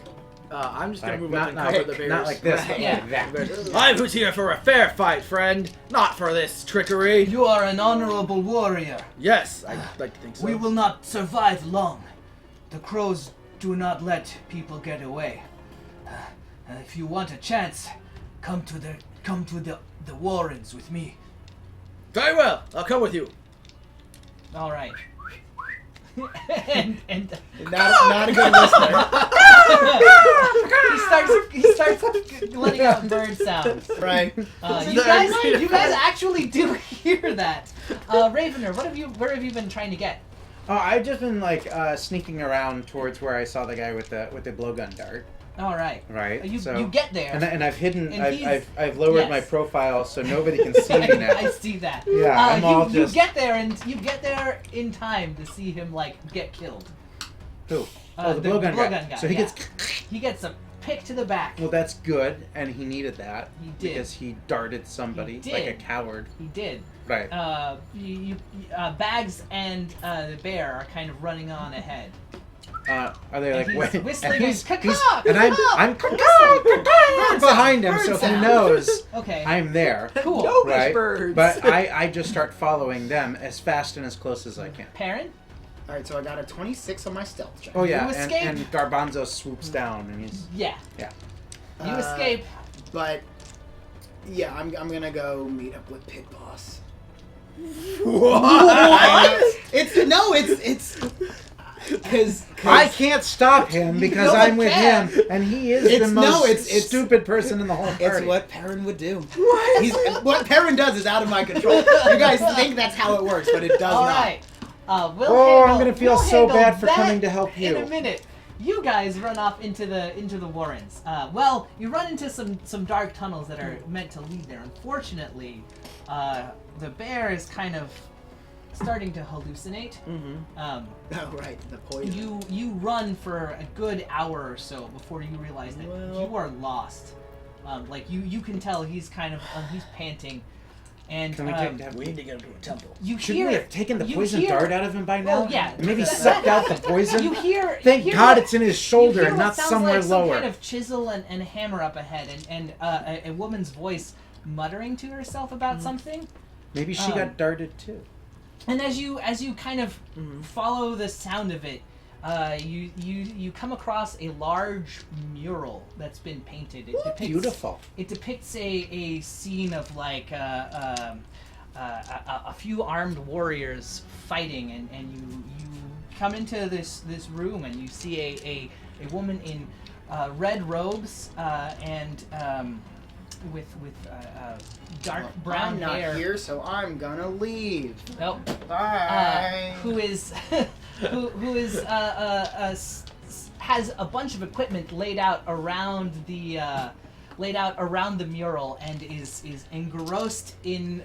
I'm just gonna Like, move not, up and not, cover the bears. not like this, but Yeah. like that. I'm who's here for a fair fight, friend, not for this trickery. You are an honorable warrior. Yes, I'd like to think so. We will not survive long. The crows do not let people get away. If you want a chance, come to the Warrens with me. Very well, I'll come with you. All right. and Not a good listener. he starts letting out bird sounds. Right. You guys actually do hear that. Ravener, where have you been trying to get? Oh, I've just been like sneaking around towards where I saw the guy with the blowgun dart. All right. Right. You so, get there. and I've hidden. And I've lowered yes. my profile so nobody can see me now. I see that. Yeah, I'm all you just. get there and you get there in time to see him like get killed. Who? Oh, the blowgun guy. So he yeah. gets. He gets a pick to the back. Well, that's good, and he needed that He did. because he darted somebody He like a did. coward. He did. Right. Bags and the bear are kind of running on ahead. Are they And like he's wait? whistling and he's, a caw-caw, he's- and I'm caw-caw. caw-caw behind him, Bird so he sound. knows Okay. I'm there. Cool. Notice Right. birds. But I just start following them as fast and as close as I can. Perrin? All right, so I got a 26 on my stealth check. Oh yeah, You and, escape. and Garbanzo swoops down and he's Yeah. yeah. You escape. But yeah, I'm gonna go meet up with Pit Boss. What? It's because I can't stop him because No, I'm I with can. him, and he is the It's- most no, it's- stupid person in the whole party. it's what Perrin would do. What Perrin does is out of my control. You guys think that's how it works, but it does All not. right. We'll Oh, I'm handle- gonna feel we'll so handle bad for that coming to help in you. a minute. You guys run off into the Warrens. Well, you run into some dark tunnels that are meant to lead there. Unfortunately, the bear is kind of starting to hallucinate. Oh right, the poison. You run for a good hour or so before you realize that Well- you are lost. Like you can tell he's kind of he's panting, and Can we We need to get him to a temple. you Shouldn't hear we have taken the you poison hear- dart out of him by now? Oh yeah, And maybe That- sucked that out the poison? You hear? Thank hear God what- it's in his you shoulder hear and what not sounds somewhere like some lower. kind of chisel and hammer up ahead, and a woman's voice muttering to herself about something. Maybe she got darted too. And as you kind of follow the sound of it, you come across a large mural that's been painted. It depicts, Beautiful. It depicts a scene of like a few armed warriors fighting, and you come into this room and you see a woman in red robes and with dark brown I'm not hair. here, so I'm gonna leave. Nope. Bye. Who is has a bunch of equipment laid out around the mural and is engrossed in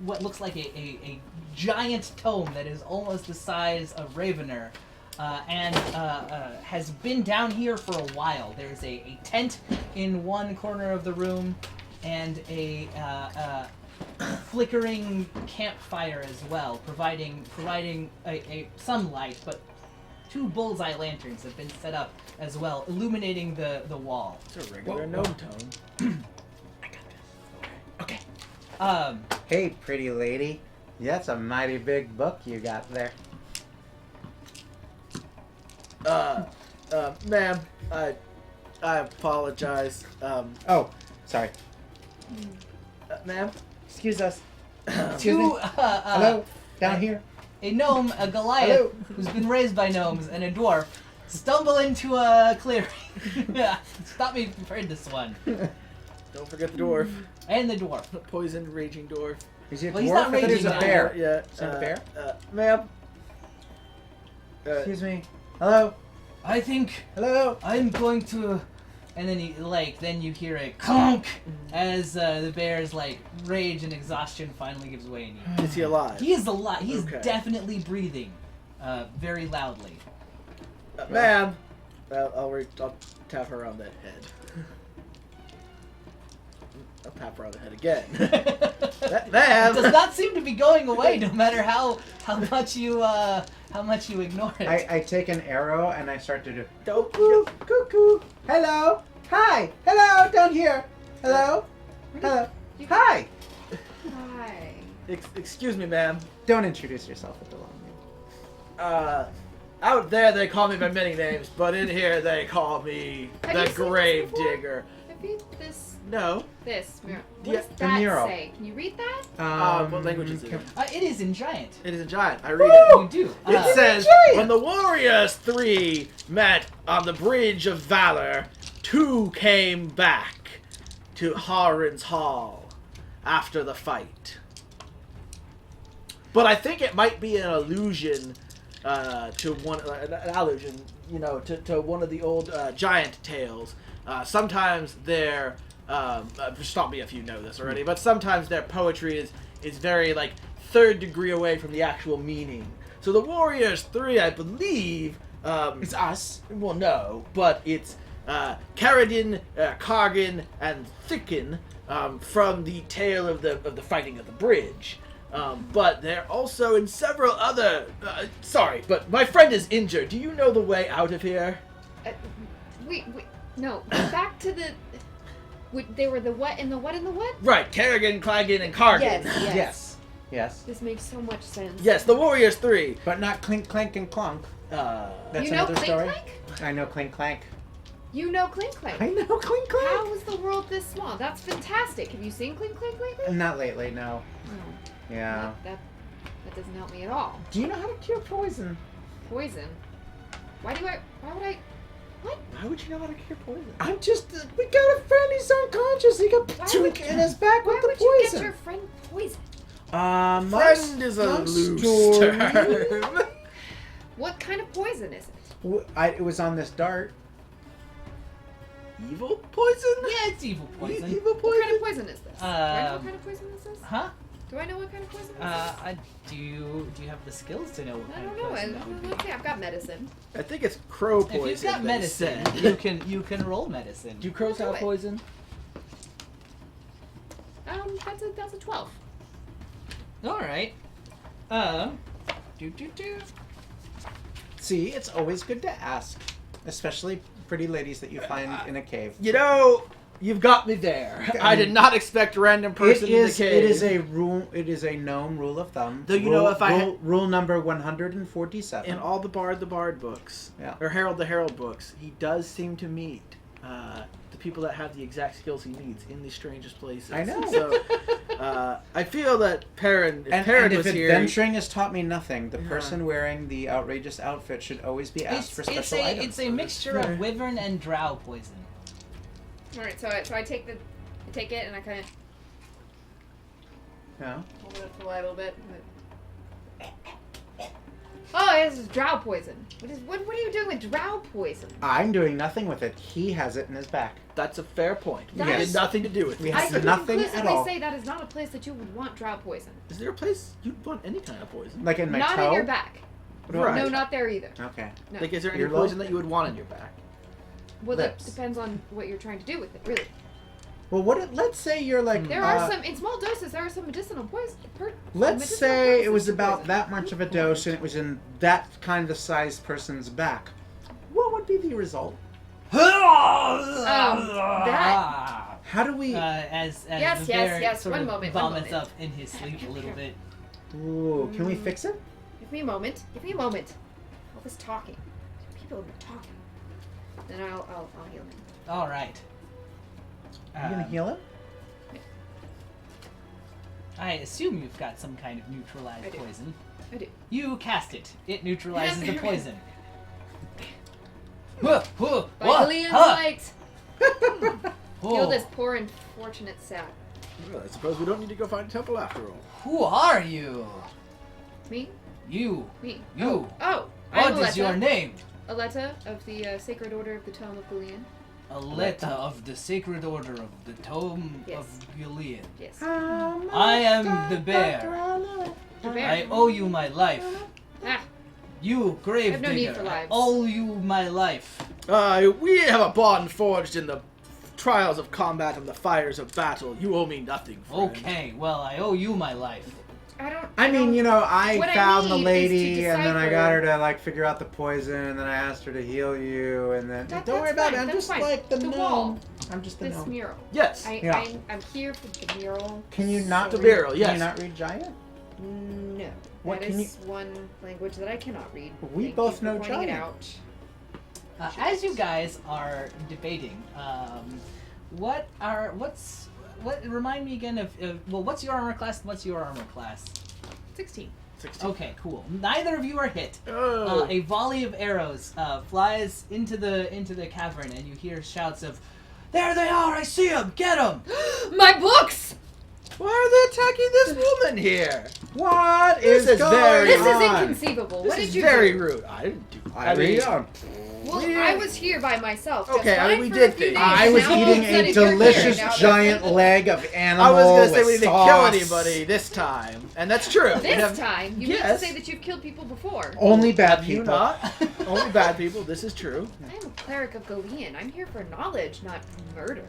what looks like a giant tome that is almost the size of Ravener. And has been down here for a while. There's a tent in one corner of the room, and a flickering campfire as well, providing a sunlight. But two bullseye lanterns have been set up as well, illuminating the wall. It's a regular gnome tone. Okay. Um, Hey, pretty lady. That's a mighty big book you got there. Ma'am, I apologize. Oh, sorry. Ma'am? Excuse us. Excuse me. two Hello? Down here? a gnome, a Goliath, Hello. who's been raised by gnomes, and a dwarf stumble into a clearing. Yeah, stop me if you've heard this one. Don't forget the dwarf. And the dwarf. The poisoned, raging dwarf. Is he a Well, he's dwarf? not I thought he was raging a now. bear. Yeah. Is that a bear? Ma'am? Excuse me. Hello? I think Hello? I'm going to, and then you hear a clunk as the bear's rage and exhaustion finally gives way. And Is he alive? he is alive. He's Okay. definitely breathing, very loudly. Ma'am! I'll tap her on the head. I'll tap her on the head again. It Ma'am! does not seem to be going away, no matter how much you ignore it. I take an arrow and I start to do Don't. cuckoo, cuckoo, hello, hi, hello, down here, hello, hello, hi. Hi. Excuse me, ma'am. Don't introduce yourself at the long name. Out there they call me by many names, but in here they call me Have the you seen this Grave before? Digger. Have you this No. mural? What Yeah, does the that mural. say? Can you read that? What language is it? It is in giant. It is a giant. I read it. You do. It says, when the warriors 3 met on the Bridge of Valor, 2 came back to Harin's Hall after the fight. But I think it might be an allusion to an allusion, to one of the old giant tales. Sometimes their, stop me if you know this already, but sometimes their poetry is very, like, third degree away from the actual meaning. So the Warriors 3, I believe, It's us. well, no, but it's Caradin, Kargan, and Thicken from the tale of the fighting of the bridge. But they're also in several other... sorry, but my friend is injured. Do you know the way out of here? Wait, no. Back to the. They were the what and the what and the what? Right, Kerrigan, Claggin, and Kargan. Yes. Yes. This makes so much sense. Yes, the Warriors 3. But not clink, clank, and clunk. That's You know another Clink story. Clank? I know clink, clank. You know Clink Clank. I know clink, clank. How is the world this small? That's fantastic. Have you seen Clink Clank lately? Not lately, no. No. Yeah. That doesn't help me at all. Do you know how to cure poison? Poison. Why would I? What? Why would you know how to cure poison? I'm just. We got a friend. He's unconscious. He got Why twink would- in his back Why with the would you get poison. your friend poison? Friend is a long loose story. term. What kind of poison is it? It was on this dart. Evil poison? Yeah, it's evil poison. Evil What poison? kind of poison is this? Do I know what kind of poison this is? Huh? Do I know what kind of poison this is? Do you have the skills to know what I kind don't of know. poison that would be? Okay, I've got medicine. I think it's crow poison. If you've got they medicine, said. you can roll medicine. Do crows Do have it. poison? That's a 12. All right. Do. See, it's always good to ask, especially pretty ladies that you find in a cave. You know, you've got me there. I did not expect a random person in the cave. It is a rule. It is a known rule of thumb. Though you know, if I rule, rule number 147. in all the Bard books, Yeah. or Herald the Herald books, he does seem to meet the people that have the exact skills he needs in the strangest places. I know. So I feel that Perrin, if And Perrin if was here, adventuring has taught me nothing, the Yeah. person wearing the outrageous outfit should always be asked for special items. It's a mixture of wyvern and drow poison. All right, so I take it and I kind of No? hold it up to the light a little bit. Oh, this is drow poison. What are you doing with drow poison? I'm doing nothing with it. He has it in his back. that's a fair point. We That had is- nothing to do with We it. have I could nothing at conclusively all. say that is not a place that you would want drow poison. Is there a place you'd want any kind of poison? Like in my Not toe? in your back. Right. No, not there either. Okay. No. Like, is there any Earlobe? poison that you would want in your back? Well, that lips. depends on what you're trying to do with it, really. Well, let's say you're like... There are some, in small doses, there are some medicinal poison. Let's medicinal say it poisons was to about poison. that much of a dose and it was in that kind of sized person's back. What would be the result? that- How do we... As Yes, the yes, bear yes, sort one of moment, one vomits moment. up in his sleep a little bit. Ooh, can we fix it? Give me a moment. Give me a moment. All this talking. People are talking. Then I'll heal him. All right. Are you gonna heal him? I assume you've got some kind of neutralized I do. poison. I do. You cast it. It neutralizes the poison. By Gillian's light, heal this poor unfortunate sap. Well, I suppose we don't need to go find a temple after all. Who are you? Me? You. Me. You. Oh, I'm What is your Aletta. name? Aletta of the Sacred Order of the Tome of Gillian. Aletta of the Sacred Order of the Tome Yes. of Gilead. Yes. I am the bear. The bear. I owe you my life. Ah, You, grave I've no need digger. for I lives. owe you my life. We have a bond forged in the trials of combat and the fires of battle, you owe me nothing, friend. Okay, well, I owe you my life. I mean, you know, I What I found the need is lady, to and then I decipher- got her to like figure out the poison, and then I asked her to heal you, and then That- don't worry that's about it. fine, I'm that's just fine. like the The gnome. wall. I'm just the This gnome. mural. Yes. Yeah. I'm here for the mural. Can you not The read, mural, Can yes. you not read giant? No. What That can is one language that I cannot read. We Thank both you for know pointing it giant. out. As you guys are debating, remind me again well, what's your armor class and what's your armor class? 16. 16. Okay, cool. Neither of you are hit. Oh. A volley of arrows flies into the cavern, and you hear shouts of, "There they are! I see them! Get them!" My books! Why are they attacking this woman here? What This is going very- This is on? inconceivable. This What is did you very do? rude. I didn't do. I read on. Well, We- I was here by myself. just Okay, I mean, fine we for did a few things. days, I and was now all of eating sudden a you're here. delicious Now giant leg of animal I was gonna say with we didn't sauce. kill anybody this time, and that's true. We This have- time, you mean to Yes. say that you've killed people before. Only bad Have you people. not? Only bad people. This is true. I am a cleric of Galean. I'm here for knowledge, not murder.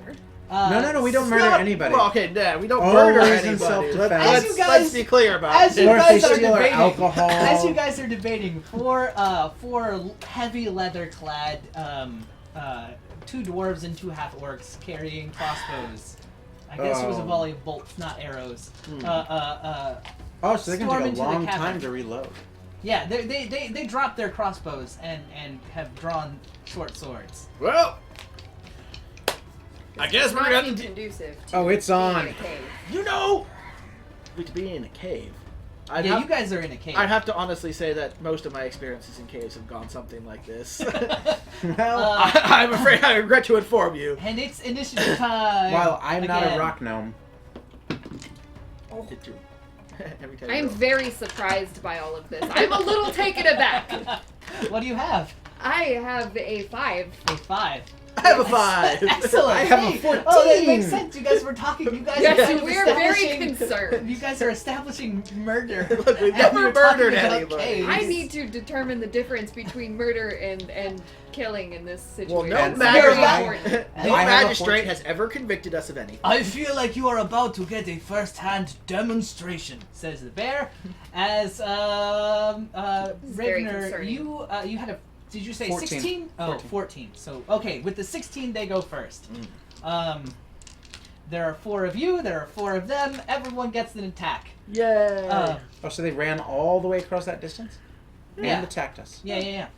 No, we don't It's murder not- anybody. Well, okay, yeah, we don't Always murder in anybody. self-defense. As you guys- Let's be clear about as it. you Or if they guys are steal our debating, alcohol. as you guys are debating, four heavy leather-clad, 2 dwarves and 2 half-orcs carrying crossbows. I guess it was a Oh. volley of bolts, not arrows. Oh, so they're storm gonna take into a the long cavern. time to reload. Yeah, they dropped their crossbows and have drawn short swords. Well, I guess It's we're not gonna. seem conducive to Oh, it's being on. in a cave. You know, we to be in a cave. I'd Yeah, have, you guys are in a cave. I'd have to honestly say that most of my experiences in caves have gone something like this. Well, I'm afraid I regret to inform you. And it's initiative time. while I'm not a again. rock gnome. Did you? Every time I you am roll. very surprised by all of this. I'm a little taken aback. What do you have? I have a 5. A 5. I have a 5. Excellent. I have a Hey, 14. Oh, that makes sense. You guys were talking. You guys are Yes, kind of we're very establishing- concerned. You guys are establishing murder. Look, we've And never we were talking murdered about anybody. caves. I need to determine the difference between murder and killing in this Well, situation. no And Very magistrate, important. no I have a magistrate 14. has ever convicted us of anything. I feel like you are about to get a first-hand demonstration, says the bear. As This is very Ravener, concerning. you had a. Did you say 14. 16? Oh, 14. 14. So okay, with the 16 they go first. There are 4 of you. There are 4 of them. Everyone gets an attack. Yay! Oh, so they ran all the way across that distance? Yeah. And attacked us. Yeah.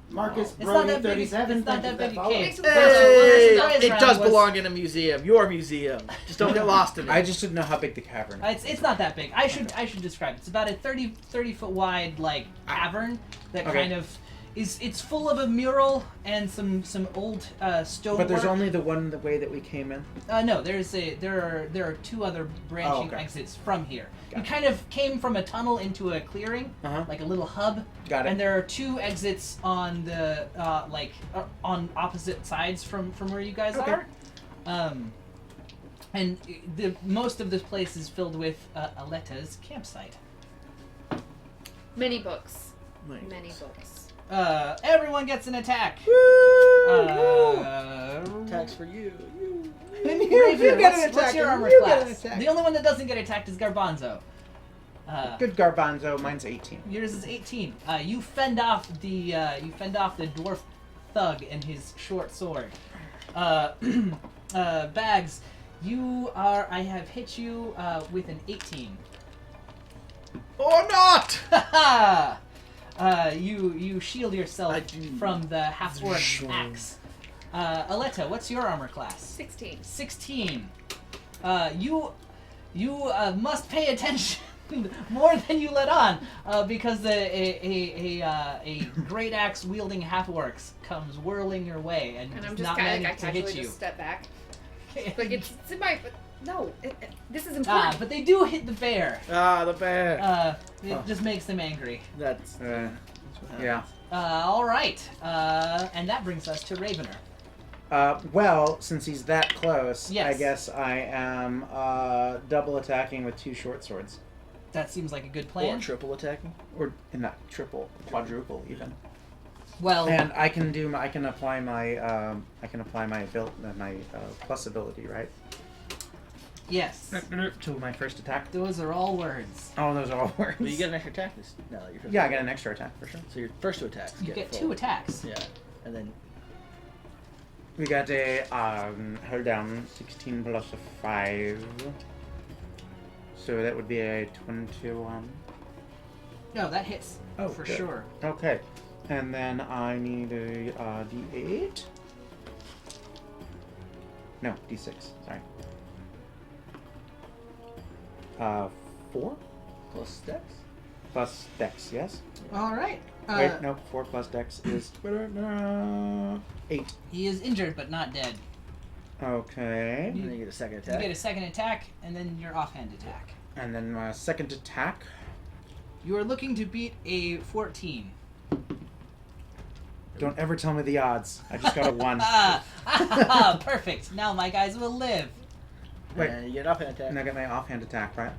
Marcus It's not Brody that big. 37. It's not thank that you big for a that cave. follow. Hey, First it round does was- belong in a museum. Your museum. Just don't get lost in it. I just didn't know how big the cavern is. It's not that big. I should describe it. It's about a 30 foot wide like cavern that Okay. kind of it's full of a mural and some old stone. But there's only the one the way that we came in. no. There are 2 other branching Oh, okay. exits from here. You Gotcha. kind of came from a tunnel into a clearing, Uh-huh. like a little hub. Got it. And there are 2 exits on the on opposite sides from where you guys Okay. are. And the most of this place is filled with Aleta's campsite. Many books. Wait. Many books. Everyone gets an attack. Attacks for you. Raven, get an what's attack, your and armor you get an class? attack. The only one that doesn't get attacked is Garbanzo. Good garbanzo. Mine's 18. Yours is 18. You fend off the dwarf thug and his short sword. Bags, I have hit you with an 18. Or not! You shield yourself I do. from the half-orc axe. Aleta, what's your armor class? 16. 16. You must pay attention more than you let on, because a great axe wielding half-orcs comes whirling your way and, And I'm is just not kind of meant like, I to hit casually you. just step back. Like, it's in my... But no, this is Ah, important. but they do hit the bear. Ah, the bear. It just makes them angry. That's Yeah. All right, and that brings us to Ravener. Well, since he's that close, I Yes. guess I am double attacking with 2 short swords. That seems like a good or plan. triple attacking. Or not triple, quadruple even. Well, And I can apply my plus ability, right? yes. To my first attack. Those are all words. Oh, those are all words. But you get an extra attack this. No, you're Yeah, I get an extra attack for sure. So your first 2 attacks. You get full. 2 attacks. Yeah, and then We got a hold down 16 plus a 5. So that would be a 21. No, that hits. Oh, for good. sure. Okay. And then I need a D8. No, D6. Sorry. 4 plus dex. plus Dex. Yes. All right. Wait, no. 4 plus Dex is 8. He is injured but not dead. Okay. And then you get a second You attack. get a second attack and then your offhand attack. And then my second attack. You are looking to beat a 14. Don't ever tell me the odds. I just got a 1. Perfect. Now my guys will live. Wait. And you get an offhand attack. And I get my offhand attack, right?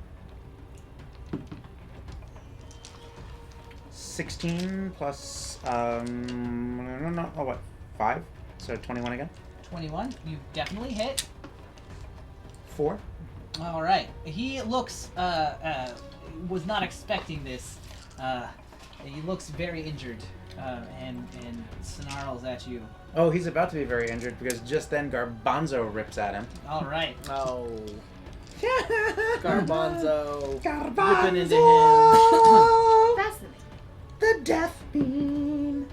16 plus no, oh what? 5? So 21 again? 21. You definitely hit. 4? All right. He looks was not expecting this. He looks very injured and snarls at you. Oh, he's about to be very injured because just then Garbanzo rips at him. All right. Oh. Garbanzo. Garbanzo! Ripping into him. Fascinating. The death beam.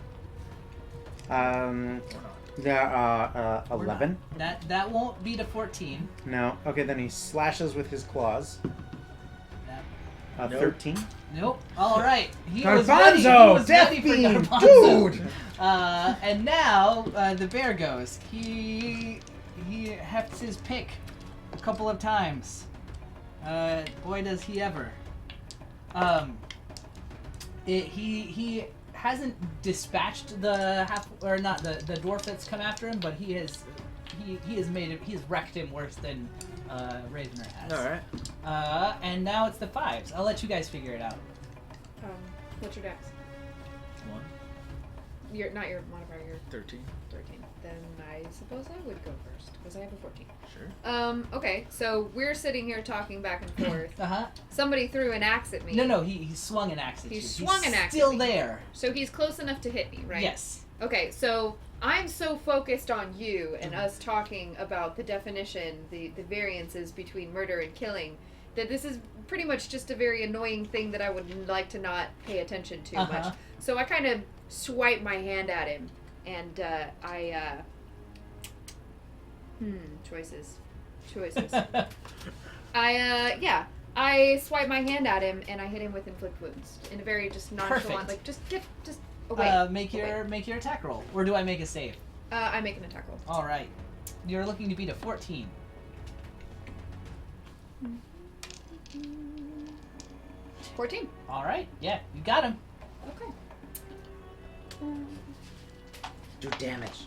There are 11. That won't beat a 14. No. Okay, then he slashes with his claws. That, Nope. 13. nope. All right. He Garbanzo! was ready. He was Death ready beam! for Garbanzo. Dude! And now the bear goes. He hefts his pick a couple of times. Boy, does he ever. He hasn't dispatched the the dwarf that's come after him, but he has wrecked him worse than Ravener has. All right. And now it's the 5s. I'll let you guys figure it out. What's your dex? 1, Your not your modifier. Your 13. 13. Then I suppose I would go first because I have a 14. Sure. Okay, so we're sitting here talking back and forth. Uh-huh. Somebody threw an axe at me. No, he swung an axe at He you. swung an axe at Still me. there. So he's close enough to hit me, right? Yes. Okay, so I'm so focused on you and us talking about the definition, the variances between murder and killing, that this is pretty much just a very annoying thing that I would like to not pay attention to Uh-huh. much. So I kind of swipe my hand at him, and choices. I swipe my hand at him and I hit him with inflict wounds in a very just nonchalant, Perfect. like just away. Make your attack roll, or do I make a save? I make an attack roll. All right. You're looking to beat a 14. 14. All right. Yeah, you got him. Okay. Do damage.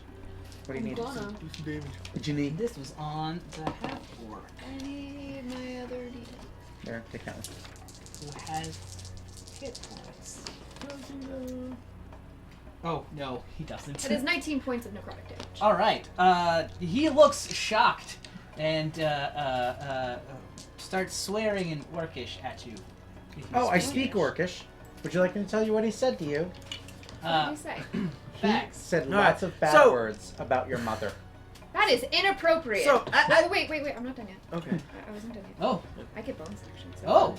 What do you need? I'm gonna. Do some damage. What do you need? This was on the half orc I need my other d10. There, take that one. who has hit points. Oh no, he doesn't. That is 19 points of necrotic damage. All right. He looks shocked and starts swearing in Orcish at you. if you Oh, I speak English. Orcish. Would you like me to tell you what he said to you? What did you say? He Facts. said All right, lots of bad so- words about your mother. That is inappropriate. So, Oh, wait, I'm not done yet. Okay. I wasn't done yet. Oh. I get bonus actions. Oh.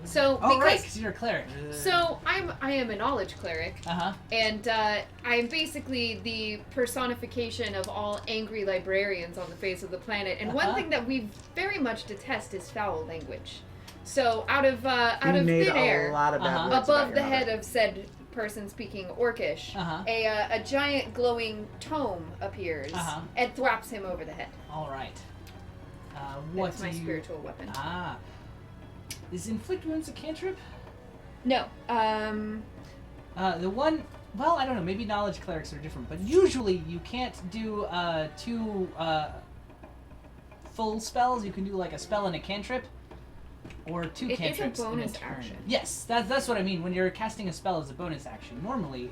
So, Oh, right, because... because you're a cleric. So, I am a knowledge cleric, Uh-huh. and I am basically the personification of all angry librarians on the face of the planet. And one Uh-huh. thing that we very much detest is foul language. So, out of He made thin a air, lot of bad Uh-huh. words about above your the mother. head of said person speaking Orcish, Uh-huh. a giant glowing tome appears Uh-huh. and thwaps him over the head. All right. What That's my do you... spiritual weapon. Ah. Is inflict wounds a cantrip? No. The one... Well, I don't know. Maybe knowledge clerics are different, but usually you can't do two full spells. You can do like a spell and a cantrip, or two It is a cantrips in bonus turn. action. Yes, that's what I mean. When you're casting a spell as a bonus action, normally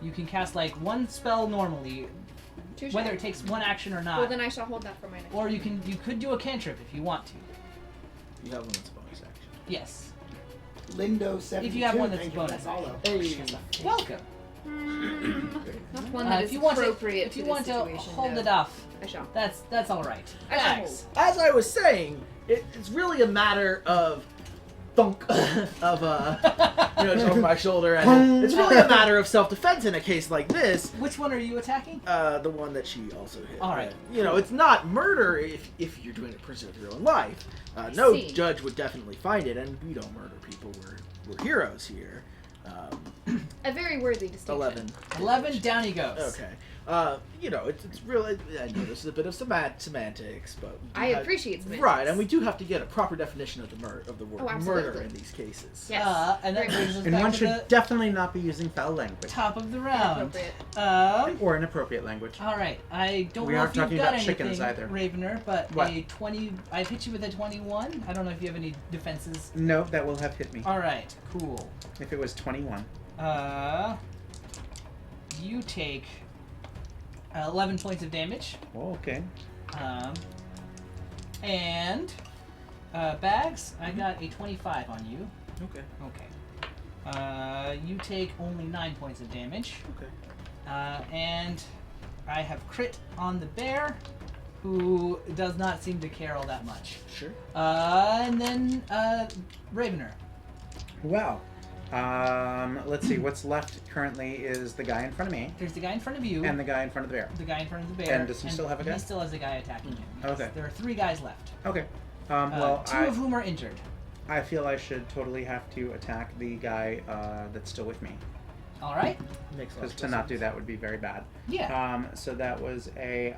You can cast like one spell normally, Touche. whether it takes one action or not. Well, then I shall hold that for my next. Or you could do a cantrip if you want to. You have one that's a bonus action. Yes. Lindo 72. If you have one that's thank you for bonus. that follow. Hey. Welcome. Not one that if is you want appropriate to, if you to want this to situation. hold no. it off, I shall. that's all right. I shall Bags. As I was saying, it's really a matter of thunk of just over my shoulder, and it's really a matter of self-defense in a case like this. Which one are you attacking? The one that she also hit. All right. It's not murder if you're doing it to preserve your own life. No see. judge would definitely find it, and we don't murder people. We're heroes here. A very worthy distinction. 11. Down he goes. Okay. It's really. I know this is a bit of semantics, but we do I have- appreciate semantics. Right, and we do have to get a proper definition of the word Oh, murder absolutely. in these cases. Yes. And that Very brings us And back one to should the definitely not be using foul language. top of the round. Appropriate. Or inappropriate language. All right. I don't We know aren't if you've talking got about chickens anything, either. Ravener, but What? a 20. I've hit you with a 21. I don't know if you have any defenses. No, that will have hit me. All right. Cool. If it was 21. You take 11 points of damage. Oh, okay. And Bags, I got a 25 on you. Okay. Okay. You take only 9 points of damage. Okay. And I have crit on the bear, who does not seem to care all that much. Sure. And then Ravener. Wow. Let's see. What's left currently is the guy in front of me There's the guy in front of you. and the guy in front of the bear. the guy in front of the bear. And does he still have a guy? He still has a guy attacking him. Yes. Okay. There are 3 guys left. Okay. Well, Two of whom are injured. I feel I should totally have to attack the guy that's still with me. All right. Makes Because to not do that would be very bad. Yeah. So that was a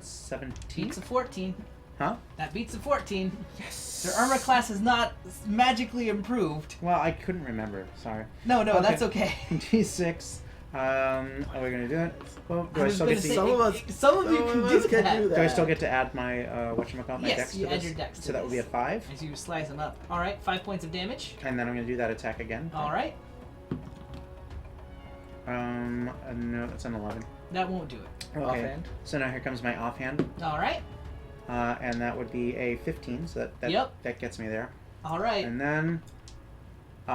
17. Beats a 14. Huh? That beats a 14. Yes. Their armor class is not magically improved. Well, I couldn't remember. Sorry. No, Okay. that's okay. D6. Are we gonna do it? Well, do I still get to? Some of us- some of you can do that. Do I still get to add my whatchamacallit, my Yes, dex you to add this? your dex to So that would be a this. 5. As you slice them up. All right, 5 points of damage. And then I'm gonna do that attack again. All right, No, that's an 11. that won't do it. Okay. Offhand. So now here comes my offhand, All right, and that would be a 15. So that Yep. that gets me there. all right. And then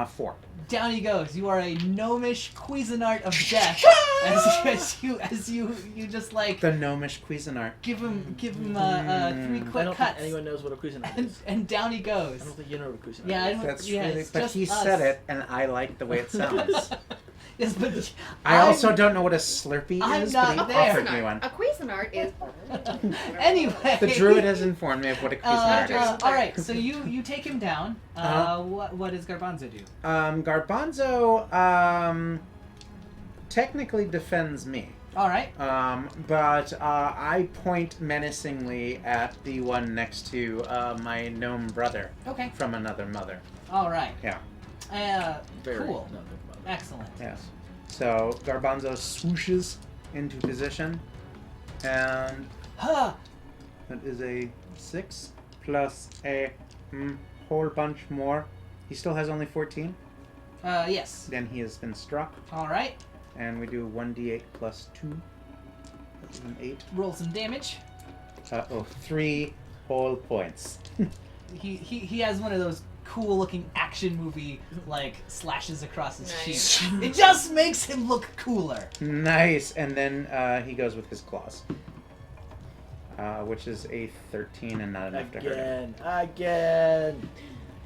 4. Down he goes. You are a gnomish Cuisinart of death. as you just like The gnomish Cuisinart. give him 3 I quick don't cuts, think anyone knows what a Cuisinart and, is. and down he I goes. don't think you know what a Cuisinart Yeah, I is. don't- That's yeah, really. it's But just he us. said it, and I like the way it sounds. Yes, but I also don't know what a Slurpee I'm is, not but he there. offered me one. A Cuisinart is. Anyway, The druid has informed me of what a Cuisinart is. all right, so you take him down. Uh-huh. What does Garbanzo do? Garbanzo technically defends me. All right. But I point menacingly at the one next to my gnome brother Okay. from another mother. All right. Yeah. Very Cool. no, think about it. Excellent. Yes. So Garbanzo swooshes into position, and Huh. that is a 6 plus a whole bunch more. He still has only 14. Yes. Then he has been struck, All right. and we do 1d8 plus 2. That's an 8. Roll some damage. 3 whole points. He has one of those cool looking action movie like slashes across his Nice. cheek. It just makes him look cooler. Nice. And then he goes with his claws, which is a 13 and not enough to hurt him. Again.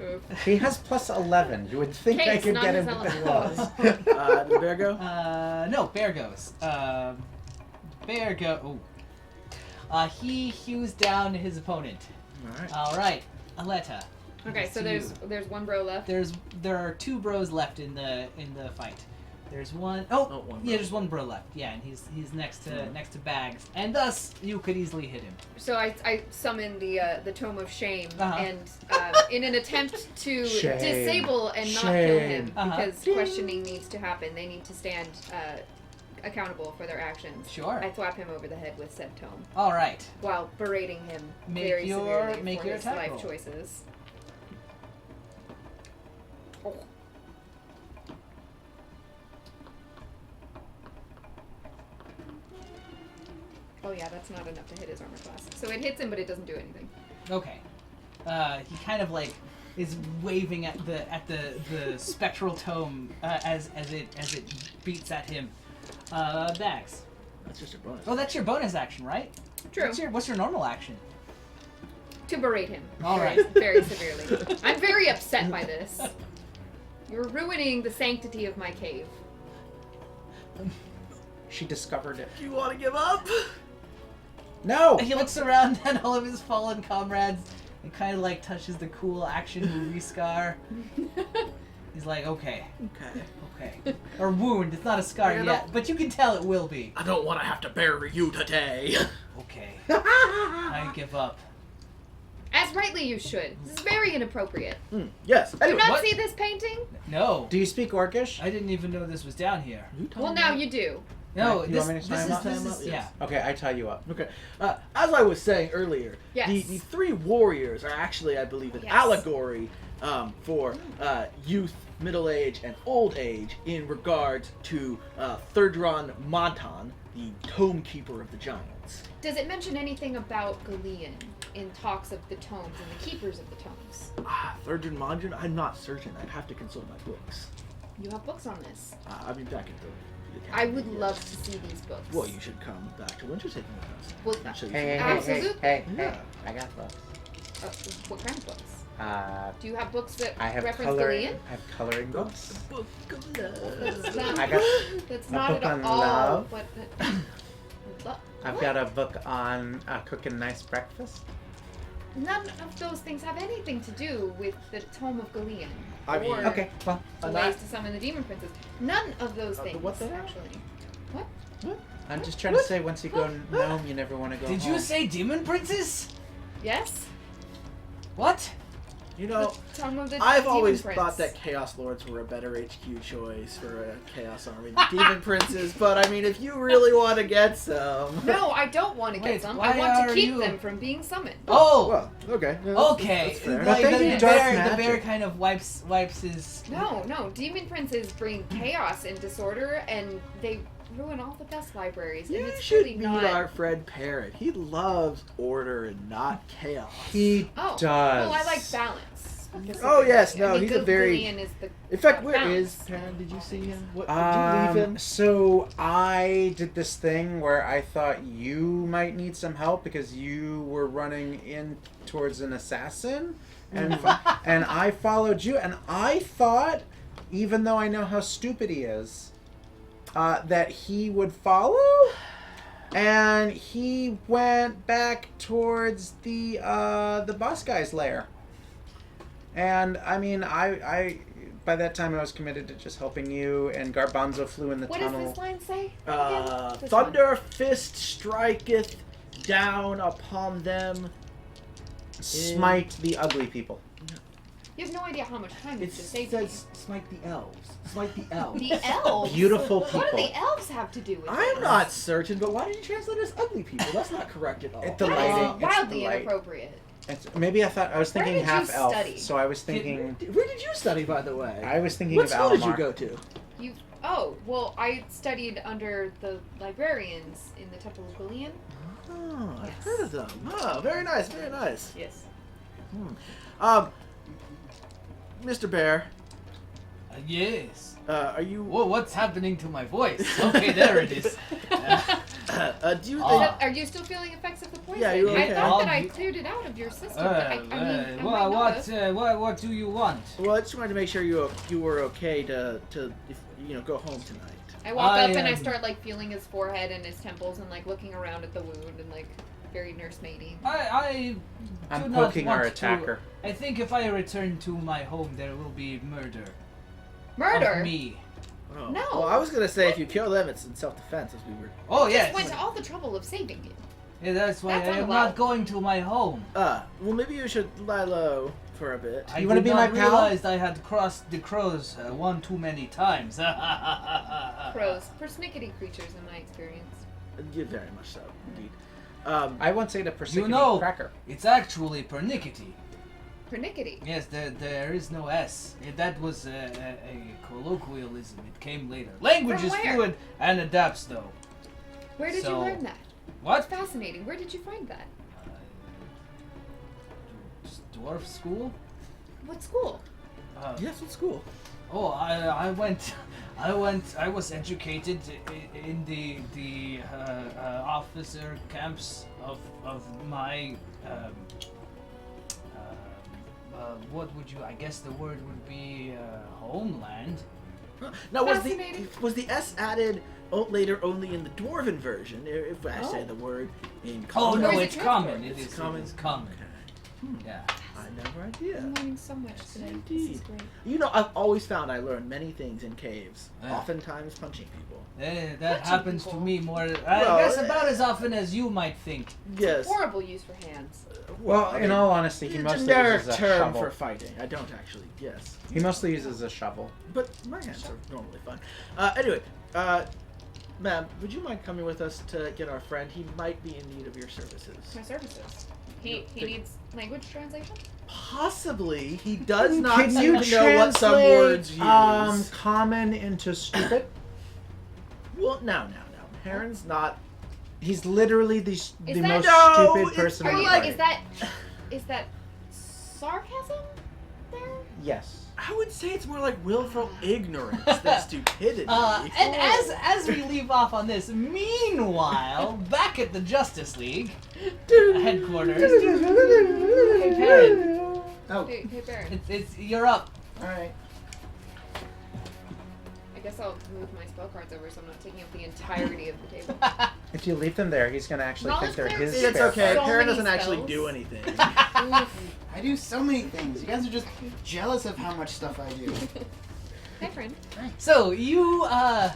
Oof. He has plus 11. You would think I Case, could not get his him with the element. claws. Did the bear go? No, bear goes. Bear go. He hews down his opponent. Alright. All right, Aletta. Okay, so It's you. there's one bro left. There are 2 bros left in the fight. There's one Oh, one bro. yeah, there's one bro left. Yeah, and he's next to Bags, and thus you could easily hit him. So I summon the Tome of Shame, Uh-huh. and in an attempt to Shame. disable and not kill him, Shame. Uh-huh. because questioning needs to happen. They need to stand accountable for their actions. Sure. I thwap him over the head with said tome All right. while berating him Make very your- severely make for your his attack life roll. choices. Oh. Oh yeah, that's not enough to hit his armor class. So it hits him, but it doesn't do anything. Okay. He kind of like is waving at the spectral tome as it beats at him. Dax. That's just a bonus. Oh, that's your bonus action, right? True. What's your normal action? To berate him. All very, right. Very severely. I'm very upset by this. You're ruining the sanctity of my cave. She discovered it. Do you want to give up? No! He looks around at all of his fallen comrades and kind of like touches the cool action movie scar. He's like, okay. Or wound. It's not a scar Yeah, yet, no. but you can tell it will be. I don't want to have to bury you today. Okay. I give up. As rightly you should. This is very inappropriate. Yes. Do Anyway, not what? see this painting? No. Do you speak Orcish? I didn't even know this was down here. Well, now you do. No, You this, want me to this tie him is up? this Tie him is up? yeah. Yes. Okay, I tie you up. Okay. As I was saying earlier, Yes. the three warriors are actually, I believe, an Yes. allegory for youth, middle age, and old age in regards to Thirdron Montan, the tome keeper of the giants. Does it mention anything about Galean in talks of the tomes and the keepers of the tomes? Thirdron Montan? I'm not certain. I'd have to consult my books. You have books on this. I'll be back at the I academy, would yes. love to see these books. Well, you should come back to Winter's Haven with us. Well, I'll show you Hey, some hey, books. hey, Absolutely. hey, Yeah. hey. I got books. What kind of books? Do you have books that I have reference coloring. Galean? I have coloring books. Book of love. That's not, I got that's a not book at on all love. what I've what? got a book on cooking nice breakfast. None of those things have anything to do with the Tome of Galean. I mean- or Okay, well, the ways to summon the demon princess. None of those The things, what they are? actually. I'm just trying to say, once you go gnome, you never want to go Did home. you say demon princess? Yes? What? You know, The Tome of the I've Demon always Prince. thought that Chaos Lords were a better HQ choice for a Chaos Army than Demon Princes, but I mean, if you really want to get some... No, I don't want to Wait, get some. why I want to are keep you- them from being summoned. Oh. Well, okay. Yeah, Okay. That's fair. But Like, they the do dark bear magic. kind of wipes his. No. Demon princes bring chaos and disorder, and they ruin all the best libraries. And You it's should really meet not. our friend Parrot. He loves order and not chaos. He Oh, does. well, I like balance. Oh, yes, no, I mean, he's a very- Galean is the In fact, where balance. is Parrot? Did you see him? What, did you leave him? So I did this thing where I thought you might need some help because you were running in towards an assassin, and and I followed you, and I thought, even though I know how stupid he is, that he would follow, and he went back towards the boss guy's lair. And I mean, I by that time I was committed to just helping you, and Garbanzo flew in the What does tunnel. this line say? again? This Thunder fist striketh down upon them. Smite the ugly people. one? You have no idea how much time It it's to save me. says smite the elves. Smite the elves. The elves? Beautiful people. What do the elves have to do with I'm this? not certain, but why did you translate as ugly people? That's not correct at all. It's the That is lighting. It's wildly the light. inappropriate. Maybe I thought I was Where thinking did you half elf, study? so I was thinking Where did you study, by the way? I was thinking What of school Alamar. did you go to? Oh, well, I studied under the librarians in the Temple of Galean. Oh, I've Yes. heard of them. Oh, very nice, very nice. Yes. Mr. Bear, Yes. are you? Whoa, what's happening to my voice? Okay, there it is. Do you Ah. think? Are you still feeling effects of the poison? Yeah, you okay? I thought that I Um, cleared it out of your system, but I mean, I might not have. what do you want? Well, I just wanted to make sure you were okay to go home tonight. I walk I up and I am- start like feeling his forehead and his temples and like looking around at the wound and like very nursematey. I do I'm not poking want our to- attacker. I think if I return to my home, there will be murder Murder. of me. Oh. No. Well, I was gonna say if you kill them, it's in self-defense, as we were. Oh Just yes. went to all the trouble of saving you. Yeah, that's why That's I am unallowed. not going to my home. Well, maybe you should lie low for a bit. I You wanna did be not my pal? realized I had crossed the crows one too many times. Crows, persnickety creatures in my experience. Yeah, very much so, indeed. I once ate a persnickety know- cracker. It's actually pernickety. Pernickety. Yes, there is no S. That was a colloquialism. It came later. Language From is where? fluid and adapts, though. Where did you So- learn that? What? Fascinating. Where did you find that? Dwarf school? What school? Yes, what school? Oh, I was educated in the officer camps of my what would you? I guess the word would be homeland. Now, Fascinating. was the S added later only in the dwarven version? If I say the word in Oh common. no, Or is it it's common. transport? It It's is common? It's common. Okay. Yeah. I had no idea. I'm learning so much Yes, today. This indeed. is great. You know, I've always found I learn many things in caves. Yeah. Oftentimes punching people. That Touching happens people. to me more. I Well, guess about as often as you might think. Yes. Horrible use for hands. Well, I in mean, all honesty, he it's a mostly generic uses a term shovel. for fighting. I don't actually. Yes. He mostly uses a shovel. But my hands are normally fine. Anyway, ma'am, would you mind coming with us to get our friend? He might be in need of your services. My services. He needs language translation? Possibly. He does not Can seem you to know what some words translate use. common into stupid? Well, no. Heron's not. He's literally the that- most No, stupid it's person Are in you the like, party. is that sarcasm there? Yes. I would say it's more like willful ignorance than stupidity. And as we leave off on this, meanwhile, back at the Justice League headquarters, hey Perrin, Oh, Hey, Baron. it's you're up. all right. I guess I'll move my spell cards over so I'm not taking up the entirety of the table. If you leave them there, he's gonna actually Knowledge think they're clear- his it's spare okay. So parts. Perrin many doesn't actually spells. do anything. I do so many things. You guys are just jealous of how much stuff I do. Hi, friend. So you I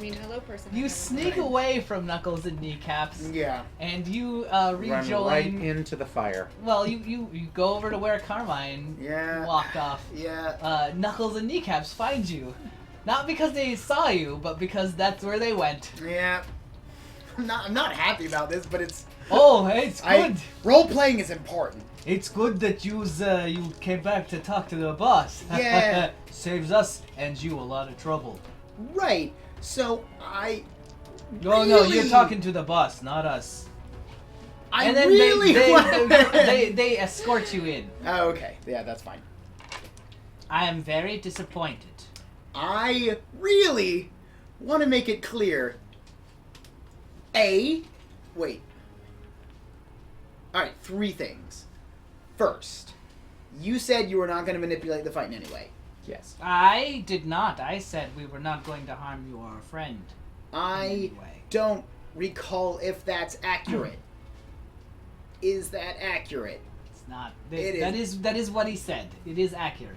mean, hello, person. you sneak away from Knuckles and Kneecaps, Yeah. and you Run rejoin. right into the fire. Well, you go over to where Carmine Yeah. walked off. Yeah. Knuckles and Kneecaps find you. Not because they saw you, but because that's where they went. Yeah. I'm not happy about this, but it's Oh, hey, it's good. Role playing is important. It's good that you came back to talk to the boss. Yeah. Saves us and you a lot of trouble. Right. So I. No, no, you're really- talking to the boss, not us. I And then really they escort you in. Oh, okay. Yeah, that's fine. I am very disappointed. I really want to make it clear. Wait. Alright, 3 things. First, you said you were not going to manipulate the fight in any way. Yes. I did not. I said we were not going to harm your friend. I Anyway. don't recall if that's accurate. Is that accurate? It's not. It That is what he said. It is accurate.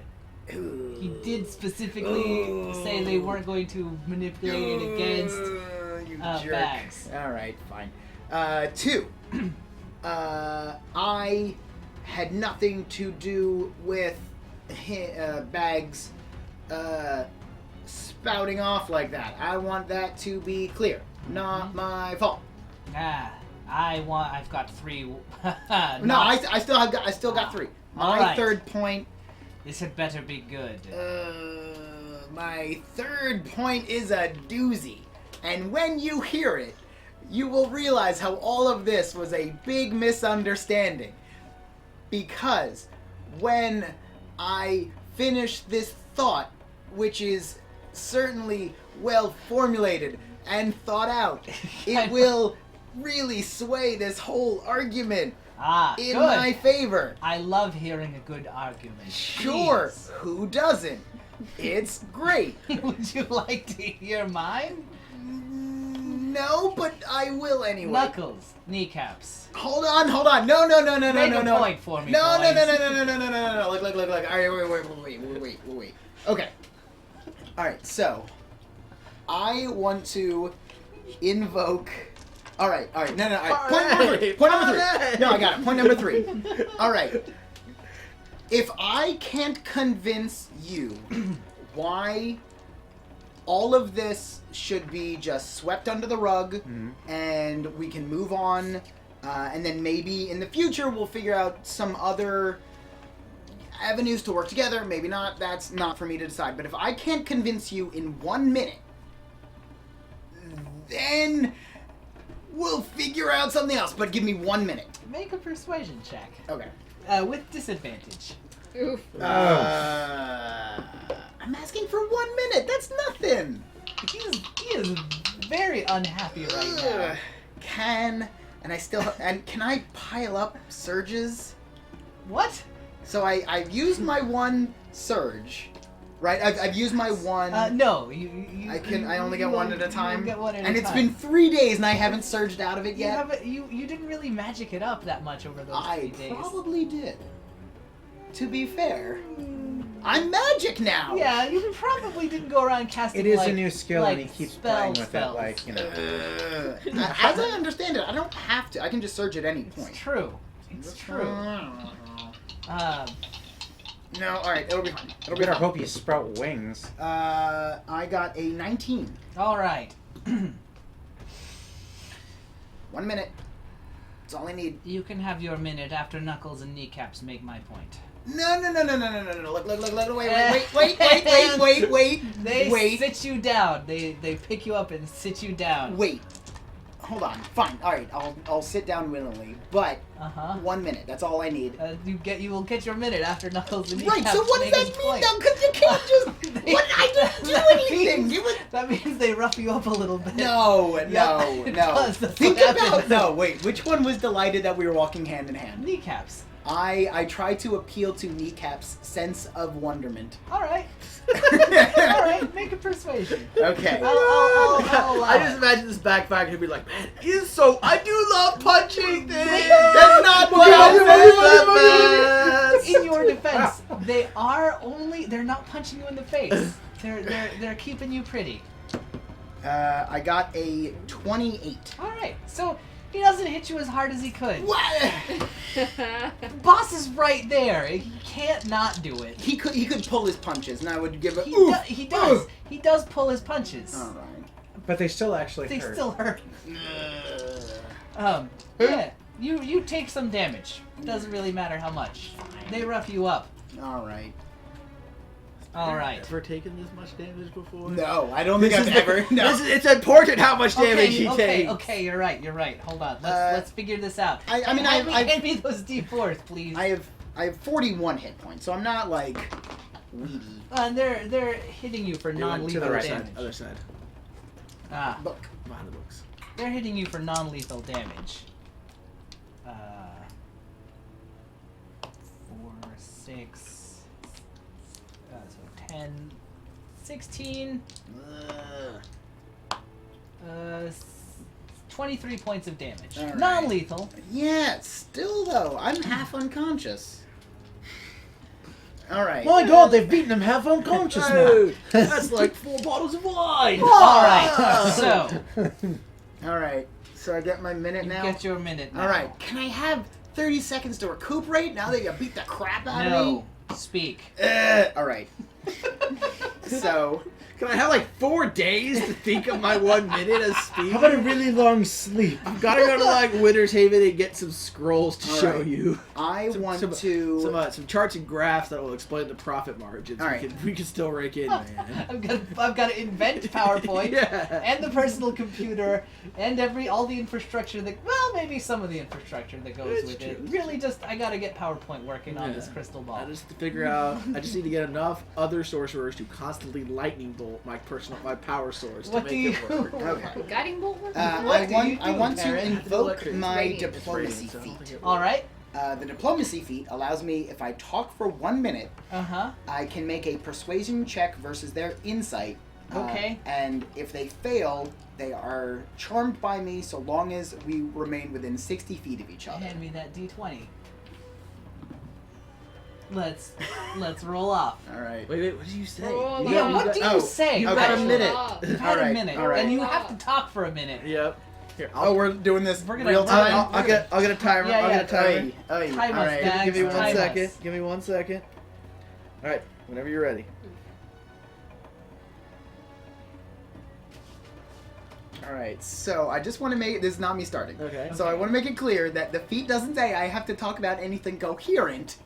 He did specifically say they weren't going to manipulate it against You Bags. Alright, fine. 2. I had nothing to do with Bags spouting off like that. I want that to be clear. Not my fault. I've got 3. No, I still got 3. My Alright. third point. This had better be good. My third point is a doozy. And when you hear it, you will realize how all of this was a big misunderstanding. Because when I finish this thought, which is certainly well formulated and thought out, it will really sway this whole argument in Good. my favor. I love hearing a good argument. Sure, Please. who doesn't? It's great. Would you like to hear mine? No, but I will anyway. Knuckles, Kneecaps. Hold on. No. Make a No. point for me, No. boys. No. Look. All right, wait. Okay. All right. So, I want to invoke. All right. No. All right. Point number 3. No, I got it. Point number 3. All right. If I can't convince you why all of this should be just swept under the rug and we can move on, and then maybe in the future we'll figure out some other avenues to work together, maybe not, that's not for me to decide. But if I can't convince you in 1 minute, then We'll figure out something else, but give me 1 minute. Make a persuasion check. Okay. With disadvantage. Oof. I'm asking for 1 minute. That's nothing. He is very unhappy right now. Can I pile up surges? What? So I've used my one surge, right? I've used my one. No, I only get one at a time. You get one at and a it's time. been 3 days and I haven't surged out of it yet. You didn't really magic it up that much over those 3 I days. probably did. To be fair, I'm magic now. Yeah, you probably didn't go around casting. It is like, a new skill, like and he keeps spells. playing with it, like, you know. As I understand it, I don't have to. I can just surge at any point. It's true. It's true. No, alright, it'll be fine. It'll You be better fine. hope you sprout wings. I got a 19. All right. 1 minute. That's all I need. You can have your minute after Knuckles and Kneecaps make my point. No. Look, wait. They sit you down. They pick you up and sit you down. Wait. Hold on. Fine. All right. I'll sit down willingly, but Uh huh. 1 minute. That's all I need. You will get your minute after Knuckles and Kneecaps Right. So what does make his that mean point. now? Because you can't just. What? I didn't do That anything. means- That means they rough you up a little bit. No. it does. That's Think what about happens. no. Wait. Which one was delighted that we were walking hand in hand? Kneecaps. I try to appeal to Kneecap's sense of wonderment. All right. All right. Make a persuasion. Okay. I'll allow I just it. imagine this backpack could be like, man, he's so. I do love punching things. That's not what I said. In your defense, they're not punching you in the face. They're keeping you pretty. I got a 28. All right. So he doesn't hit you as hard as he could. What? Boss is right there. He can't not do it. He could pull his punches, and I would give it. He does. He does pull his punches. All right. But they still actually They hurt. still hurt. Yeah. You take some damage. It doesn't really matter how much. They rough you up. All right. All right. Ever taken this much damage before? No, I don't think I've ever. No. It's important how much damage he takes. Okay, you're right. Hold on. Let's figure this out. I mean, hand me those d4s, please. I have 41 hit points, so I'm not like weedy. They're hitting you for They went to non-lethal the right damage. side. Other side. Look. Behind the books. They're hitting you for non-lethal damage. 4, 6, so 10, 16, 23 points of damage. All right. Non-lethal. Yeah, still though, I'm half unconscious. All right. My God, they've beaten him half unconscious now. Dude, that's like 4 bottles of wine. All right. So All right. So I get my minute you now. get your minute now. All right. Can I have 30 seconds to recuperate now that you beat the crap out of me? No. Speak. All right. So, Can I have like 4 days to think of my 1 minute of speed? How about a really long sleep? I've got to go to like Winter's Haven and get some scrolls to All show right. you. I want to. Some charts and graphs that will explain the profit margins. All right. We can still rake in, man. I've got to invent PowerPoint Yeah. and the personal computer and all the infrastructure maybe some of the infrastructure that goes It's with it. true. Really, I got to get PowerPoint working on this crystal ball. I just to figure out. I just need to get enough other sorcerers to constantly lightning bolt my power source What to do make you? it work. Okay. Guiding bolt work? What do you I do, want to Karen? invoke my Radiant. diplomacy So I don't feat. think it All right. The diplomacy feat allows me, if I talk for 1 minute, Uh-huh. I can make a persuasion check versus their insight. Okay. And if they fail, they are charmed by me so long as we remain within 60 feet of each other. Hand me that d20. Let's roll off. All right. Wait, what did you say? Roll You Yeah, on. got- what do you oh, say? you okay. got a Roll minute. You've had a Alright, minute, alright. and you have to talk for a minute. Yep. Here, Oh, we're doing this We're gonna- real time? I'll get a timer. Yeah, I'll yeah. get a timer. Time us, Alright. Dax. Give me 1 Time us. second. Give me 1 second. All right, whenever you're ready. Alright, so I just want to make this is not me starting. Okay. So I want to make it clear that the feat doesn't say I have to talk about anything coherent.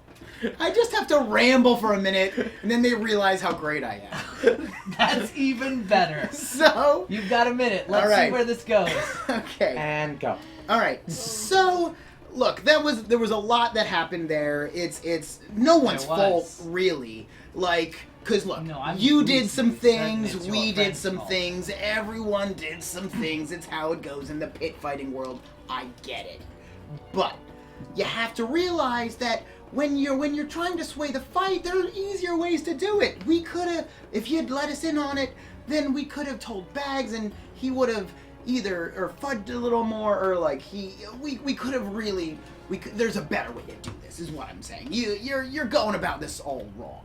I just have to ramble for a minute, and then they realize how great I am. That's even better. So, You've got a minute. Let's All right. see where this goes. okay. And go. All right. So, look, there was a lot that happened there. It's no one's There fault was. really. Like, cause look, No, I'm you did some reasonably certain things, it's your we did friend's some fault. things, everyone did some things. It's how it goes in the pit fighting world. I get it, but you have to realize that when you're trying to sway the fight, there are easier ways to do it. We could have, if you'd let us in on it, then we could have told Bags, and he would have either or fudged a little more, or like we could have really there's a better way to do this. Is what I'm saying. You're going about this all wrong.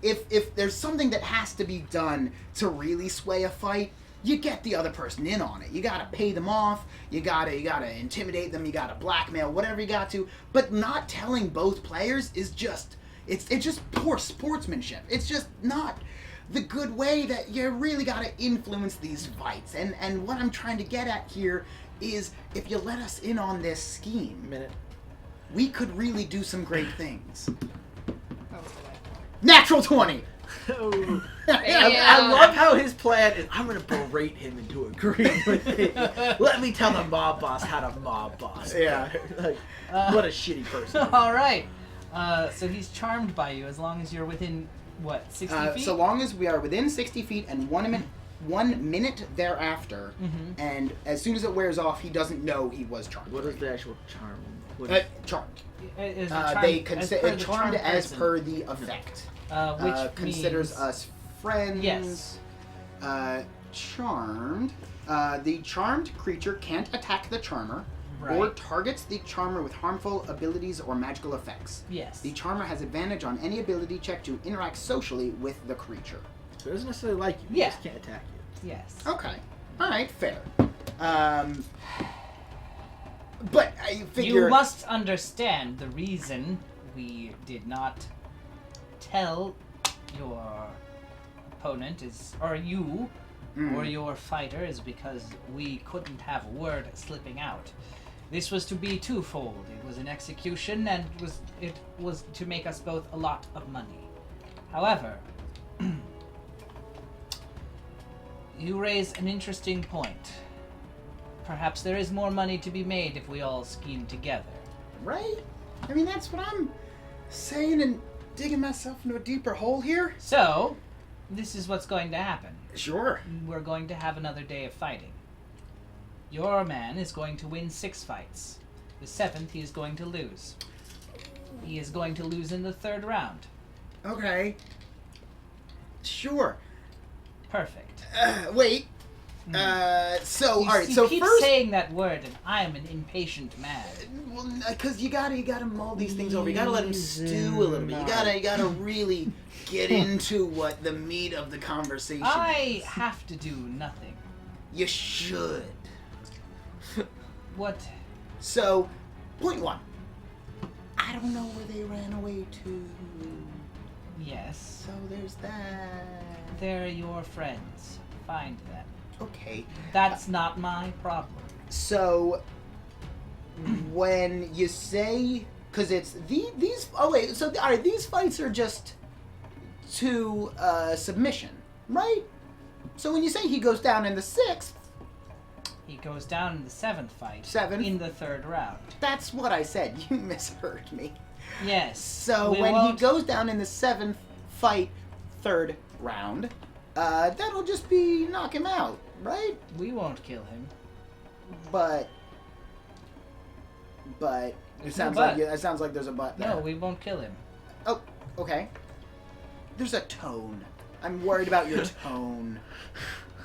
If there's something that has to be done to really sway a fight, you get the other person in on it. You gotta pay them off. You gotta intimidate them. You gotta blackmail, whatever you got to. But not telling both players is just it's just poor sportsmanship. It's just not the good way that you really gotta influence these fights. And what I'm trying to get at here is if you let us in on this scheme, Minute. we could really do some great things. Oh, Natural 20. Oh. Yeah. I love how his plan is. I'm gonna berate him into agreeing with me. Let me tell the mob boss how to mob boss. Yeah. Like, what a shitty person. All right. So he's charmed by you as long as you're within, what, 60 feet? So long as we are within 60 feet and 1 minute thereafter, Mhm. and as soon as it wears off, he doesn't know he was charmed. What is the actual charm? What Charmed. Is it They as consider per the charmed as person, per the effect. which Considers means, us friends. Yes. Charmed. The charmed creature can't attack the charmer or Right. targets the charmer with harmful abilities or magical effects. Yes. The charmer has advantage on any ability check to interact socially with the creature. So it doesn't necessarily like you. He Yeah. just can't attack you. Yes. Okay. All right. Fair. But I figure. You must understand the reason we did not tell your opponent is, or you, or your fighter is because we couldn't have a word slipping out. This was to be twofold. It was an execution, and it was to make us both a lot of money. However, you raise an interesting point. Perhaps there is more money to be made if we all scheme together. Right? I mean, that's what I'm saying and digging myself into a deeper hole here. So, this is what's going to happen. Sure. We're going to have another day of fighting. Your man is going to win 6 fights. The 7th he is going to lose. He is going to lose in the 3rd round. Okay. Sure. Perfect. Wait. So, You, all right. you So keep first, saying that word, and I am an impatient man. well, because you gotta mull these things over. You gotta let them stew a little bit. You gotta really get into what the meat of the conversation I is. have to do nothing. You should. What? So, point 1. I don't know where they ran away to. Yes. So there's that. They're your friends. Find them. Okay. That's not my problem. So when you say, because it's these. Oh wait. So all right, these fights are just to submission, right? So when you say he goes down in the 6th, He goes down in the 7th fight. 7th? In the 3rd round. that's what I said. You misheard me. Yes. So we when won't- he goes down in the 7th fight, 3rd round, that'll just be knock him out, right? We won't kill him. But it There's sounds no like but. it sounds like there's a but there. No, we won't kill him. Oh, okay. There's a tone. I'm worried about your tone.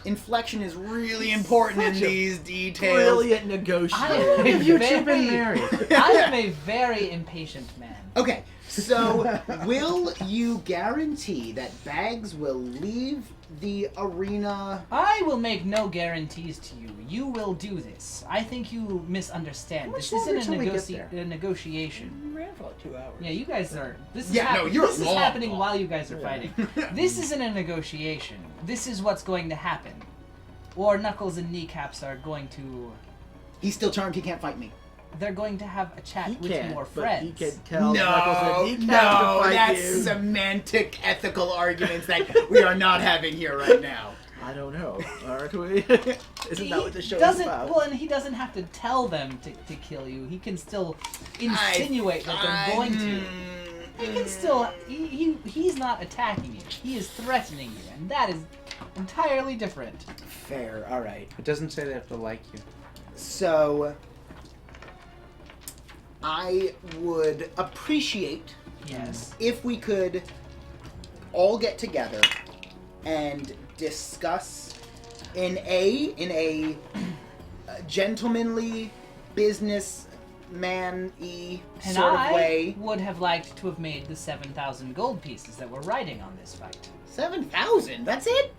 Inflection is really important in Such a these details. Brilliant I negotiator. am long have you two been very- married? I am a very impatient man. Okay, so will you guarantee that Bags will leave the arena? I will make no guarantees to you. You will do this. I think you misunderstand. How This much longer isn't till we get there? a negotiation. We ran for like 2 hours. Yeah, you guys are. This is Yeah, no, you're this is long happening gone. while you guys are fighting. This isn't a negotiation. This is what's going to happen. Or Knuckles and Kneecaps are going to. He's still charmed. He can't fight me. they're going to have a chat He with can't, more but friends. he can tell No, Knuckles that he can no, fight that's you. semantic, ethical arguments that we are not having here right now. I don't know. Aren't we? Isn't that what the show is doesn't, about? Well, and he doesn't have to tell them to kill you. He can still insinuate that they're going to. He can still. He's not attacking you. He is threatening you, and that is entirely different. Fair, alright. It doesn't say they have to like you. So, I would appreciate Yes. if we could all get together and discuss in a gentlemanly, businessman-y And sort I of way. would have liked to have made the 7,000 gold pieces that we're riding on this fight. 7,000? That's it?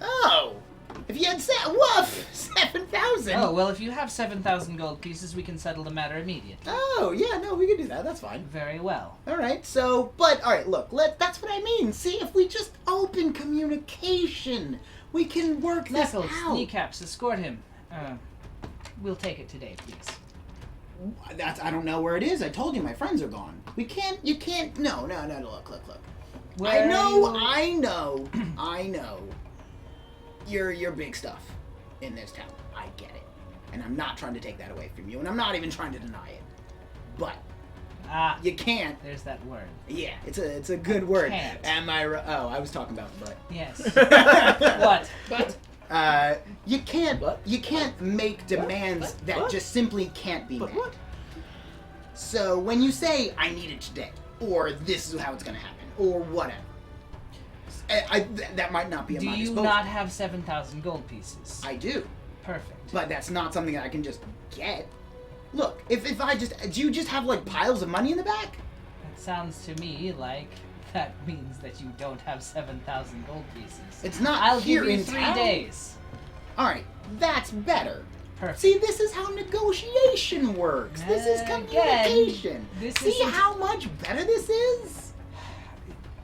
Oh. If you had said, woof, 7,000. Oh, well, if you have 7,000 gold pieces, we can settle the matter immediately. Oh, yeah, no, we can do that. That's fine. Very well. All right, so, but, all right, look, that's what I mean. See, if we just open communication, we can work this Knuckles, out. kneecaps, escort him. We'll take it today, please. I don't know where it is. I told you my friends are gone. You can't, no, look. Where I know. are you- You're big stuff in this town. I get it. And I'm not trying to take that away from you, and I'm not even trying to deny it. But Ah, you can't. there's that word. Yeah, it's a good word. Can't. Am I right? Oh, I was talking about butt. Yes. What? But You can't What? make demands that What? just simply can't be But met. what? So when you say I need it today, or this is how it's gonna happen, or whatever, that might not be at Do my you disposal. not have 7,000 gold pieces? I do, Perfect. but that's not something that I can just get. Look, if I just do you just have like piles of money in the back? It sounds to me like that means that you don't have 7,000 gold pieces. It's not I'll here give you in 3 town. days. All right, that's better. Perfect. See, this is how negotiation works. This is Again, communication. this See isn't- how much better this is?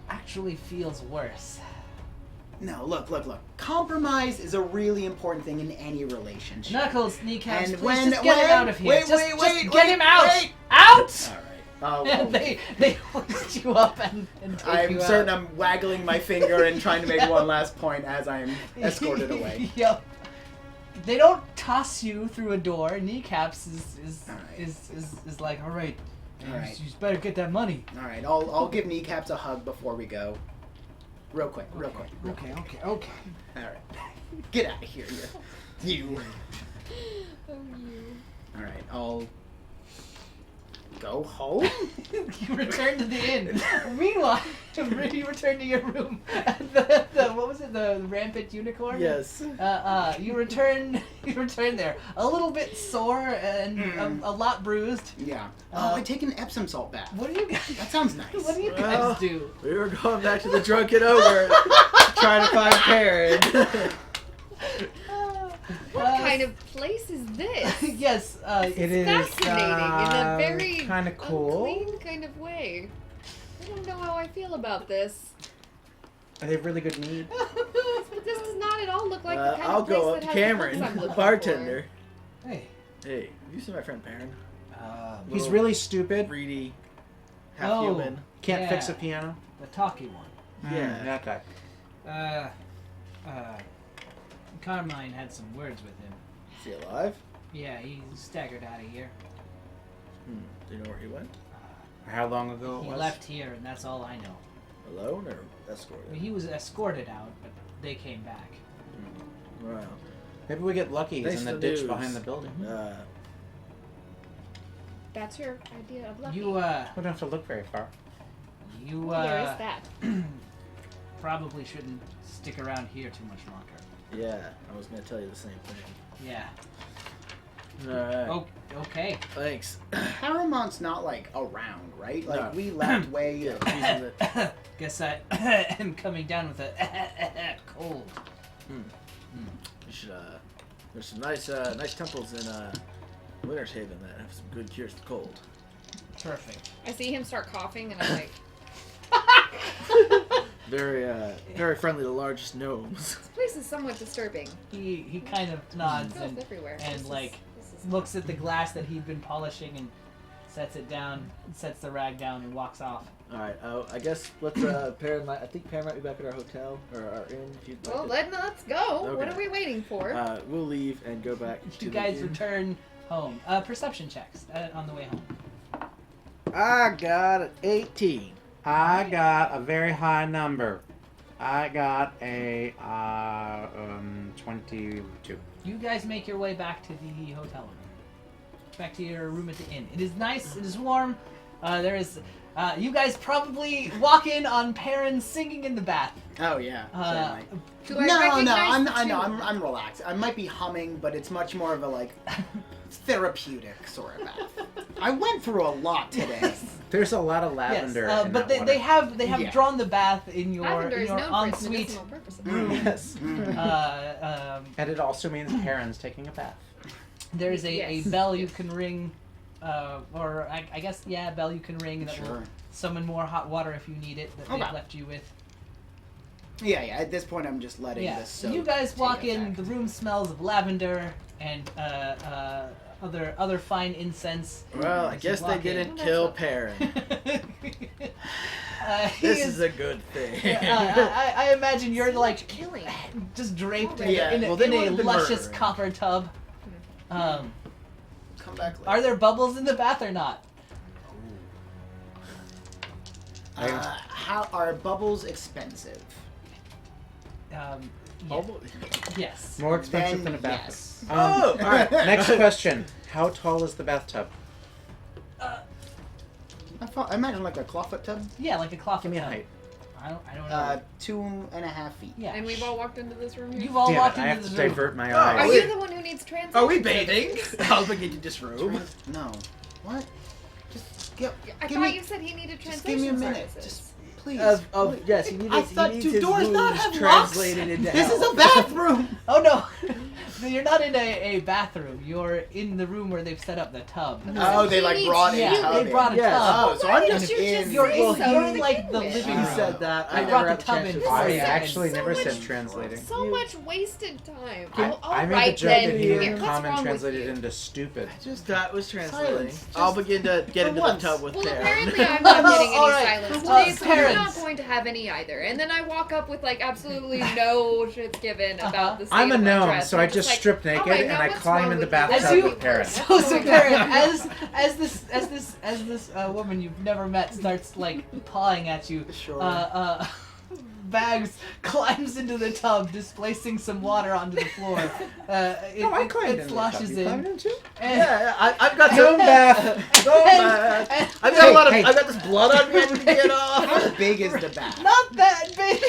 Actually feels worse. No, look. Compromise is a really important thing in any relationship. Knuckles, kneecaps, And please when- just get him when- out of here. wait, just wait, get him out! wait. Out! All right. Oh, And they hoist you up and take I'm you certain out. I'm waggling my finger and trying to make one last point as I am escorted away. Yep. They don't toss you through a door. Kneecaps is All right. is like, all right, All right. you better get that money. All right, I'll give Kneecaps a hug before we go. Real quick. Okay. All right. Get out of here, you. oh, you. All right, I'll go home. You return to the inn. Meanwhile, you return to your room. The what was it? The rampant unicorn. Yes. You return there a little bit sore and a lot bruised. Yeah. Uh, I take an Epsom salt bath. What do you guys? That sounds nice. What do you Well, guys do? We were going back to the drunken ogre, trying to find Karen. What kind of place is this? Yes. It is Fascinating in a very kind of cool. unclean kind of way. I don't know how I feel about this. They have really good meat. But this does not at all look like the kind I'll of place go up that to has Cameron, the books I'm the looking bartender. Hey. Hey, have you seen my friend Perrin? He's Little really stupid. Greedy, half Oh. human. Can't Yeah. fix a piano. The talky one. Yeah. That guy. Carmine had some words with him. Is he alive? Yeah, he staggered out of here. Do you know where he went? How long ago it He was? left here, and that's all I know. Alone or escorted? I mean, he was escorted out, but they came back. Wow. Maybe we get lucky. He's Thanks in the for ditch news. behind the building. That's your idea of lucky. You We don't have to look very far. Where is that? probably shouldn't stick around here too much longer. Yeah, I was gonna tell you the same thing. Yeah. Alright. Oh, okay. Thanks. Paramont's not like around, right? Like No. we left way. Yeah, he's in the... Guess I am coming down with a cold. You should, there's some nice temples in, Winter's Haven that have some good cures to cold. Perfect. I see him start coughing, and I'm like, Very friendly to largest gnomes. this place is somewhat disturbing. He kind of nods It goes and everywhere. and This is- like this is looks at the glass that he'd been polishing and sets it down, sets the rag down, and walks off. All right. I guess let's Perrin might. I think Perrin might be back at our hotel or our inn. If you'd like Well, to- let's go. What Okay. are we waiting for? We'll leave and go back to You the guys inn. return home. Perception checks on the way home. I got an 18. I got a very high number. I got a 22. You guys make your way back to the hotel room. Back to your room at the inn. It is nice. It is warm. There is. You guys probably walk in on Perrin singing in the bath. Oh yeah. Certainly. Do I No, recognize the I know. tune? I'm relaxed. I might be humming, but it's much more of a like therapeutic sort of bath. I went through a lot today. There's a lot of lavender. Yes, in but that they water. have Yeah. drawn the bath in your Lavender is known for its ensuite medicinal purposes. room. Yes. And it also means Mm-hmm. Perrin's taking a bath. There's Yes. a bell you can ring, or I guess a bell you can ring that will Sure. summon more hot water if you need it that Okay. they've left you with. Yeah. At this point, I'm just letting Yeah. this. So you guys walk in. The room smells of lavender and other fine incense. Well, I As you guess they walk in. didn't kill Perrin. He This is- is a good thing. I imagine you're So like much killing. just draped Yeah, in, well, they in a would've been luscious murdering. copper tub. Hmm. Come back later. Are there bubbles in the bath or not? How are bubbles expensive? Yeah. Almost- Yes. More expensive Then than a bath. yes. Oh, All right. Next question: how tall is the bathtub? I imagine like a clawfoot tub. Yeah, like a cloth. Give me a tub. height. I don't know. 2.5 feet. Yeah. And we've all walked into this room here? You've all Damn walked it, I into have to this room. divert my Oh, Are eyes. wait. you the one who needs translation? Are we bathing? I'll begin to disrobe. No. What? Just give, I give thought me, you said he needed just translation give me a minute. services. Just please. please. Yes, he needs, I thought he needs do his doors not wounds have locks? translated into This is hell. a bathroom. Oh no, you're not in a bathroom. You're in the room where they've set up the tub. Oh, they like brought Yeah, a tub they in. brought a Yes. tub. Oh, so Why I'm didn't just you in. just You're say in, so you're to in like begin the with? living He room. said that. I I brought never the had a tub chance in to for say I you. that. actually So never much- said translating. So much wasted time. I, All I made right the joke then. that he Yeah, would what's common wrong with translated you? into stupid. Just That was translating. Silence. I'll Just begin to get for into once. the tub with Well, Perrin. apparently I'm not getting any All right. silence Uh, today, so you're not parents. going to have any either. And then I walk up with like absolutely no shits given about the state I'm a of my gnome, dress. so I'm I just like, strip naked all right, and now I what's climb wrong in the with you? bathtub As you- with Perrin. So Karen, as this woman you've never met starts like pawing at you, Sure. Bags climbs into the tub, displacing some water onto the floor. It sloshes in. in too? And, Yeah, I've got Gnome some bath. Gnome bath. and- I've got a lot of. Hey. I've got this blood on me. I need to get off. How big is the bath? not that big.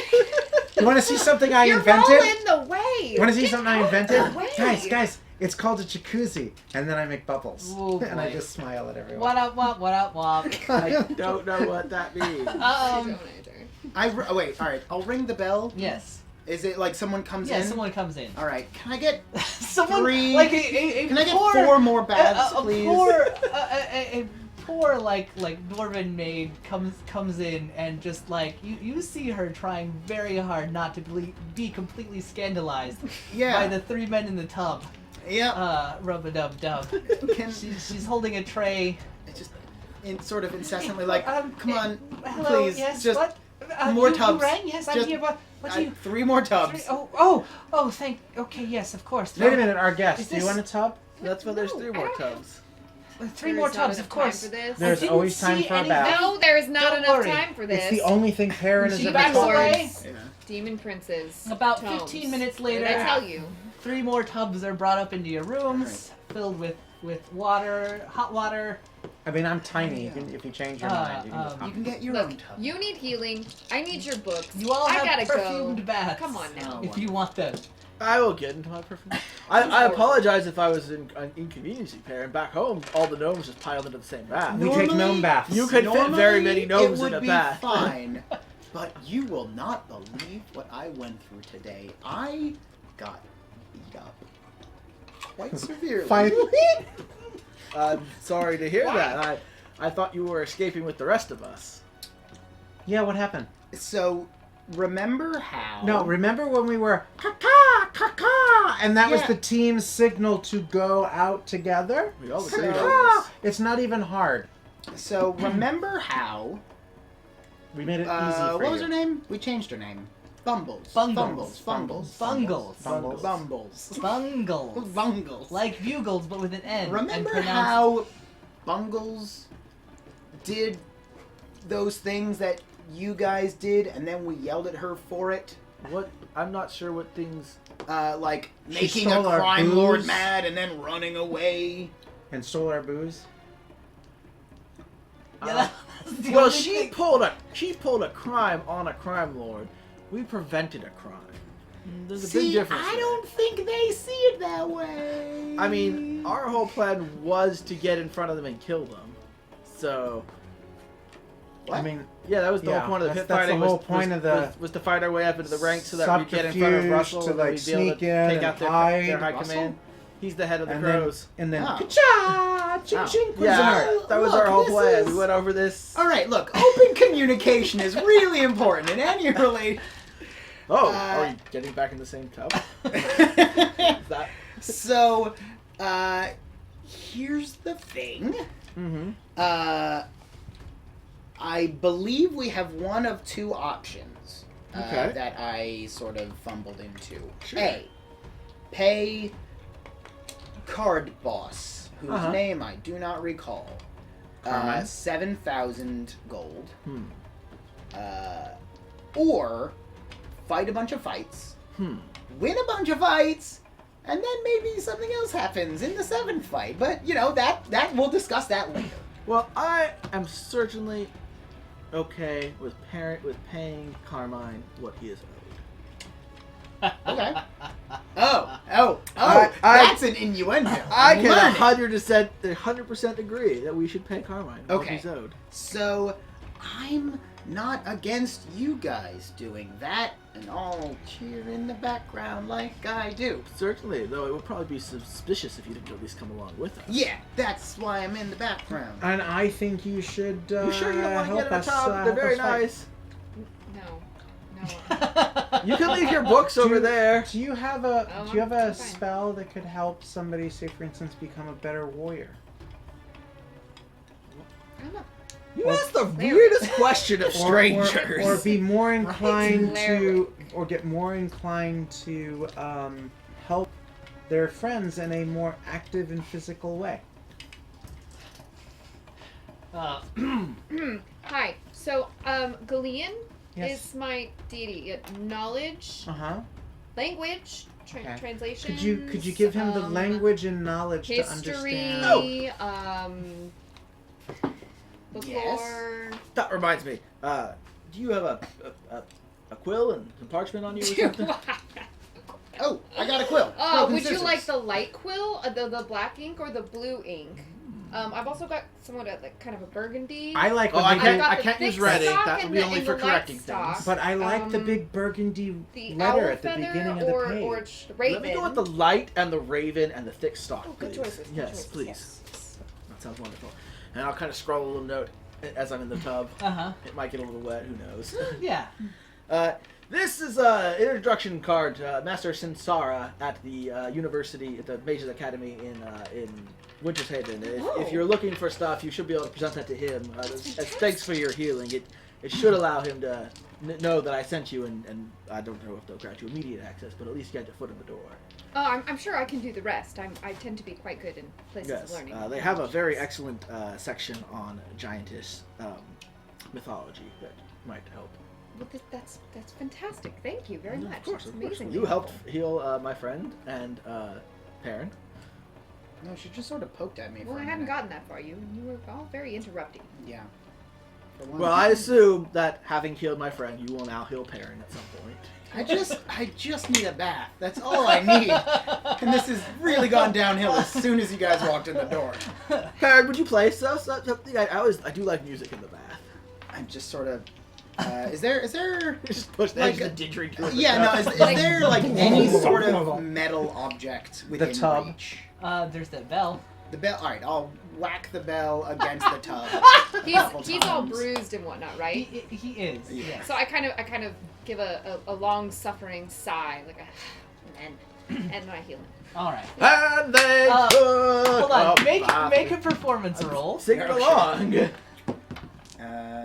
You want to see something I You're invented? all in the way. You want to see Get something I out of invented? the way. Guys, it's called a jacuzzi, and then I make bubbles, Oh, and I boy. just smile at everyone. What up, wop? I don't know what that means. I don't either. Oh, wait, all right. I'll ring the bell. Yes. Is it like someone comes Yeah, in? someone comes in. All right. Can I get Someone Three- like a Can I get poor, 4 more baths, a please? poor like dwarven maid comes in and just like you see her trying very hard not to be completely scandalized Yeah. by the 3 men in the tub. Yeah. Rub a dub dub. Can She's holding a tray. it's just sort of incessantly like, come on, Hello, please, yes, just what? more you tubs. rang? Yes, I'm Just- here. What do you? 3 more tubs. Three, thank. Okay, yes, of course. Wait a minute, our guest. Is Do you this- want a tub? That's why there's No, 3 I more don't have- tubs. 3 There more is not tubs, enough of course. time for this. There's didn't always time see for a any bath. No, there is not Don't enough worry. time for this. It's the only thing Perrin is She ever backs told away. us. Yeah. Demon princes. About tomes. 15 minutes What did later, I tell you? 3 more tubs are brought up into your rooms, filled with water, hot water. I mean, I'm tiny. You can, if you change your mind, you can just You hop can get your Look, own tub. you need healing. I need your books. You all I have gotta perfumed go. baths. Come on now. If you want them. I will get into my perfume. I apologize if I was inconveniencing Perrin. Back home, all the gnomes just piled into the same bath. We take Normally- gnome baths. You could fit very many gnomes it would in a be bath. fine, but you will not believe what I went through today. I got beat up quite severely. Finally. I'm sorry to hear that. I thought you were escaping with the rest of us. Yeah, what happened? So, remember how? No, remember when we were caca Caw-caw! And that was Yeah. the team's signal to go out together. We all agreed on Caw-caw! this. It's not even hard. So remember how? We made it easy for What you. was her name? We changed her name. Bumbles. Bungles. Bungles. Bungles. Bumbles. Bumbles. Bungles. Bungles. Like bugles, but with an N. and Remember pronounced- how Bungles did those things that you guys did, and then we yelled at her for it? What? I'm not sure what things. Like She making a stole our crime lord booze. mad and then running away. And stole our booze. Yeah, that's the Well, only she thing- pulled a crime on a crime lord. We prevented a crime. There's a big See, difference. I there. don't think they see it that way. I mean, our whole plan was to get in front of them and kill them. So, What? I mean, yeah, that was the Yeah, whole point of the that's- pit that's the fighting. whole point of the was to fight our way up into the ranks so that we get in front of subterfuge Russell to, and like, we'd be able sneak to in take and out their hide. high Russell? command. He's the head of the and crows. then Oh. ka-cha! Ching Oh. ching Yeah, prisoner! that was Look, our whole this plan. is- We went over this. All right, look, open communication is really important in any relation. Oh, are we getting back in the same tub? Is that? So, here's the thing. Mm-hmm. I believe we have one of two options Okay. that I sort of fumbled into. Sure. A, pay card boss, whose Uh-huh. name I do not recall. Carmine? 7,000 gold. Hmm. Or fight a bunch of fights, Hmm. win a bunch of fights, and then maybe something else happens in the 7th fight. But, you know, that we'll discuss that later. Well, I am certainly okay with paying Carmine what he is owed. Okay. Oh, I- that's an innuendo. I I'm can learning. 100% agree that we should pay Carmine what Okay. he's owed. So, I'm not against you guys doing that, and I'll cheer in the background like I do. Certainly, though it would probably be suspicious if you didn't at least come along with us. Yeah, that's why I'm in the background. And I think you should You sure you don't want to help get in a us, tub? They're help very us fight. nice. No. You can leave your books over there. Do you have Oh, a I'm fine. spell that could help somebody, say for instance, become a better warrior? I'm not. You Or- asked the weirdest question of strangers. Or be more inclined to, Cleric. or get more inclined to help their friends in a more active and physical way. Hi. So, Galean Yes. is my deity. Knowledge, Uh-huh. language, Okay. translation. Could you give him the language and knowledge to History. understand? Folklore. That reminds me. Do you have a quill and some parchment on you or something? Oh, I got a quill. Oh, Quill and would you scissors. like the light quill, the black ink, or the blue ink? I've also got somewhat of like kind of a burgundy. I like the Oh, I big, I've can't. got I the can't thick use red ink. stock That would and be the- only and for the light correcting stock. things. but I like the um, big burgundy the letter owl at the feather beginning of or, the page. or the raven. Let me go with the light and the raven and the thick stock, Oh, good please. choices. Good Yes, choices, please. yes. That sounds wonderful. And I'll kind of scroll a little note as I'm in the tub. Uh-huh. It might get a little wet. Who knows? Yeah. This is an introduction card to Master Sinsara at the university, at the Mages Academy in Winter's Haven. If you're looking for stuff, you should be able to present that to him. As thanks for your healing. It should allow him to know that I sent you, and I don't know if they'll grant you immediate access, but at least get your foot in the door. Oh, I'm sure I can do the rest. I tend to be quite good in places of Yes, learning. they have a very excellent section on giantess mythology that might help. Well, that's fantastic. Thank you very much. Of course, That's of course. amazing. You helped heal my friend and Perrin. No, she just sort of poked at me. Well, for I a hadn't minute. gotten that far. You were all very interrupting. Yeah. For one. Well, I assume that having healed my friend, you will now heal Perrin at some point. I just need a bath. That's all I need. And this has really gone downhill as soon as you guys walked in the door. Perrin, would you play something? I do like music in the bath. I'm just sort of. Is there? Just push the Like edge of the didgeridoo. Yeah, no. Is there like any sort of metal object within tub. reach? There's that bell. The bell. All right, I'll whack the bell against the tub. He's all times. bruised and whatnot, right? He is. Yeah. Yes. So I kind of give a long suffering sigh, like a and my healing. All right. And they Hold on. took Make a performance roll. Sing it along.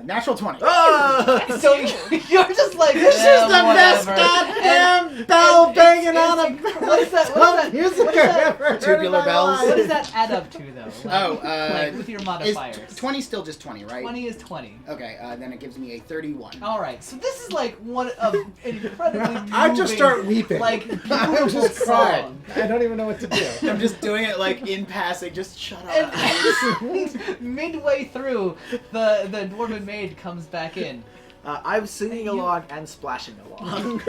Natural 20. Oh! So you're just like This is "Yeah, the best whatever." goddamn bell banging on a What's that? music What's that? I've ever heard in Tubular my bells. What life. does that add up to though? Like with your Is modifiers. 20 still just 20, right? 20 is 20. Okay, then it gives me a 31. All right, so this is like one of incredibly. I just moving, start weeping. Like I'm beautiful just crying. song. I don't even know what to do. I'm just doing it like in passing, just shut And up. midway through, the dwarven maid comes back in. I'm singing along and splashing along.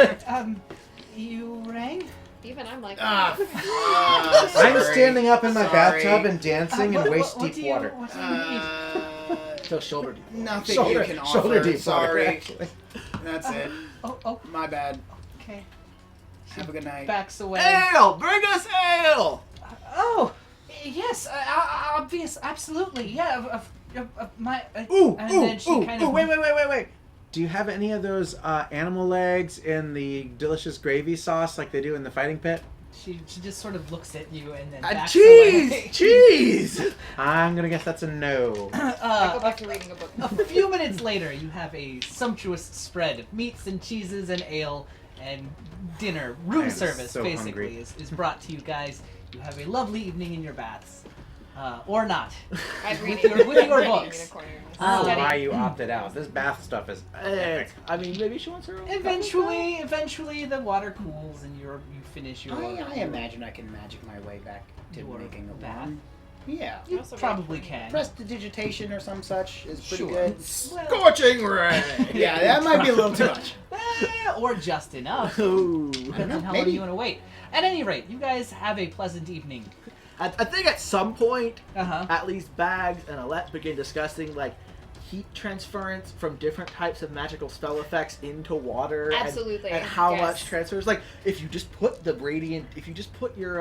You rang? Even I'm like, I'm I'm standing up in my Sorry. bathtub and dancing in waist what deep do you, water. What do you need? So shoulder deep. Nothing Shoulder, you can offer. shoulder deep water, Sorry. actually. That's it. Oh, My bad. okay. Have a good night. Backs away. Ale! Bring us ale! Oh, yes, obvious, absolutely, yeah. My, Ooh, and ooh, then she ooh, kind ooh, of wait. Do you have any of those animal legs in the delicious gravy sauce like they do in the fighting pit? She just sort of looks at you and then backs Cheese! away. Cheese! I'm gonna guess that's a no. I go back to reading a book. A few minutes later, you have a sumptuous spread of meats and cheeses and ale and dinner. I Room am service, so basically, hungry. is brought to you guys. You have a lovely evening in your baths. Or not. I'm With reading, your reading books. in a corner. Oh, Studying. Why you opted out? This bath stuff is epic. I mean, maybe she wants her own. Eventually, the water cools and you finish your. I imagine I can magic my way back to Your making a bath? wand. Yeah. You Also probably very can. Prestidigitation or some such is pretty Sure. good. Well, Scorching ray! Yeah, that might be a little too much. or just enough. Ooh. Depends on how long maybe. you want to wait. At any rate, you guys have a pleasant evening. I think at some point, Uh-huh. at least Bags and Alette begin discussing like heat transference from different types of magical spell effects into water. Absolutely, And how yes. much transfers. Like if you just put the radiant, if you just put your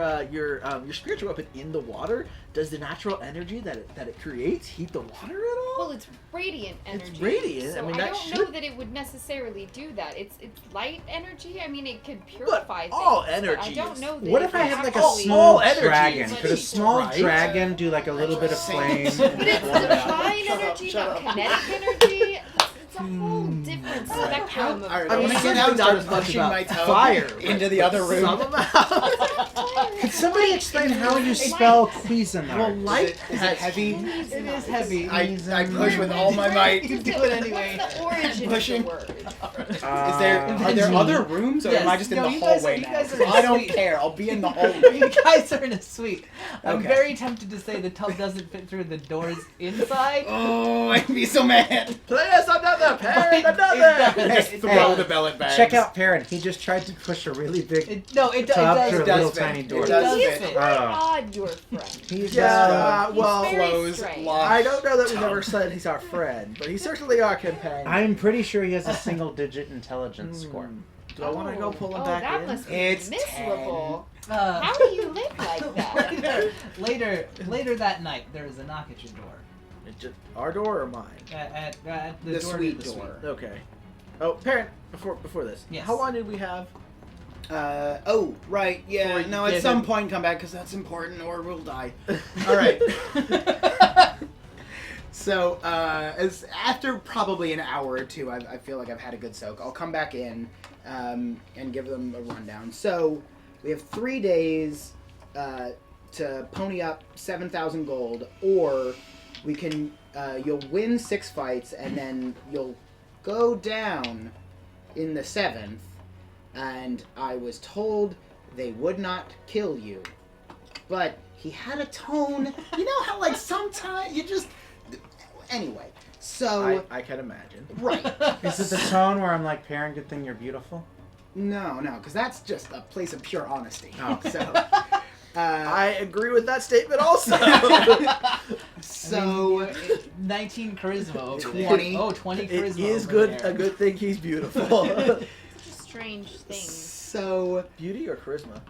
spiritual weapon in the water, does the natural energy that it creates heat the water at all? Well, it's radiant energy. It's radiant, So I mean, I that don't know should- that it would necessarily do that. It's light energy. I mean, it could purify things. all but energy I don't is- know that What it if I would had like a actually- small energy dragon? is Could a heat, small right? dragon do like a little bit of flame? But it's Shut divine up, energy, shut not up. kinetic energy. It's a whole different spectrum of. Alright, I I mean, want to it's get out and not start as much pushing about my toe fire into but- the other room. Some amount. Could somebody explain how you spell Cuisinart? Well, light Is has it heavy? It is heavy. I push with all my might. You do it anyway. What's the origin Pushing. of the word? Are there other rooms, or am I just in No, the you guys hallway are- you now? guys are in I don't suite. care. I'll be in the hallway. You guys are in a suite. I'm Okay. very tempted to say the tub doesn't fit through the doors inside. Oh, I'd be so mad. Play us another, parent, But it another. does. Throw does. the bellet bags. Check out Perrin. He just tried to push a really big It tub does. through a It does little fit. tiny It door. does It fit. Quite Oh. odd, your friend. He's Yeah, He's well, very clothes, strange. lock. I don't know that we've ever said he's our friend, but he's certainly our companion. I'm pretty sure he has a single-digit intelligence score. Do I want to go pull him back that in? must be It's miserable. Uh, How do you live like that? later that night, there is a knock at your door. It's just our door or mine? At the The door to suite the suite. door. Okay. Oh, parent. Before this, Yes. how long did we have? Oh, right. Yeah. Before you No, at get some him. point come back because that's important, or we'll die. All right. So, as after probably an hour or two, I feel like I've had a good soak. I'll come back in and give them a rundown. So, we have 3 days to pony up 7,000 gold, or we can you'll win 6 fights and then you'll go down in the 7th. And I was told they would not kill you, but he had a tone. You know how like sometimes you just. Anyway, so I can imagine. right. Is it the tone where I'm like, Perrin, good thing you're beautiful? No, because that's just a place of pure honesty. Oh. So, I agree with that statement also. so 19 charisma over 20. there. Oh, 20 It charisma is over good. there. A good thing he's beautiful. Such a strange thing. so Beauty or charisma?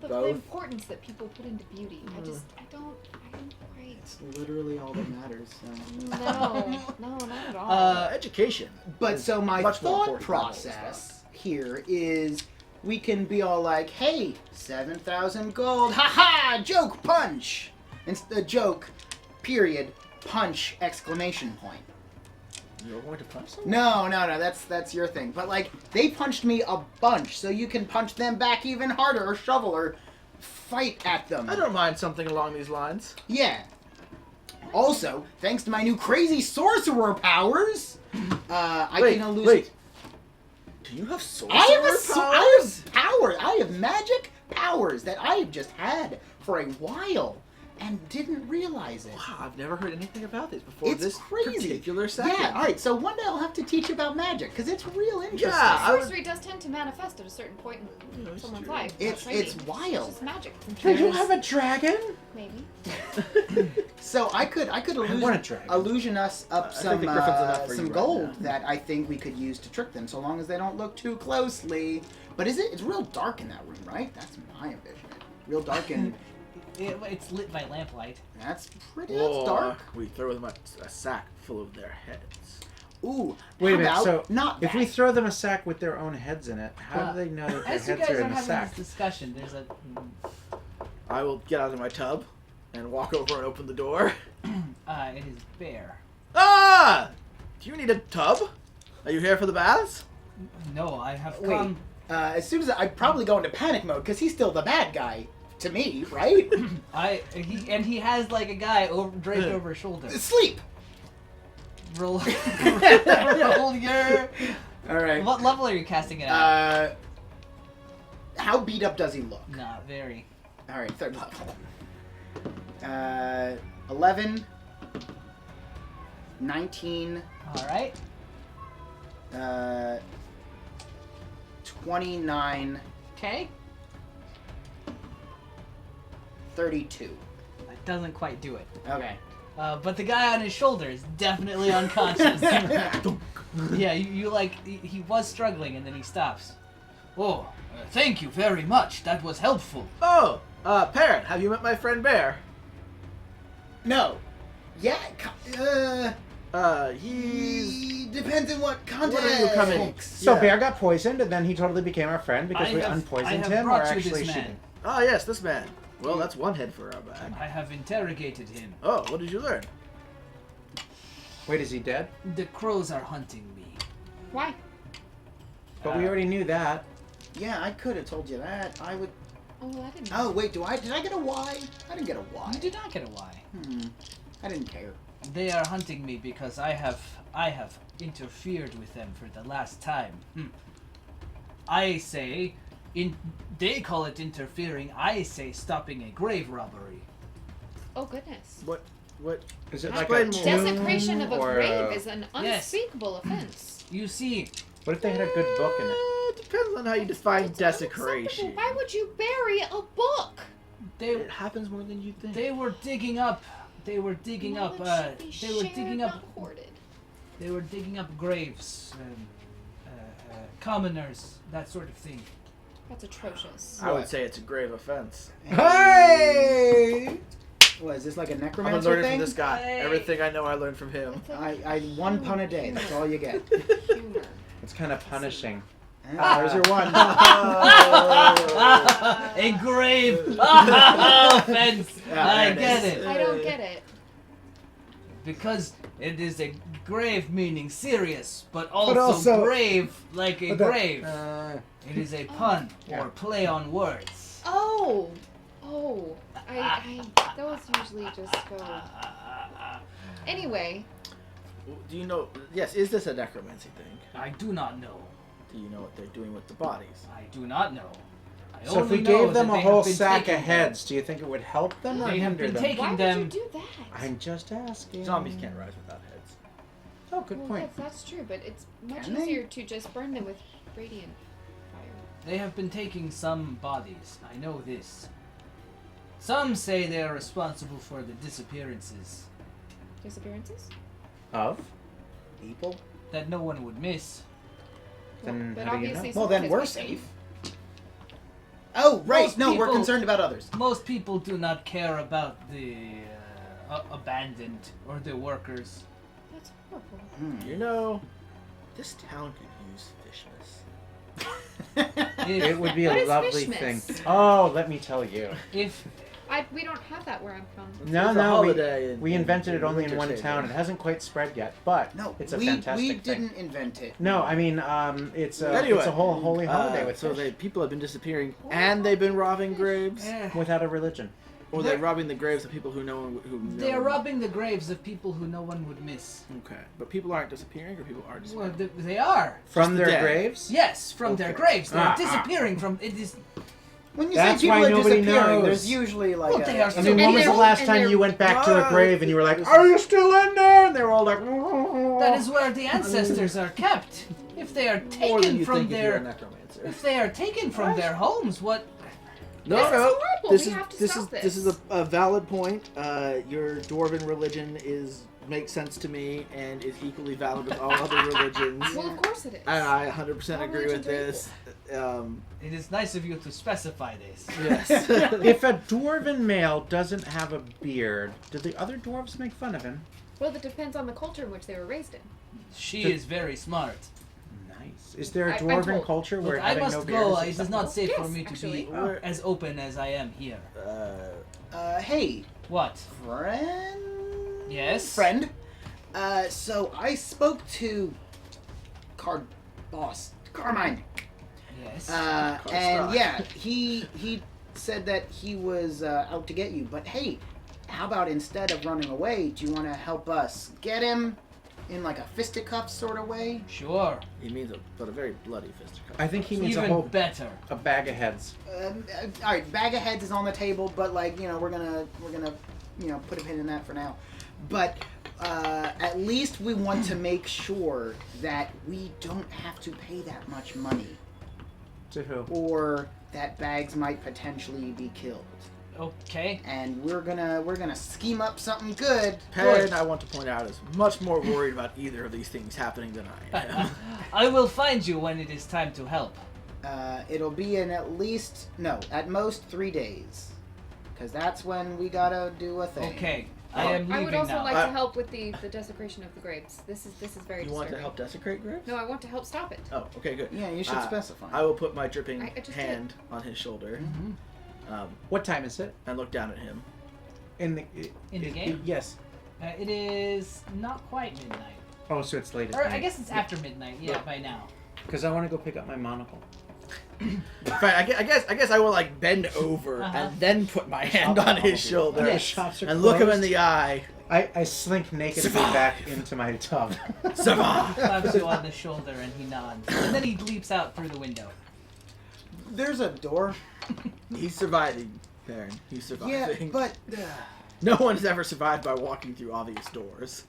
The both. importance that people put into beauty. I don't quite. it's literally all that matters. So. No, not at all. Education. But is so my much more thought important than all this process here is we can be all like, hey, 7,000 gold, haha, joke, punch. Joke, period, punch, exclamation point. You're going to punch someone? No, that's your thing. But like, they punched me a bunch, so you can punch them back even harder, or shovel, or fight at them. I don't mind something along these lines. Yeah. Also, thanks to my new crazy sorcerer powers, I can illusion. Wait. Do you have sorcerer I have powers? powers. I have magic powers that I have just had for a while and didn't realize it. Wow, I've never heard anything about this before. It's this crazy. particular second. Yeah, all right. So one day I'll have to teach you about magic because it's real interesting. Yeah, I would- Sorcery does tend to manifest at a certain point in Yeah, it's someone's true. life. It's crazy. wild. It's just magic. Do you have a dragon? Maybe. So I could want a illusion, dragon. illusion us up I think some the griffin's enough for you right gold now. that I think we could use to trick them, so long as they don't look too closely. But it's real dark in that room, right? That's my vision. Real dark and It's lit by lamplight. that's pretty. Or That's dark. we throw them a sack full of their heads. Ooh. Wait a how minute. about So not if that? we throw them a sack with their own heads in it, how do they know that their As you heads guys are are in the having sack? this discussion, there's a I will get out of my tub and walk over and open the door. it is bear. Ah! Do you need a tub? Are you here for the baths? No, I have Wait. come. As soon as I'd probably go into panic mode because he's still the bad guy to me, right? He has like a guy draped over his shoulder. Sleep. Roll, roll your. All right. What level are you casting it at? How beat up does he look? Not very. All right, third level. 11, 19, All right. 29, Okay. 32. That doesn't quite do it. Okay. But the guy on his shoulder is definitely unconscious. Yeah, you like he was struggling and then he stops. Oh, thank you very much. That was helpful. Oh, Parrot, have you met my friend Bear? No. Yeah. He's... He depends on what context. What are you coming? So Yeah. Bear got poisoned, and then he totally became our friend because we I unpoisoned have him, or brought you actually this man. shooting. Oh, yes, this man. Well, that's one head for our bag. I have interrogated him. Oh, what did you learn? Wait, is he dead? The crows are hunting me. Why? But we already knew that. Yeah, I could have told you that. I would. Oh, I didn't. Oh wait, did I get a Y? I didn't get a Y. You did not get a Y. I didn't care. They are hunting me because I have interfered with them for the last time. I say, they call it interfering. I say stopping a grave robbery. Oh goodness. What? Is it Explain like a more. tomb Desecration of a or grave is an Yes. unspeakable offense. You see, What if they had a good book in it? Depends on how you define It's desecration. unacceptable. Why would you bury a book? It happens more than you think. they were digging up. They were digging up. Knowledge should be They were shared, digging up. not hoarded. They were digging up graves, commoners, that sort of thing. That's atrocious. I would say it's a grave offense. Hey! What is this like a I've been necromancer learning thing? from this guy. Hey. Everything I know, I learned from him. It's like I one pun a day. That's all you get. humor. It's kind of punishing. There's your one. A grave offense. Yeah, I there it get is. it. I don't get it. Because it is a grave meaning serious, but also, also- grave like a grave. Uh, It is a pun Yeah. or play on words. Oh. Oh. Those usually just go. Anyway, Do you know? Yes, is this a necromancy thing? I do not know. Do you know what they're doing with the bodies? I do not know. I so if only we know gave them that a they whole have been sack taking of heads, do you think it would help them or They have hinder been them? taking- why would them- you do that? I'm just asking. Zombies can't rise without heads. Oh, good Well, point. that's true, but it's much Can they? easier to just burn them with radiant fire. They have been taking some bodies. I know this. Some say they are responsible for the disappearances Disappearances? Of? People. that no one would miss. Then but how do you obviously know? Well, then someone we're is missing. safe. Oh, right. Most No, we're people- concerned about others. Most people do not care about the abandoned or the workers. That's horrible. You know, this town could use fishness. It would be What a is lovely thing. Fishmas? Oh, let me tell you. If We don't have that where I'm from. No, It's a no, holiday in- we invented in it only in Winter one State, town. yeah. It hasn't quite spread yet, but No, it's a we fantastic thing. didn't invent it. No, I mean, it's Anyway, a whole holy holiday with so fish. people have been disappearing, and they've been robbing graves, Without a religion. or they're robbing the graves of people who they are robbing the graves of people who no one would miss. Okay, but people aren't disappearing, or people are Well, disappearing. they are. From the their dead. graves? Yes, from their Okay. graves. They're Ah, disappearing from. It is. When you That's say people why are nobody disappearing, knows. there's usually like Well, they are I So- mean, and when was the they're- last and time they're- you went back to a Ah, grave and you were like, this "Are you still in there?" And they were all like, That is where the ancestors are kept. If they are More than taken you from think if you're a their, necromancer. if they are taken from their homes, what? No, This is no. horrible. This We is have to this stop is this. a valid point. Your dwarven religion makes sense to me and is equally valid with all other religions. Well, of course it is. And I 100% All agree with religions are this. It is nice of you to specify this. Yes. if a dwarven male doesn't have a beard, do the other dwarves make fun of him? Well, that depends on the culture in which they were raised in. She is very smart. Nice. Is there a I'm dwarven told. culture where Look, I having must no beard go. is It is not safe for Yes, me to actually. be as open as I am here. hey, What? friend. Yes? Friend. So I spoke to Carmine. Yes. And yeah, he said that he was out to get you. But hey, how about instead of running away, do you want to help us get him in like a fisticuff sort of way? Sure. He means but a very bloody fisticuff. I think he needs Even a whole better. a bag of heads. All right, bag of heads is on the table, but like we're gonna put a pin in that for now. But at least we want to make sure that we don't have to pay that much money, To who? or that Bags might potentially be killed. Okay. And we're gonna scheme up something good. Perrin, I want to point out, is much more worried about either of these things happening than I am. I will find you when it is time to help. It'll be in at most 3 days, because that's when we gotta do a thing. Okay. I am leaving I would also now. like to help with the desecration of the graves. This is very You disturbing. want to help desecrate graves? No, I want to help stop it. Oh, okay, good. Yeah, you should specify. I will put my dripping I just hand on his shoulder What time is it? and look down at him. In the game? Yes. It is not quite midnight. Oh, so it's late. Or I guess it's after midnight. Yeah, by now. Because I want to go pick up my monocle. Fine, I guess I will like bend over and then put my hand on his shoulder Yes. The shops are and look him in closed. the eye. I slink nakedly Survive. back into my tub. Survive. Claps you on the shoulder and he nods. And then he leaps out through the window. There's a door. He's surviving, Perrin. He's surviving. Yeah, but No one's ever survived by walking through obvious doors.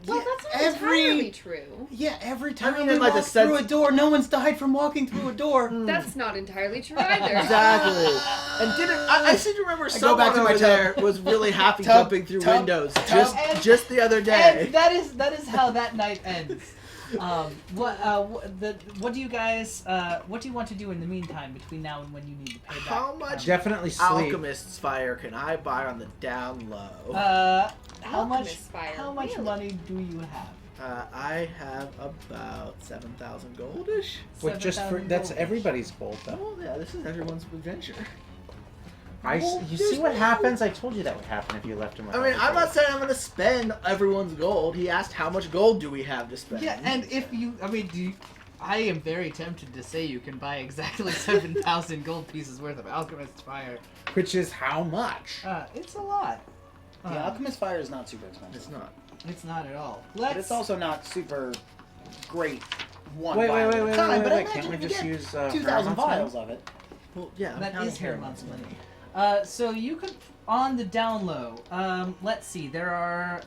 Well, that's not entirely true. every time mean, we in, like, walk the sense- through a door, no one's died from walking through a door. That's not entirely true either. Exactly. And didn't I seem to remember go someone back to my over tub. there was really happy Tub, jumping through tub, windows tub. just the other day. And that is how that night ends. What do you guys what do you want to do in the meantime between now and when you need to pay back? How much Definitely sleep. Alchemist's fire can I buy on the down low? How much Alchemist fire, how much really? money do you have? I have about 7,000 goldish. With just for 7,000 that's gold. everybody's gold though. Oh yeah, this is everyone's adventure. You see what happens? I told you that would happen if you left him. I mean, I'm not saying I'm gonna spend everyone's gold. He asked how much gold do we have to spend. Yeah, and if you, I mean, I am very tempted to say you can buy exactly 7,000 gold pieces worth of Alchemist's Fire. Which is how much? It's a lot. The Alchemist Fire is not super expensive. It's not. It's not at all. But it's also not super great one Wait, vial wait, at a wait, time, wait, but I wait, imagine can't we if you just get use 2,000 Paramount's money? vials of it. Well, yeah. I'm That counting is Paramount's Paramount's money. So you could, on the down low, let's see, there are,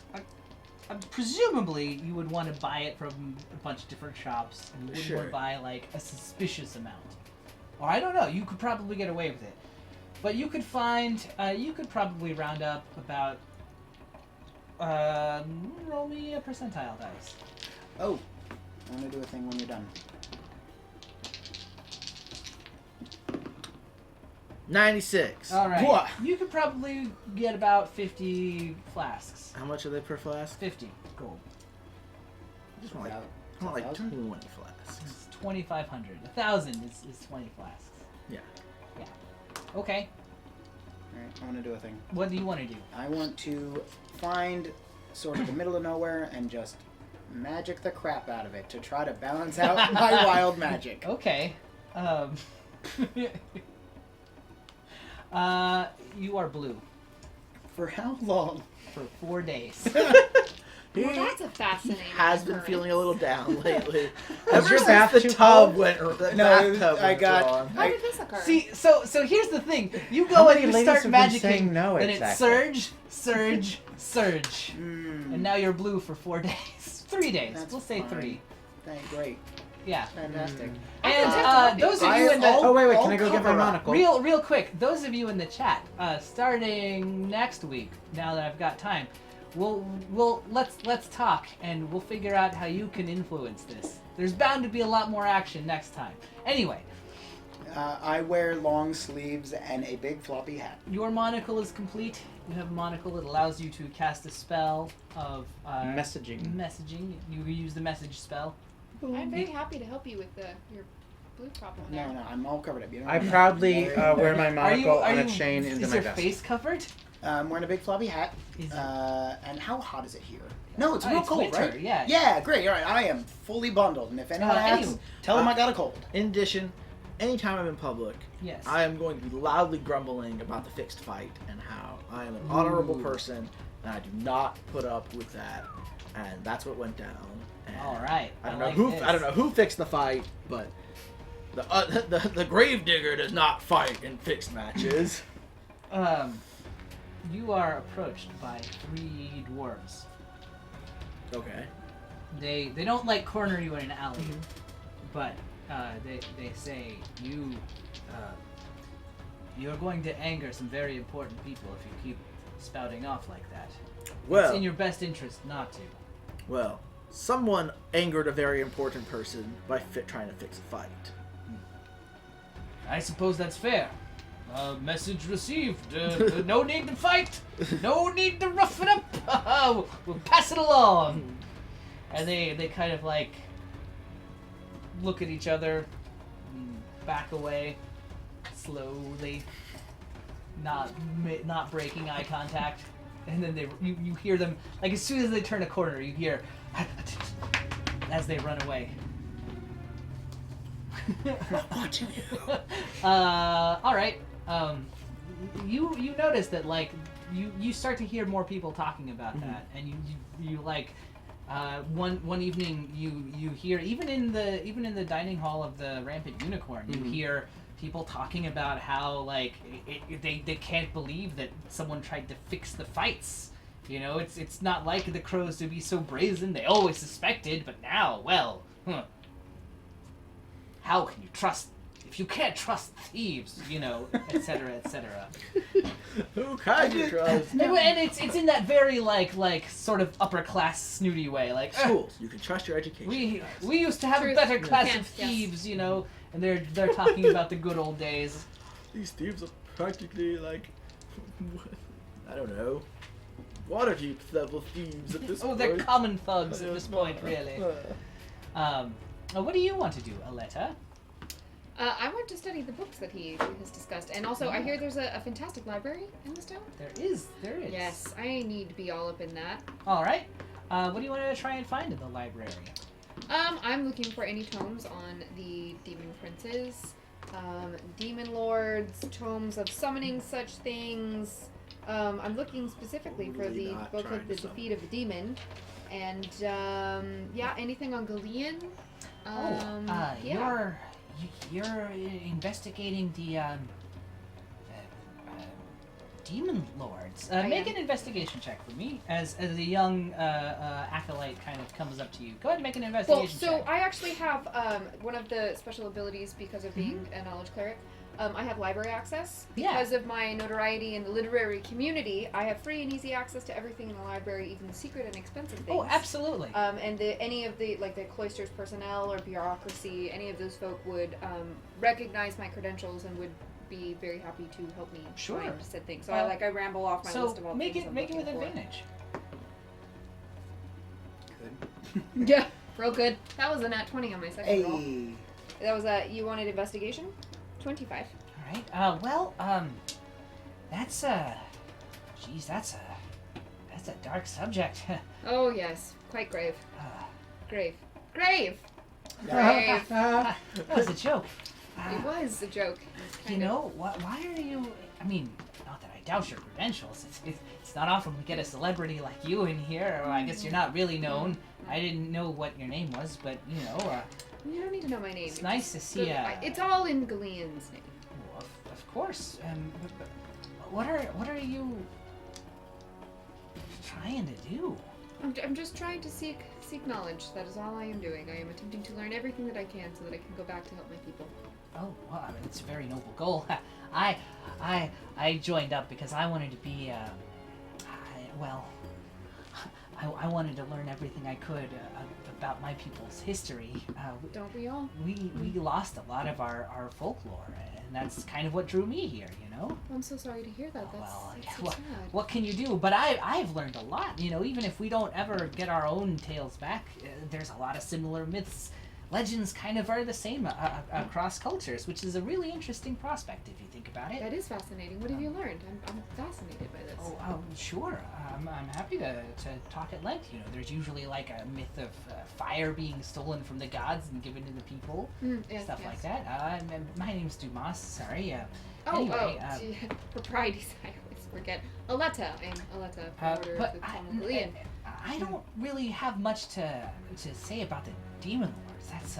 presumably you would want to buy it from a bunch of different shops, and you wouldn't want Sure. to buy like a suspicious amount. Or I don't know, you could probably get away with it. But you could find, you could probably round up about, roll me a percentile dice. Oh, I'm gonna do a thing when you're done. 96. Alright, What? you could probably get about 50 flasks. How much are they per flask? 50 gold. I just want like, About I want like 10,000? 20 flasks. It's 2,500. 1,000 is 20 flasks. Yeah. Yeah. Okay. Alright, I want to do a thing. What do you want to do? I want to find sort of the middle of nowhere and just magic the crap out of it to try to balance out my wild magic. Okay. You are blue For how long? for 4 days. He Well, that's a fascinating. has been occurrence. feeling a little down lately. Has your Ever bath since the too tub cold? went, or the No, bathtub I went got- wrong. How did this occur? See, so here's the thing. You How go and many you ladies start have been magicking, saying no then exactly? it's surge, surge, surge, Mm, and now you're blue for 4 days. 3 days. That's We'll say fine. 3. great. Yeah. Fantastic. And those of you in the Oh wait, can I'll I go get my cover up. monocle? real quick, those of you in the chat, starting next week, now that I've got time, let's talk and we'll figure out how you can influence this. There's bound to be a lot more action next time. Anyway, I wear long sleeves and a big floppy hat. your monocle is complete. You have a monocle that allows you to cast a spell of Messaging. Messaging. You use the message spell. I'm very happy to help you with your blue problem there. No, I'm all covered up. You don't I need- proudly wear my Are you? monocle Are on you? a chain into is my your vest. face covered? I'm wearing a big floppy hat. Is And how hot is it here? No, it's Oh, real it's cold, winter, right? yeah. Yeah, great. All right, I am fully bundled, and if anyone asks, anyway, tell them I got a cold. In addition, anytime I'm in public, Yes. I am going to be loudly grumbling about the fixed fight and how I am an honorable Ooh. person and I do not put up with that. And that's what went down. And All right. I don't like know this. who fixed the fight, but the Gravedigger does not fight in fixed matches. You are approached by 3 dwarves. Okay. They don't like corner you in an alley, but they say you're going to anger some very important people if you keep spouting off like that. It's Well, in your best interest not to. well, someone angered a very important person by trying to fix a fight. I suppose that's fair. Message received. No need to fight. No need to rough it up. We'll pass it along. And they kind of like look at each other, and back away slowly, not breaking eye contact. And then you hear them, like as soon as they turn a corner, you hear as they run away. Watching you. All right. You notice that like you start to hear more people talking about that, and you like one evening you hear even in the dining hall of the Rampant Unicorn you hear people talking about how like they can't believe that someone tried to fix the fights. You know, it's not like the Crows to be so brazen. They always suspected, but now, well, how can you trust if you can't trust thieves? You know, etc., etc. Who can you trust? And it's in that very like sort of upper class snooty way, like Schools, you can trust your education. we used to have a Truth. better class Yes, of yes. thieves, you know, and they're talking about the good old days. These thieves are practically like, I don't know, Waterdeep level thieves at this Oh, point. they're common thugs at this point, really. What do you want to do, Aletta? I want to study the books that he has discussed, and also I hear there's a fantastic library in this town. There is. Yes, I need to be all up in that. All right. What do you want to try and find in the library? I'm looking for any tomes on the demon princes, demon lords, tomes of summoning such things. I'm looking specifically for Really the not book trying of the to summon. defeat of the demon, and yeah, anything on Galeon. Yeah. You're investigating the demon lords. Make am. an investigation check for me as the young acolyte kind of comes up to you. Go ahead and make an Well, investigation so check. I actually have one of the special abilities because of being a knowledge cleric. I have library access. Yeah. Because of my notoriety in the literary community, I have free and easy access to everything in the library, even secret and expensive things. Oh, absolutely. And any of the like the cloister's personnel or bureaucracy, any of those folk would recognize my credentials and would be very happy to help me Sure. find said things. So I ramble off my list of all so make things it I'm make it with looking for. advantage. Good. Yeah, real good. That was a nat 20 on my second roll. Hey. That was you wanted investigation? 25. All right. That's geez, that's a dark subject. Oh yes, quite grave. Uh, Grave. Grave! Grave. that was a joke. It was a joke. You know, why are you? I mean, not that I doubt your credentials. It's not often we get a celebrity like you in here. Or I guess you're not really known. I didn't know what your name was, but you know, You don't need to know my name. it's nice to see. It's all in Galeon's name. Well, of course. But what are you trying to do? I'm just trying to seek knowledge. That is all I am doing. I am attempting to learn everything that I can so that I can go back to help my people. Oh, well, I mean, it's a very noble goal. I joined up because I wanted to be, I wanted to learn everything I could about my people's history. Don't we all? We lost a lot of our folklore, and that's kind of what drew me here, you know? I'm so sorry to hear that. That's so sad. What can you do? But I've learned a lot, you know, even if we don't ever get our own tales back, there's a lot of similar myths. Legends kind of are the same across cultures, which is a really interesting prospect if you think about it. That is fascinating. What have you learned? I'm fascinated by this. Oh, sure. I'm happy to talk at length. You know, there's usually like a myth of fire being stolen from the gods and given to the people, stuff like that. My name's Dumas. Sorry. Anyway, gee, proprieties. I always forget. Aletta. I'm Aletta. Order of the Galeon. I don't really have much to say about the demon lords. That's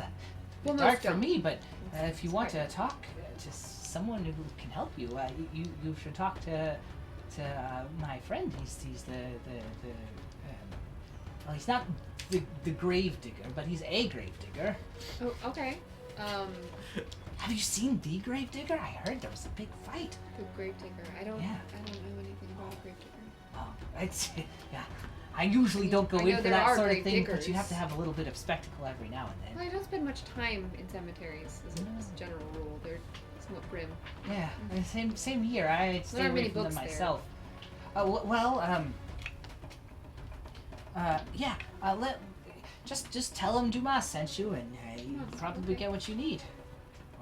Well, dark most for don't. me. But if you want to talk to someone who can help you, you should talk to my friend. He's well, he's not the grave digger, but he's a grave digger. Oh, okay. Have you seen the grave digger? I heard there was a big fight. The grave digger. I don't Yeah. know anything about a grave digger. Oh, it's yeah. I usually don't go I in know for there that are sort of grave thing, but you have diggers. to have a little bit of spectacle every now and Well, then. I don't spend much time in cemeteries as a general rule. They're somewhat grim. Yeah, same here. I stay aren't away many from them books there. myself. Just tell him Dumas sent you, and you probably get what you need,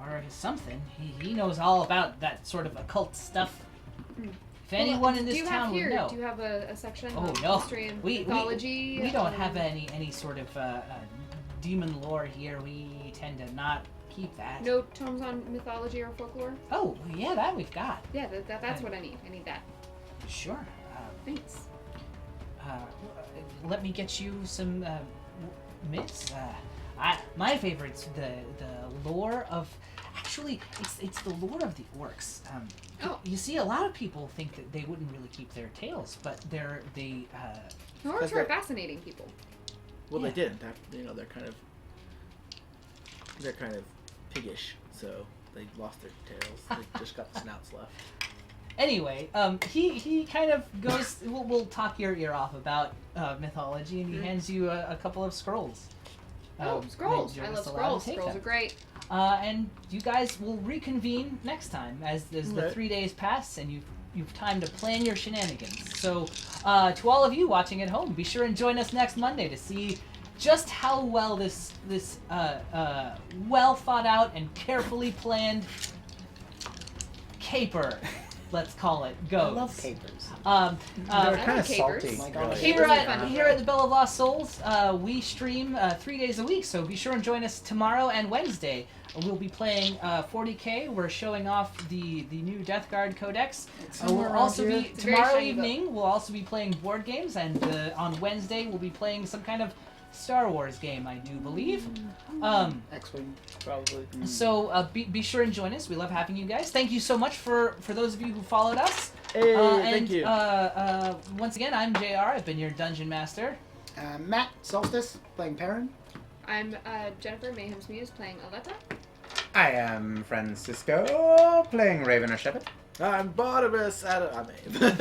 or something. He knows all about that sort of occult stuff. If anyone in this town would know. Do you have a section Oh, of no. history and We mythology? we don't have any sort of demon lore here. We tend to not keep that. No tomes on mythology or folklore? Oh, yeah, that we've got. Yeah, that's what I need. I need that. Sure. Thanks. Let me get you some myths. My favorite's the lore of. Actually, it's the lore of the orcs. Oh. You see, a lot of people think that they wouldn't really keep their tails, but they. Orcs are fascinating people. Well, Yeah. they didn't. They're kind of piggish, so they lost their tails. They just got the snouts left. Anyway, he kind of goes. We'll talk your ear off about mythology, and he hands you a couple of scrolls. Scrolls! You're I love just allowed to scrolls. take Scrolls them. are great. And you guys will reconvene next time as the Right. 3 days pass, and you've time to plan your shenanigans. So, to all of you watching at home, be sure and join us next Monday to see just how well this well thought out and carefully planned caper, let's call it, goes. I love capers. They're I kind of like capers. salty. Oh my God. really. Here Capers are at, fun. here at the Bell of Lost Souls, we stream 3 days a week, so be sure and join us tomorrow and Wednesday. We'll be playing 40K. We're showing off the new Death Guard Codex. somewhere We'll also around be here. It's a very tomorrow shiny book. evening. We'll also be playing board games, and on Wednesday we'll be playing some kind of Star Wars game, I do believe. X-wing. Probably. So be sure and join us. We love having you guys. Thank you so much for those of you who followed us. Hey, and thank you. Once again, I'm JR. I've been your dungeon master. Matt Solstice playing Perrin. I'm Jennifer Mayhem's Muse playing Aletta. I am Francisco, playing Raven or Shepherd. I'm Barnabas. I'm Abe.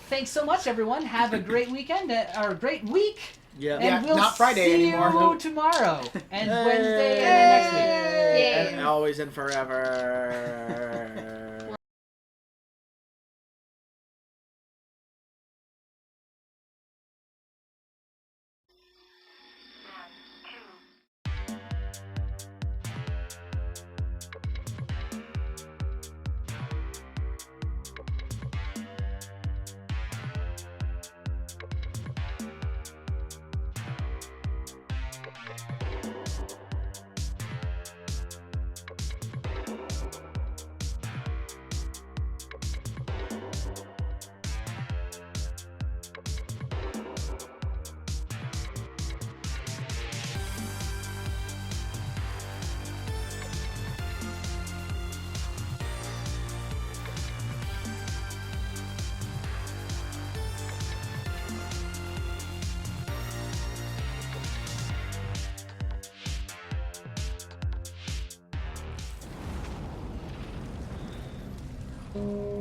Thanks so much, everyone. Have a great weekend or a great week. Yeah. And Yeah, we'll not Friday see anymore. you tomorrow and Yay. Wednesday and then next week. Yay. And always and forever. Bye.